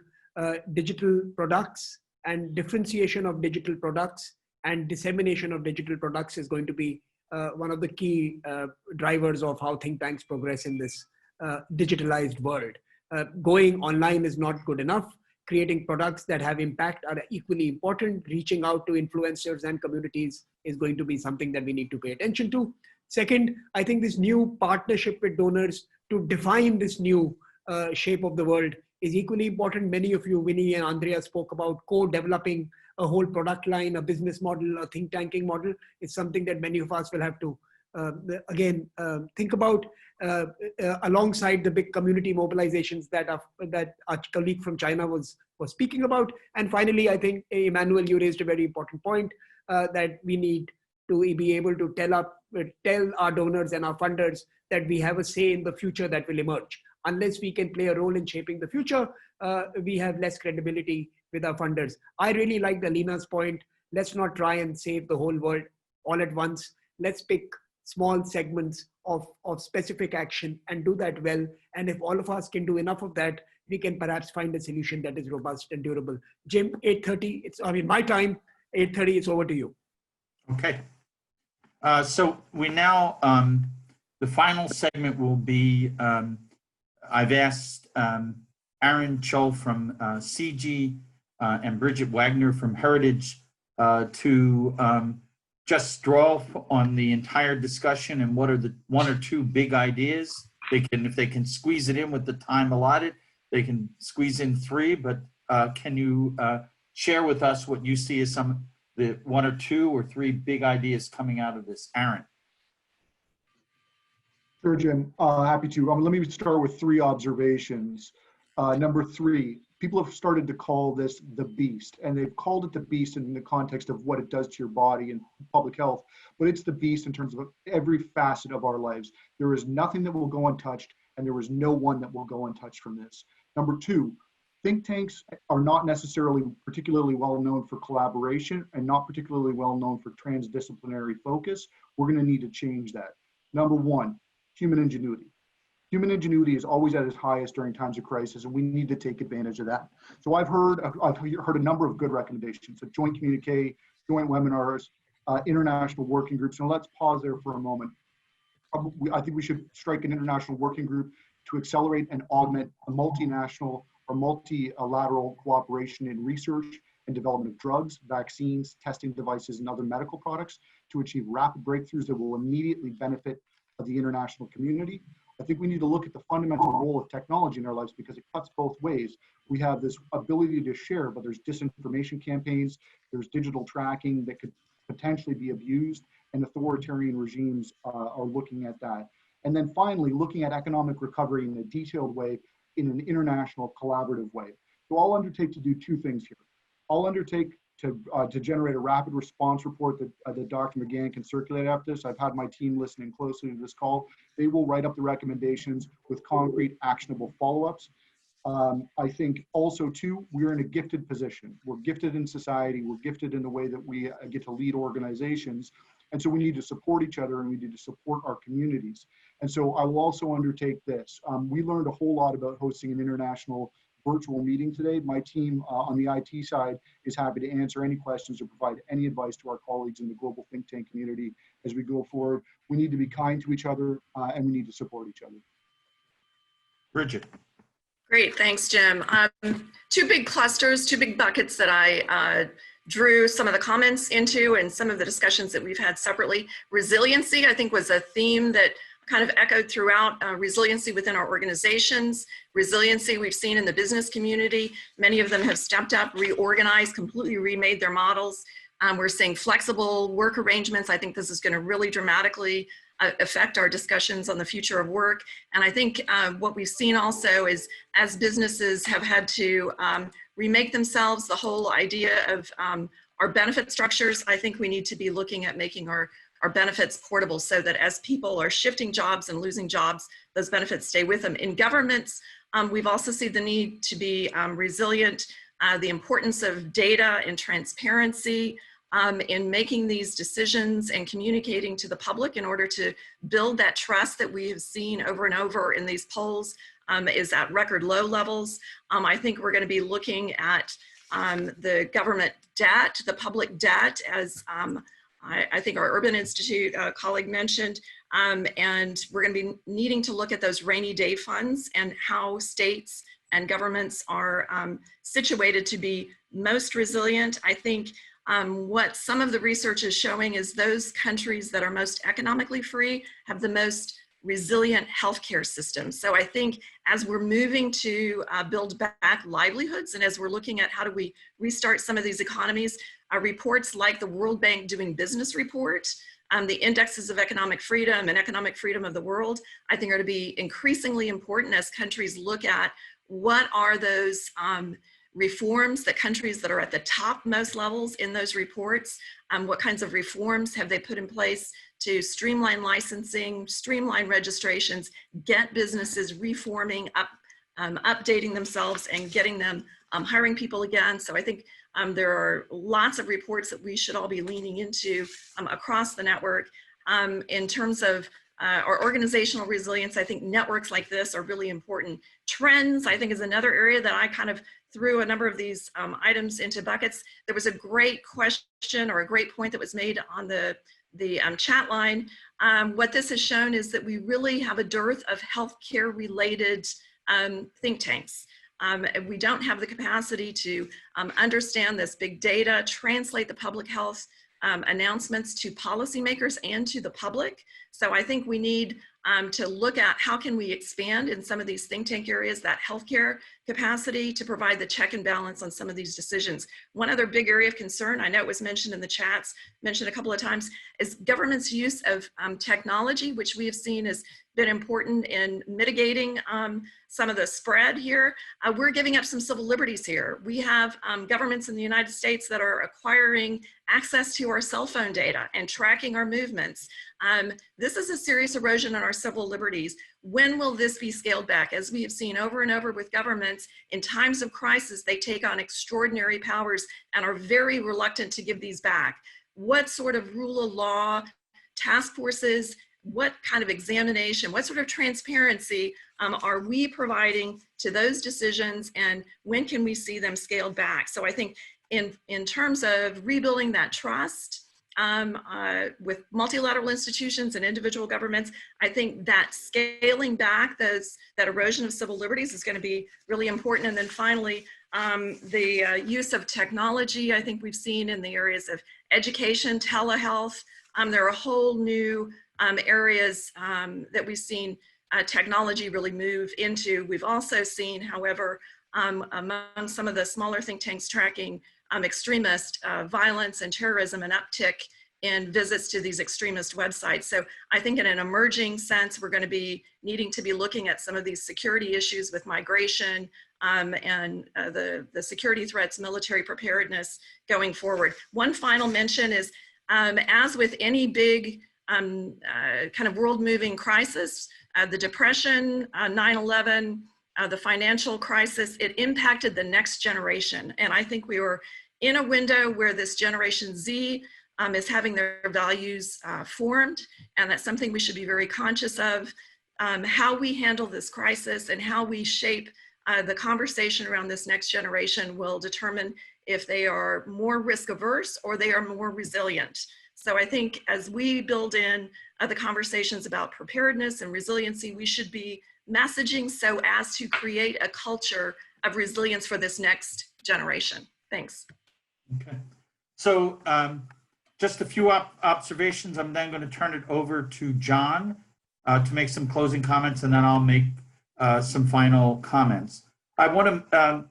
digital products and differentiation of digital products and dissemination of digital products is going to be one of the key drivers of how think tanks progress in this digitalized world. Going online is not good enough. Creating products that have impact are equally important. Reaching out to influencers and communities is going to be something that we need to pay attention to. Second, I think this new partnership with donors to define this new shape of the world is equally important. Many of you, Winnie and Andrea, spoke about co-developing a whole product line, a business model, a think tanking model. It's something that many of us will have to, think about alongside the big community mobilizations that our colleague from China was speaking about. And finally, I think, Emmanuel, you raised a very important point that we need to be able to tell our donors and our funders that we have a say in the future that will emerge. Unless we can play a role in shaping the future, we have less credibility with our funders. I really like Alina's point. Let's not try and save the whole world all at once. Let's pick small segments of specific action and do that well. And if all of us can do enough of that, we can perhaps find a solution that is robust and durable. Jim, 8:30, my time, 8:30, it's over to you. Okay. So we now, the final segment will be, I've asked Aaron Cho from CG and Bridget Wagner from Heritage to just draw on the entire discussion and what are the one or two big ideas. If they can squeeze it in with the time allotted, they can squeeze in 3, but can you share with us what you see as the 1 or 2 or 3 big ideas coming out of this? Aaron. Sure, Jim. Happy to. Let me start with 3 observations. Number 3, people have started to call this the beast, and they've called it the beast in the context of what it does to your body and public health, but it's the beast in terms of every facet of our lives. There is nothing that will go untouched, and there is no one that will go untouched from this. Number 2, think tanks are not necessarily particularly well known for collaboration and not particularly well known for transdisciplinary focus. We're going to need to change that. Number 1, human ingenuity. Human ingenuity is always at its highest during times of crisis, and we need to take advantage of that. So I've heard a number of good recommendations, so joint communique, joint webinars, international working groups. And let's pause there for a moment. I think we should strike an international working group to accelerate and augment a multinational or multilateral cooperation in research and development of drugs, vaccines, testing devices, and other medical products to achieve rapid breakthroughs that will immediately benefit the international community. I think we need to look at the fundamental role of technology in our lives because it cuts both ways. We have this ability to share, but there's disinformation campaigns, there's digital tracking that could potentially be abused, and authoritarian regimes are looking at that. And then finally, looking at economic recovery in a detailed way, in an international collaborative way. So I'll undertake to do 2 things here. I'll undertake to generate a rapid response report that Dr. McGann can circulate after this. I've had my team listening closely to this call. They will write up the recommendations with concrete, actionable follow-ups. I think also too, we're in a gifted position. We're gifted in society. We're gifted in the way that we get to lead organizations. And so we need to support each other and we need to support our communities. And so I will also undertake this. We learned a whole lot about hosting an international virtual meeting today. My team on the IT side is happy to answer any questions or provide any advice to our colleagues in the global think tank community as we go forward. We need to be kind to each other and we need to support each other. Bridget. Great, thanks, Jim. 2 big clusters, 2 big buckets that I drew some of the comments into and some of the discussions that we've had separately. Resiliency, I think, was a theme that kind of echoed throughout. Resiliency within our organizations, resiliency we've seen in the business community. Many of them have stepped up, reorganized, completely remade their models. We're seeing flexible work arrangements. I think this is going to really dramatically affect our discussions on the future of work. And I think what we've seen also is as businesses have had to remake themselves, the whole idea of our benefit structures, I think we need to be looking at making our benefits portable so that as people are shifting jobs and losing jobs, those benefits stay with them. In governments, we've also seen the need to be resilient, the importance of data and transparency in making these decisions and communicating to the public in order to build that trust that we have seen over and over in these polls is at record low levels. I think we're going to be looking at the government debt, the public debt as I think our Urban Institute colleague mentioned, and we're going to be needing to look at those rainy day funds and how states and governments are situated to be most resilient. I think what some of the research is showing is those countries that are most economically free have the most resilient healthcare systems. So I think as we're moving to build back livelihoods, and as we're looking at how do we restart some of these economies, reports like the World Bank Doing Business report, the indexes of economic freedom and economic freedom of the world, I think are to be increasingly important as countries look at what are those reforms that countries that are at the topmost levels in those reports, what kinds of reforms have they put in place to streamline licensing, streamline registrations, get businesses reforming, updating themselves and getting them hiring people again. So I think there are lots of reports that we should all be leaning into across the network. In terms of our organizational resilience, I think networks like this are really important. Trends, I think, is another area that I kind of threw a number of these items into buckets. There was a great question or a great point that was made on the chat line. What this has shown is that we really have a dearth of healthcare related think tanks. We don't have the capacity to understand this big data, translate the public health announcements to policymakers and to the public. So I think we need to look at how can we expand in some of these think tank areas that healthcare capacity to provide the check and balance on some of these decisions. One other big area of concern, I know it was mentioned in the chats, mentioned a couple of times, is government's use of technology, which we have seen has been important in mitigating some of the spread here. We're giving up some civil liberties here. We have governments in the United States that are acquiring access to our cell phone data and tracking our movements. This is a serious erosion on our civil liberties. When will this be scaled back? As we have seen over and over with governments, in times of crisis, they take on extraordinary powers and are very reluctant to give these back. What sort of rule of law, task forces, what kind of examination, what sort of transparency are we providing to those decisions, and when can we see them scaled back? So I think in terms of rebuilding that trust with multilateral institutions and individual governments, I think that scaling back that erosion of civil liberties is going to be really important. And then finally, the use of technology, I think we've seen in the areas of education, telehealth. There are a whole new areas that we've seen technology really move into. We've also seen, however, among some of the smaller think tanks tracking extremist violence and terrorism, an uptick in visits to these extremist websites. So I think in an emerging sense, we're going to be needing to be looking at some of these security issues with migration and the security threats, military preparedness going forward. One final mention is, as with any big kind of world-moving crisis, the Depression, 9/11, the financial crisis, it impacted the next generation. And I think we were in a window where this Generation Z is having their values formed, and that's something we should be very conscious of. How we handle this crisis and how we shape the conversation around this next generation will determine if they are more risk averse or they are more resilient. So I think as we build in the conversations about preparedness and resiliency, we should be messaging so as to create a culture of resilience for this next generation. Thanks. Okay. So just a few observations. I'm then going to turn it over to John to make some closing comments, and then I'll make some final comments. I want to,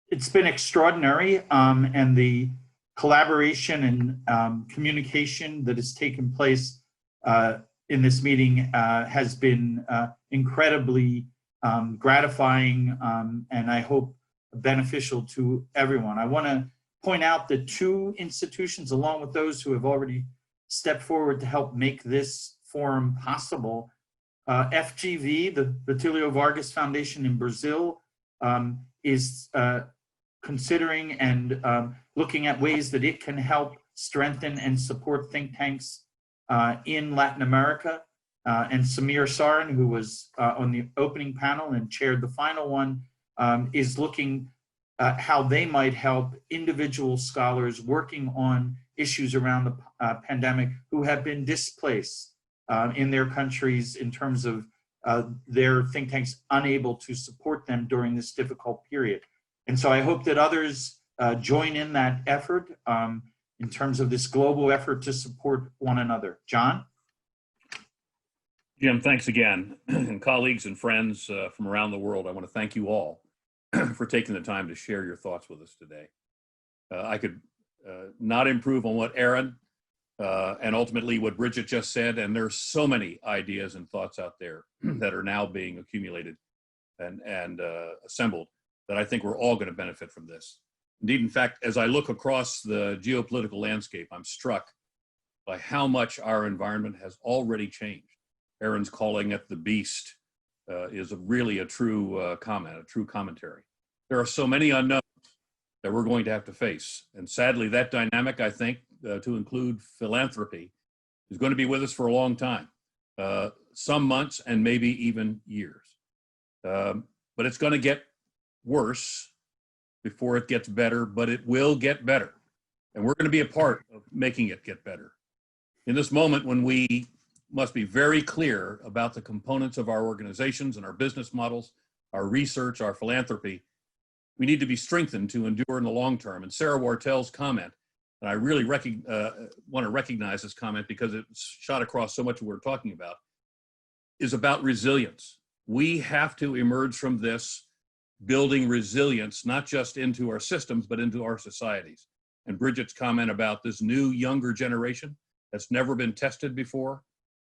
it's been extraordinary, and the collaboration and communication that has taken place in this meeting has been incredibly gratifying and I hope beneficial to everyone. I want to point out that two institutions, along with those who have already stepped forward to help make this forum possible, FGV, the Getúlio Vargas Foundation in Brazil, is considering and looking at ways that it can help strengthen and support think tanks in Latin America. And Samir Sarin, who was on the opening panel and chaired the final one, is looking at how they might help individual scholars working on issues around the pandemic who have been displaced in their countries in terms of their think tanks unable to support them during this difficult period. And so I hope that others join in that effort in terms of this global effort to support one another. John? Jim, thanks again. And colleagues and friends from around the world, I want to thank you all for taking the time to share your thoughts with us today. I could not improve on what Aaron and ultimately what Bridget just said, and there's so many ideas and thoughts out there that are now being accumulated and assembled that I think we're all going to benefit from this. Indeed, in fact, as I look across the geopolitical landscape, I'm struck by how much our environment has already changed. Aaron's calling it the beast is really a true comment, a true commentary. There are so many unknowns that we're going to have to face. And sadly, that dynamic, I think, to include philanthropy, is going to be with us for a long time, some months and maybe even years. But it's going to get worse before it gets better, but it will get better. And we're going to be a part of making it get better. In this moment when we must be very clear about the components of our organizations and our business models, our research, our philanthropy, we need to be strengthened to endure in the long term. And Sarah Wartel's comment, and I really want to recognize this comment because it's shot across so much of what we're talking about, is about resilience. We have to emerge from this building resilience, not just into our systems, but into our societies. And Bridget's comment about this new, younger generation that's never been tested before,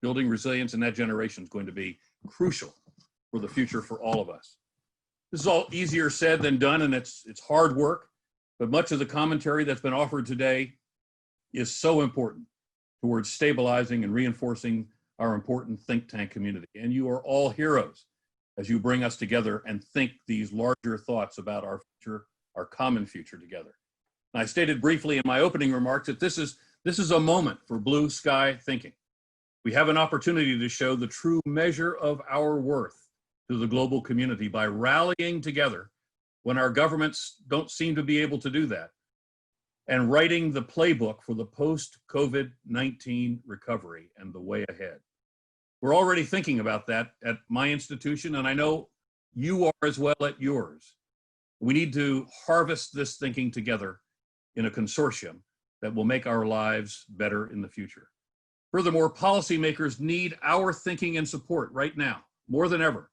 building resilience in that generation is going to be crucial for the future for all of us. This is all easier said than done, and it's hard work, but much of the commentary that's been offered today is so important towards stabilizing and reinforcing our important think tank community. And you are all heroes as you bring us together and think these larger thoughts about our future, our common future together. And I stated briefly in my opening remarks that this is a moment for blue sky thinking. We have an opportunity to show the true measure of our worth to the global community by rallying together when our governments don't seem to be able to do that, and writing the playbook for the post-COVID-19 recovery and the way ahead. We're already thinking about that at my institution, and I know you are as well at yours. We need to harvest this thinking together in a consortium that will make our lives better in the future. Furthermore, policymakers need our thinking and support right now, more than ever.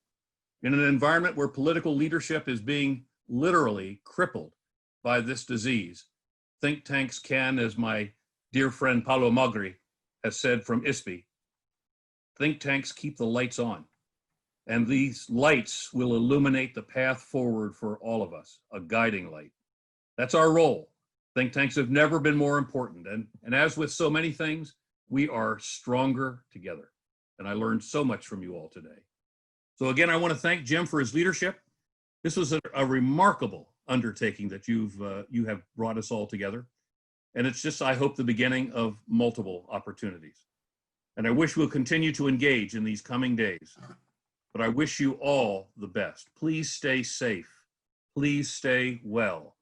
In an environment where political leadership is being literally crippled by this disease, think tanks can, as my dear friend Paulo Magri has said from ISPI, think tanks keep the lights on. And these lights will illuminate the path forward for all of us, a guiding light. That's our role. Think tanks have never been more important. And as with so many things, we are stronger together. And I learned so much from you all today. So again, I want to thank Jim for his leadership. This was a remarkable undertaking that you have brought us all together. And it's just, I hope, the beginning of multiple opportunities. And I wish we'll continue to engage in these coming days. But I wish you all the best. Please stay safe. Please stay well.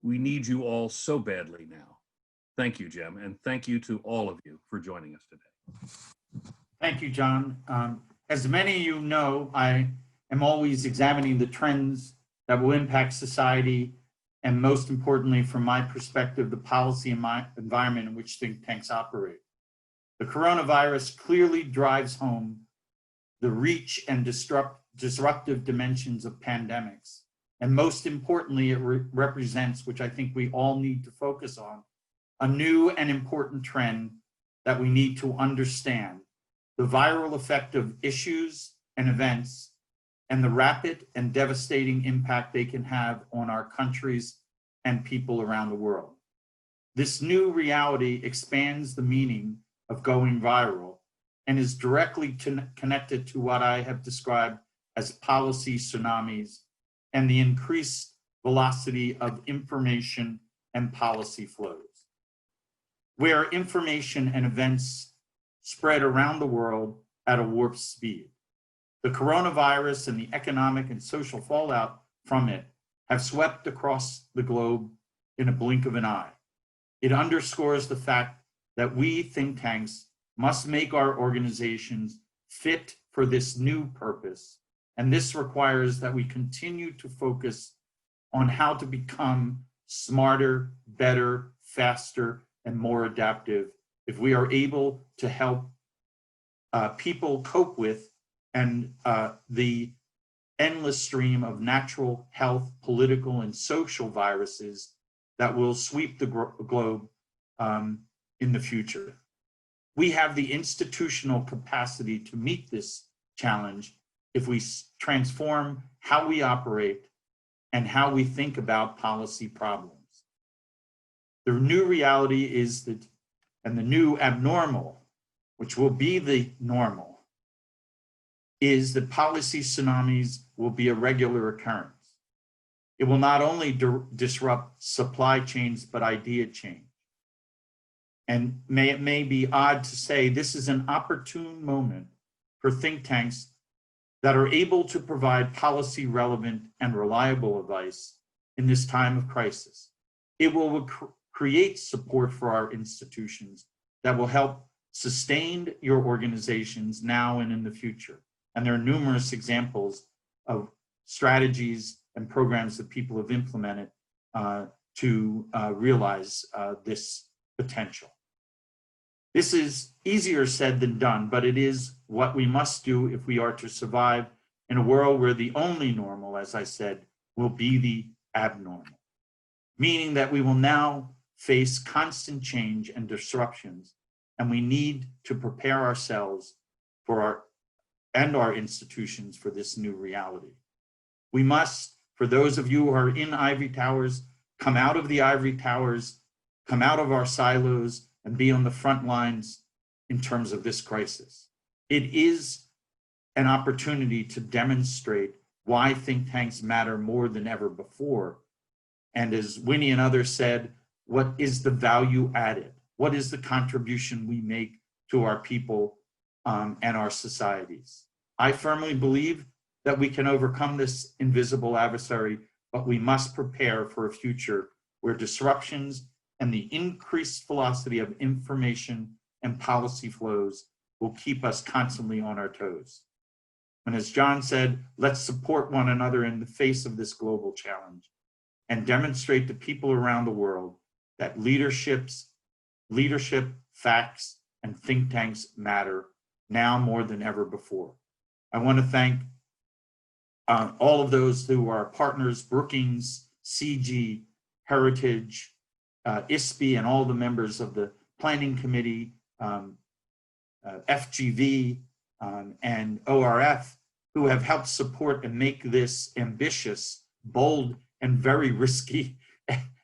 We need you all so badly now. Thank you, Jim, and thank you to all of you for joining us today. Thank you, John. As many of you know, I am always examining the trends that will impact society, and most importantly, from my perspective, the policy and my environment in which think tanks operate. The coronavirus clearly drives home the reach and disruptive dimensions of pandemics. And most importantly, it represents, which I think we all need to focus on, a new and important trend that we need to understand: the viral effect of issues and events and the rapid and devastating impact they can have on our countries and people around the world. This new reality expands the meaning of going viral and is directly connected to what I have described as policy tsunamis and the increased velocity of information and policy flows. Where information and events spread around the world at a warp speed. The coronavirus and the economic and social fallout from it have swept across the globe in a blink of an eye. It underscores the fact that we think tanks must make our organizations fit for this new purpose. And this requires that we continue to focus on how to become smarter, better, faster, and more adaptive if we are able to help people cope with and the endless stream of natural, health, political, and social viruses that will sweep the globe in the future. We have the institutional capacity to meet this challenge if we transform how we operate and how we think about policy problems. The new reality is that, and the new abnormal, which will be the normal, is that policy tsunamis will be a regular occurrence. It will not only disrupt supply chains, but idea change. And it may be odd to say this is an opportune moment for think tanks that are able to provide policy relevant and reliable advice in this time of crisis. It will create support for our institutions that will help sustain your organizations now and in the future. And there are numerous examples of strategies and programs that people have implemented to realize this potential. This is easier said than done, but it is what we must do if we are to survive in a world where the only normal, as I said, will be the abnormal, meaning that we will now face constant change and disruptions, and we need to prepare ourselves for our institutions for this new reality. We must, for those of you who are in ivory towers, come out of the ivory towers, come out of our silos, and be on the front lines in terms of this crisis. It is an opportunity to demonstrate why think tanks matter more than ever before. And as Winnie and others said, what is the value added? What is the contribution we make to our people and our societies? I firmly believe that we can overcome this invisible adversary, but we must prepare for a future where disruptions and the increased velocity of information and policy flows will keep us constantly on our toes. And as John said, let's support one another in the face of this global challenge and demonstrate to people around the world that leadership, facts, and think tanks matter now more than ever before. I want to thank all of those who are partners, Brookings, CG, Heritage, ISPI, and all the members of the Planning Committee, FGV, and ORF, who have helped support and make this ambitious, bold, and very risky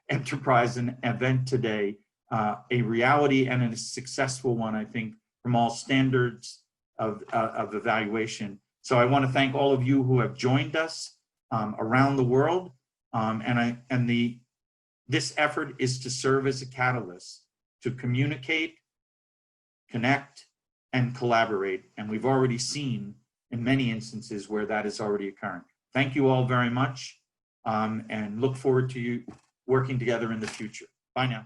enterprise and event today a reality and a successful one, I think, from all standards of evaluation. So I want to thank all of you who have joined us around the world, this effort is to serve as a catalyst to communicate, connect, and collaborate. And we've already seen in many instances where that is already occurring. Thank you all very much and look forward to you working together in the future. Bye now.